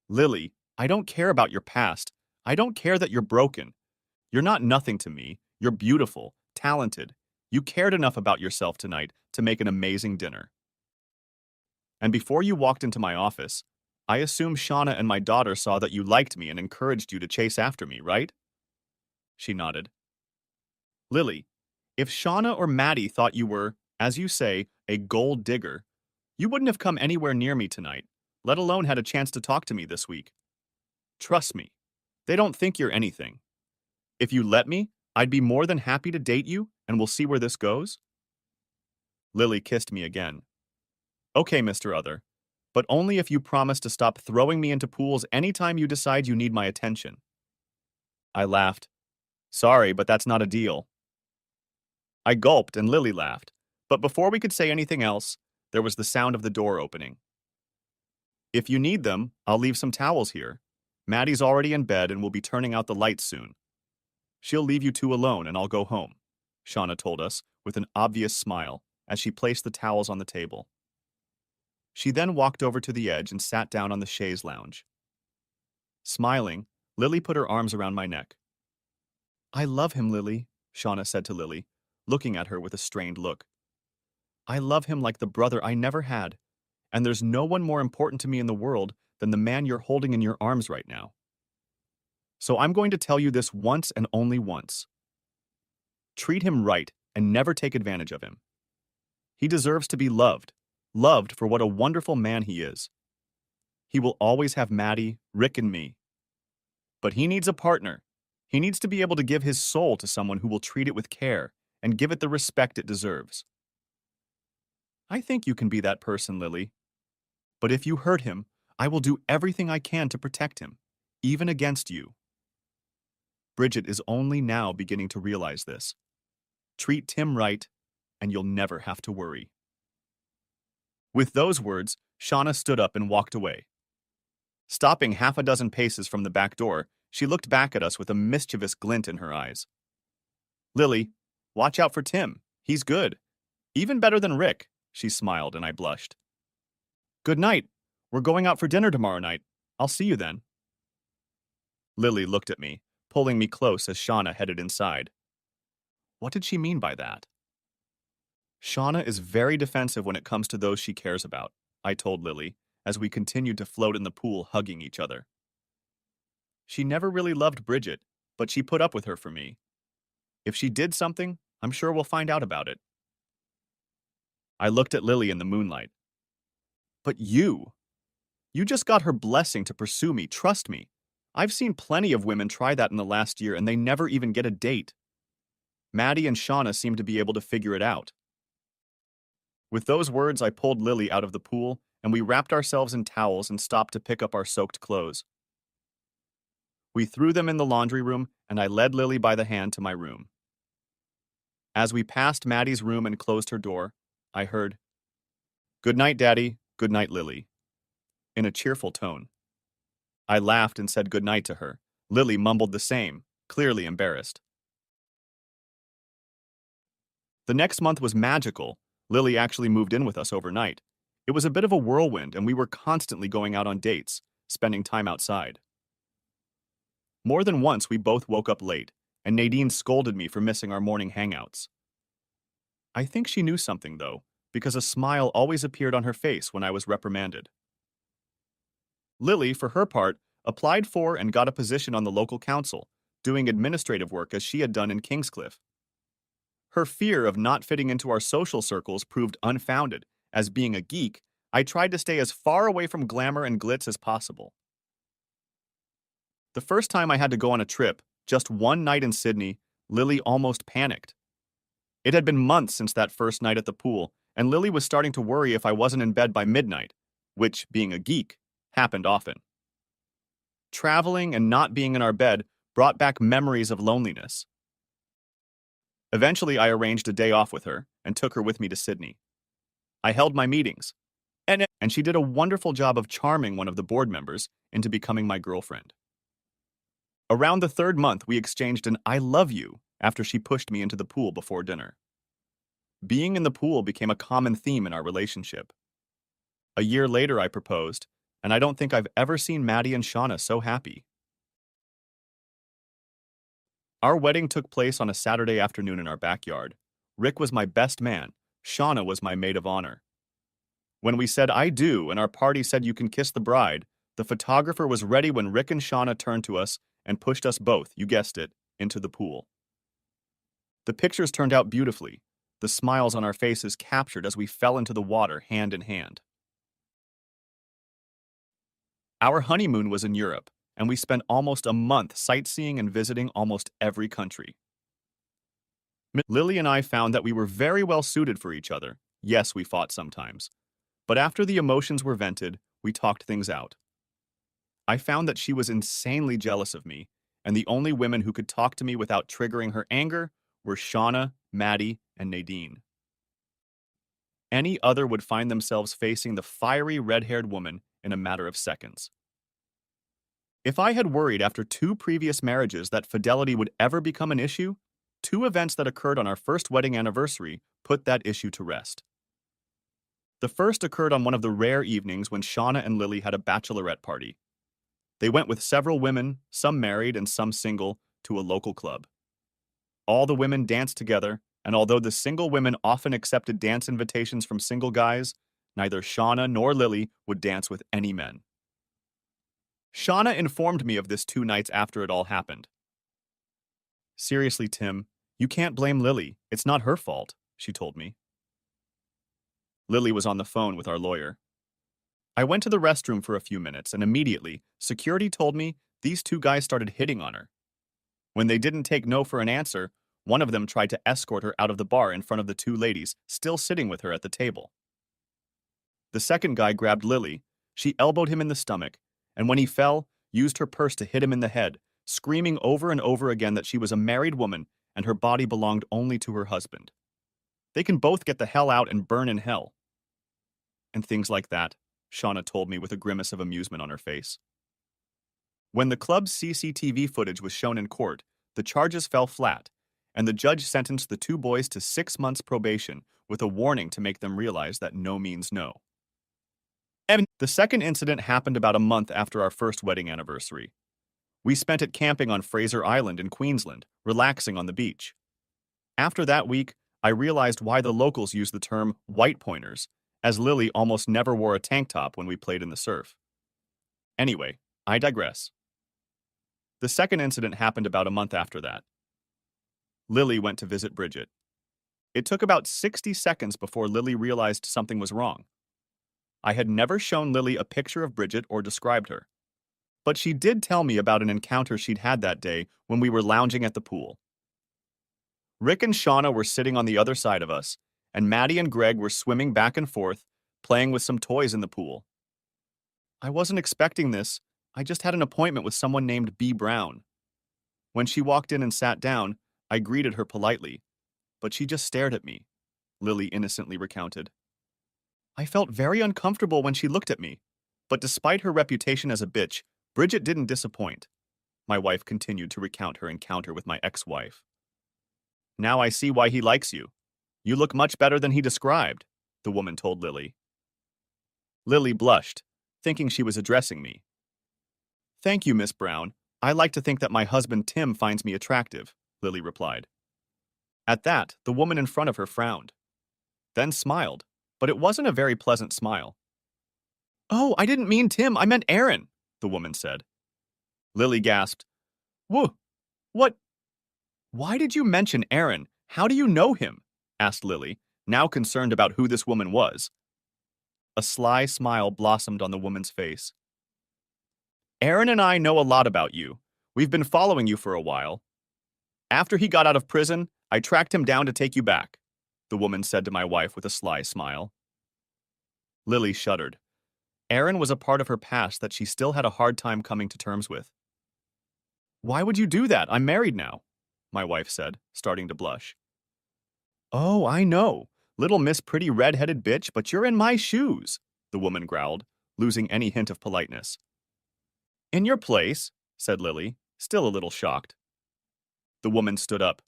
Lily, I don't care about your past. I don't care that you're broken. You're not nothing to me. You're beautiful, talented. You cared enough about yourself tonight to make an amazing dinner. And before you walked into my office, I assume Shauna and my daughter saw that you liked me and encouraged you to chase after me, right? She nodded. Lily, if Shauna or Maddie thought you were, as you say, a gold digger, you wouldn't have come anywhere near me tonight, let alone had a chance to talk to me this week. Trust me, they don't think you're anything. If you let me, I'd be more than happy to date you, and we'll see where this goes. Lily kissed me again. Okay, Mr. Other, but only if you promise to stop throwing me into pools anytime you decide you need my attention. I laughed. Sorry, but that's not a deal. I gulped and Lily laughed. But before we could say anything else, there was the sound of the door opening. If you need them, I'll leave some towels here. Maddie's already in bed and will be turning out the lights soon. She'll leave you two alone and I'll go home, Shauna told us with an obvious smile as she placed the towels on the table. She then walked over to the edge and sat down on the chaise lounge. Smiling, Lily put her arms around my neck. I love him, Lily, Shauna said to Lily, looking at her with a strained look. I love him like the brother I never had, and there's no one more important to me in the world than the man you're holding in your arms right now. So I'm going to tell you this once and only once. Treat him right and never take advantage of him. He deserves to be loved, loved for what a wonderful man he is. He will always have Maddie, Rick, and me. But he needs a partner. He needs to be able to give his soul to someone who will treat it with care and give it the respect it deserves. I think you can be that person, Lily. But if you hurt him, I will do everything I can to protect him, even against you. Bridget is only now beginning to realize this. Treat Tim right, and you'll never have to worry. With those words, Shauna stood up and walked away. Stopping half a dozen paces from the back door, she looked back at us with a mischievous glint in her eyes. Lily, watch out for Tim. He's good. Even better than Rick, she smiled, and I blushed. Good night. We're going out for dinner tomorrow night. I'll see you then. Lily looked at me, pulling me close as Shauna headed inside. What did she mean by that? Shauna is very defensive when it comes to those she cares about, I told Lily, as we continued to float in the pool hugging each other. She never really loved Bridget, but she put up with her for me. If she did something, I'm sure we'll find out about it. I looked at Lily in the moonlight. But you just got her blessing to pursue me, trust me. I've seen plenty of women try that in the last year and they never even get a date. Maddie and Shauna seem to be able to figure it out. With those words, I pulled Lily out of the pool and we wrapped ourselves in towels and stopped to pick up our soaked clothes. We threw them in the laundry room and I led Lily by the hand to my room. As we passed Maddie's room and closed her door, I heard, "Good night, Daddy. Good night, Lily," in a cheerful tone. I laughed and said good night to her. Lily mumbled the same, clearly embarrassed. The next month was magical. Lily actually moved in with us overnight. It was a bit of a whirlwind, and we were constantly going out on dates, spending time outside. More than once, we both woke up late, and Nadine scolded me for missing our morning hangouts. I think she knew something, though, because a smile always appeared on her face when I was reprimanded. Lily, for her part, applied for and got a position on the local council, doing administrative work as she had done in Kingscliff. Her fear of not fitting into our social circles proved unfounded, as being a geek, I tried to stay as far away from glamour and glitz as possible. The first time I had to go on a trip, just one night in Sydney, Lily almost panicked. It had been months since that first night at the pool, and Lily was starting to worry if I wasn't in bed by midnight, which, being a geek, happened often. Traveling and not being in our bed brought back memories of loneliness. Eventually, I arranged a day off with her and took her with me to Sydney. I held my meetings, and she did a wonderful job of charming one of the board members into becoming my girlfriend. Around the third month, we exchanged an "I love you" after she pushed me into the pool before dinner. Being in the pool became a common theme in our relationship. A year later, I proposed, and I don't think I've ever seen Maddie and Shauna so happy. Our wedding took place on a Saturday afternoon in our backyard. Rick was my best man. Shauna was my maid of honor. When we said "I do" and our party said "you can kiss the bride," the photographer was ready when Rick and Shauna turned to us and pushed us both, you guessed it, into the pool. The pictures turned out beautifully, the smiles on our faces captured as we fell into the water hand in hand. Our honeymoon was in Europe, and we spent almost a month sightseeing and visiting almost every country. Lily and I found that we were very well suited for each other. Yes, we fought sometimes. But after the emotions were vented, we talked things out. I found that she was insanely jealous of me, and the only women who could talk to me without triggering her anger were Shauna, Maddie, and Nadine. Any other would find themselves facing the fiery red-haired woman in a matter of seconds. If I had worried after 2 previous marriages that fidelity would ever become an issue, 2 events that occurred on our first wedding anniversary put that issue to rest. The first occurred on one of the rare evenings when Shauna and Lily had a bachelorette party. They went with several women, some married and some single, to a local club. All the women danced together, and although the single women often accepted dance invitations from single guys, neither Shauna nor Lily would dance with any men. Shauna informed me of this 2 nights after it all happened. "Seriously, Tim, you can't blame Lily. It's not her fault," she told me. Lily was on the phone with our lawyer. I went to the restroom for a few minutes, and immediately, security told me these 2 guys started hitting on her. When they didn't take no for an answer, one of them tried to escort her out of the bar in front of the 2 ladies still sitting with her at the table. The second guy grabbed Lily, she elbowed him in the stomach, and when he fell, used her purse to hit him in the head, screaming over and over again that she was a married woman and her body belonged only to her husband. They can both get the hell out and burn in hell. And things like that, Shauna told me with a grimace of amusement on her face. When the club's CCTV footage was shown in court, the charges fell flat, and the judge sentenced the 2 boys to 6 months probation with a warning to make them realize that no means no. And the second incident happened about a month after our first wedding anniversary. We spent it camping on Fraser Island in Queensland, relaxing on the beach. After that week, I realized why the locals use the term white pointers, as Lily almost never wore a tank top when we played in the surf. Anyway, I digress. The second incident happened about a month after that. Lily went to visit Bridget. It took about 60 seconds before Lily realized something was wrong. I had never shown Lily a picture of Bridget or described her. But she did tell me about an encounter she'd had that day when we were lounging at the pool. Rick and Shauna were sitting on the other side of us, and Maddie and Greg were swimming back and forth, playing with some toys in the pool. I wasn't expecting this. I just had an appointment with someone named B. Brown. When she walked in and sat down, I greeted her politely, but she just stared at me, Lily innocently recounted. I felt very uncomfortable when she looked at me, but despite her reputation as a bitch, Bridget didn't disappoint. My wife continued to recount her encounter with my ex-wife. Now I see why he likes you. You look much better than he described, the woman told Lily. Lily blushed, thinking she was addressing me. Thank you, Miss Brown. I like to think that my husband Tim finds me attractive, Lily replied. At that, the woman in front of her frowned, then smiled, but it wasn't a very pleasant smile. Oh, I didn't mean Tim, I meant Aaron, the woman said. Lily gasped. Whoa, what? Why did you mention Aaron? How do you know him? Asked Lily, now concerned about who this woman was. A sly smile blossomed on the woman's face. Aaron and I know a lot about you. We've been following you for a while. After he got out of prison, I tracked him down to take you back, the woman said to my wife with a sly smile. Lily shuddered. Aaron was a part of her past that she still had a hard time coming to terms with. Why would you do that? I'm married now, my wife said, starting to blush. Oh, I know. Little Miss Pretty red-headed bitch, but you're in my shoes, the woman growled, losing any hint of politeness. In your place, said Lily, still a little shocked. The woman stood up.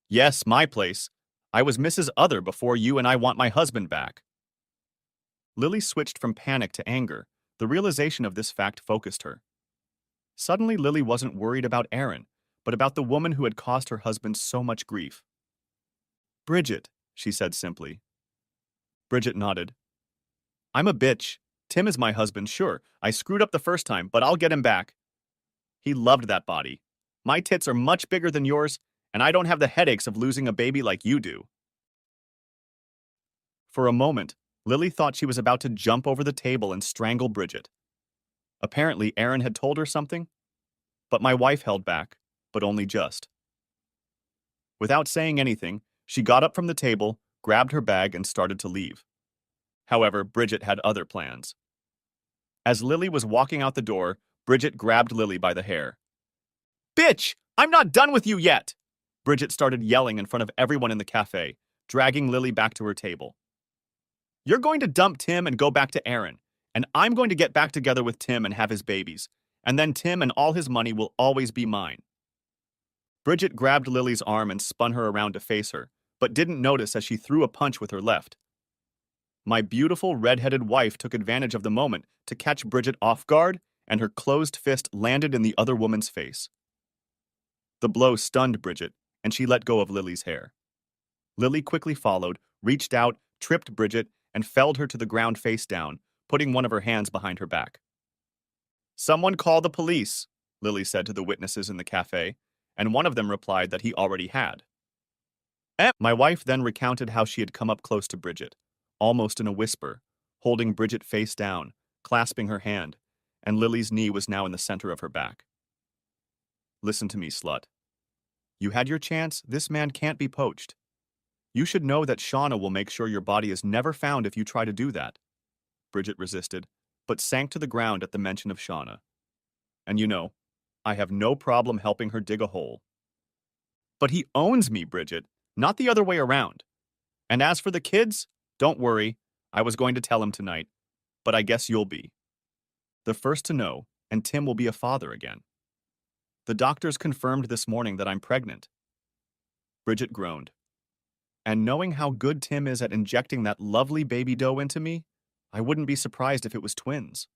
Yes, my place. I was Mrs. Other before you and I want my husband back. Lily switched from panic to anger. The realization of this fact focused her. Suddenly, Lily wasn't worried about Aaron, but about the woman who had caused her husband so much grief. Bridget, she said simply. Bridget nodded. I'm a bitch. Tim is my husband, sure. I screwed up the first time, but I'll get him back. He loved that body. My tits are much bigger than yours, and I don't have the headaches of losing a baby like you do. For a moment, Lily thought she was about to jump over the table and strangle Bridget. Apparently, Aaron had told her something, but my wife held back, but only just. Without saying anything, she got up from the table, grabbed her bag, and started to leave. However, Bridget had other plans. As Lily was walking out the door, Bridget grabbed Lily by the hair. Bitch! I'm not done with you yet! Bridget started yelling in front of everyone in the cafe, dragging Lily back to her table. You're going to dump Tim and go back to Aaron, and I'm going to get back together with Tim and have his babies, and then Tim and all his money will always be mine. Bridget grabbed Lily's arm and spun her around to face her, but didn't notice as she threw a punch with her left. My beautiful red-headed wife took advantage of the moment to catch Bridget off guard, and her closed fist landed in the other woman's face. The blow stunned Bridget, and she let go of Lily's hair. Lily quickly followed, reached out, tripped Bridget, and felled her to the ground face down, putting one of her hands behind her back. Someone call the police, Lily said to the witnesses in the cafe, and one of them replied that he already had. My wife then recounted how she had come up close to Bridget, almost in a whisper, holding Bridget face down, clasping her hand, and Lily's knee was now in the center of her back. Listen to me, slut. You had your chance, this man can't be poached. You should know that Shauna will make sure your body is never found if you try to do that. Bridget resisted, but sank to the ground at the mention of Shauna. And you know, I have no problem helping her dig a hole. But he owns me, Bridget, not the other way around. And as for the kids, don't worry, I was going to tell him tonight, but I guess you'll be. The first to know, and Tim will be a father again. The doctors confirmed this morning that I'm pregnant. Bridget groaned. And knowing how good Tim is at injecting that lovely baby dough into me, I wouldn't be surprised if it was twins.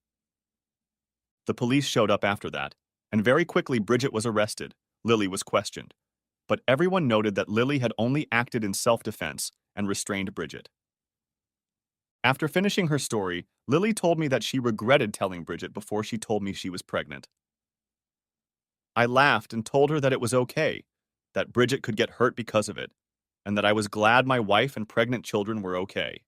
The police showed up after that, and very quickly Bridget was arrested. Lily was questioned. But everyone noted that Lily had only acted in self-defense and restrained Bridget. After finishing her story, Lily told me that she regretted telling Bridget before she told me she was pregnant. I laughed and told her that it was okay, that Bridget could get hurt because of it, and that I was glad my wife and pregnant children were okay.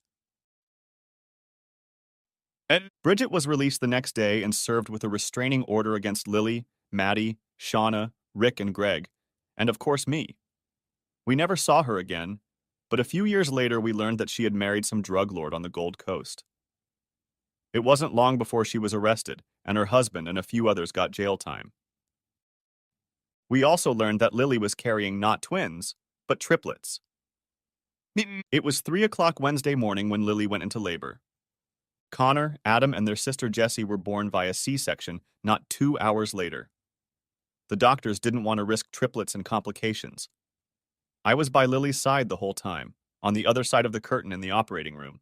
And Bridget was released the next day and served with a restraining order against Lily, Maddie, Shauna, Rick, and Greg, and of course me. We never saw her again, but a few years later we learned that she had married some drug lord on the Gold Coast. It wasn't long before she was arrested, and her husband and a few others got jail time. We also learned that Lily was carrying not twins, but triplets. It was 3 o'clock Wednesday morning when Lily went into labor. Connor, Adam, and their sister Jessie were born via C-section not 2 hours later. The doctors didn't want to risk triplets and complications. I was by Lily's side the whole time, on the other side of the curtain in the operating room.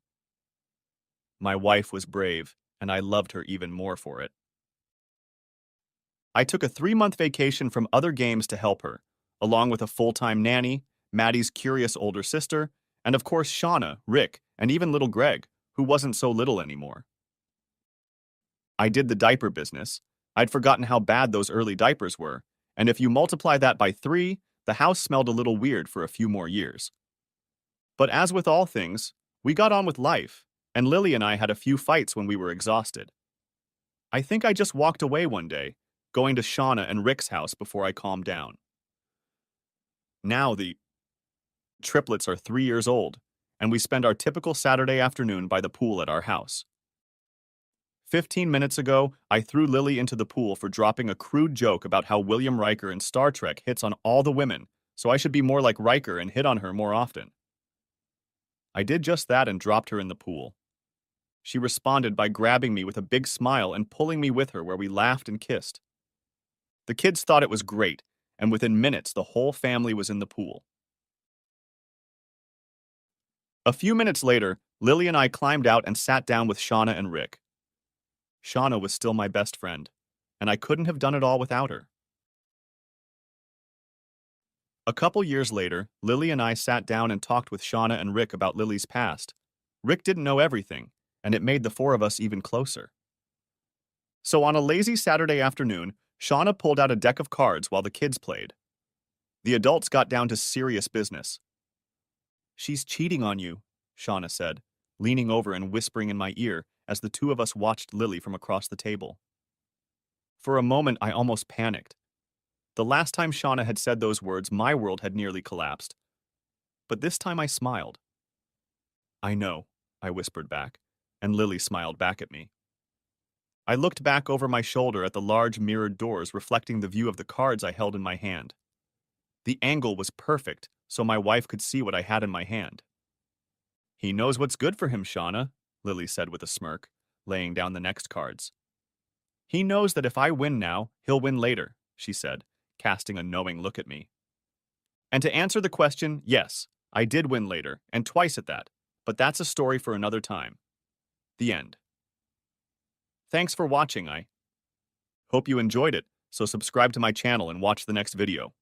My wife was brave, and I loved her even more for it. I took a 3-month vacation from other games to help her, along with a full-time nanny, Maddie's curious older sister, and of course Shauna, Rick, and even little Greg, who wasn't so little anymore. I did the diaper business. I'd forgotten how bad those early diapers were, and if you multiply that by 3, the house smelled a little weird for a few more years. But as with all things, we got on with life, and Lily and I had a few fights when we were exhausted. I think I just walked away one day, going to Shauna and Rick's house before I calmed down. Now the triplets are 3 years old, and we spend our typical Saturday afternoon by the pool at our house. 15 minutes ago, I threw Lily into the pool for dropping a crude joke about how William Riker in Star Trek hits on all the women, so I should be more like Riker and hit on her more often. I did just that and dropped her in the pool. She responded by grabbing me with a big smile and pulling me with her where we laughed and kissed. The kids thought it was great, and within minutes the whole family was in the pool. A few minutes later, Lily and I climbed out and sat down with Shauna and Rick. Shauna was still my best friend, and I couldn't have done it all without her. A couple years later, Lily and I sat down and talked with Shauna and Rick about Lily's past. Rick didn't know everything, and it made the four of us even closer. So on a lazy Saturday afternoon, Shauna pulled out a deck of cards while the kids played. The adults got down to serious business. "She's cheating on you," Shauna said, leaning over and whispering in my ear as the two of us watched Lily from across the table. For a moment, I almost panicked. The last time Shauna had said those words, my world had nearly collapsed. But this time I smiled. "I know," I whispered back, and Lily smiled back at me. I looked back over my shoulder at the large mirrored doors reflecting the view of the cards I held in my hand. The angle was perfect, so my wife could see what I had in my hand. He knows what's good for him, Shauna, Lily said with a smirk, laying down the next cards. He knows that if I win now, he'll win later, she said, casting a knowing look at me. And to answer the question, yes, I did win later, and twice at that, but that's a story for another time. The end. Thanks for watching. I hope you enjoyed it, so subscribe to my channel and watch the next video.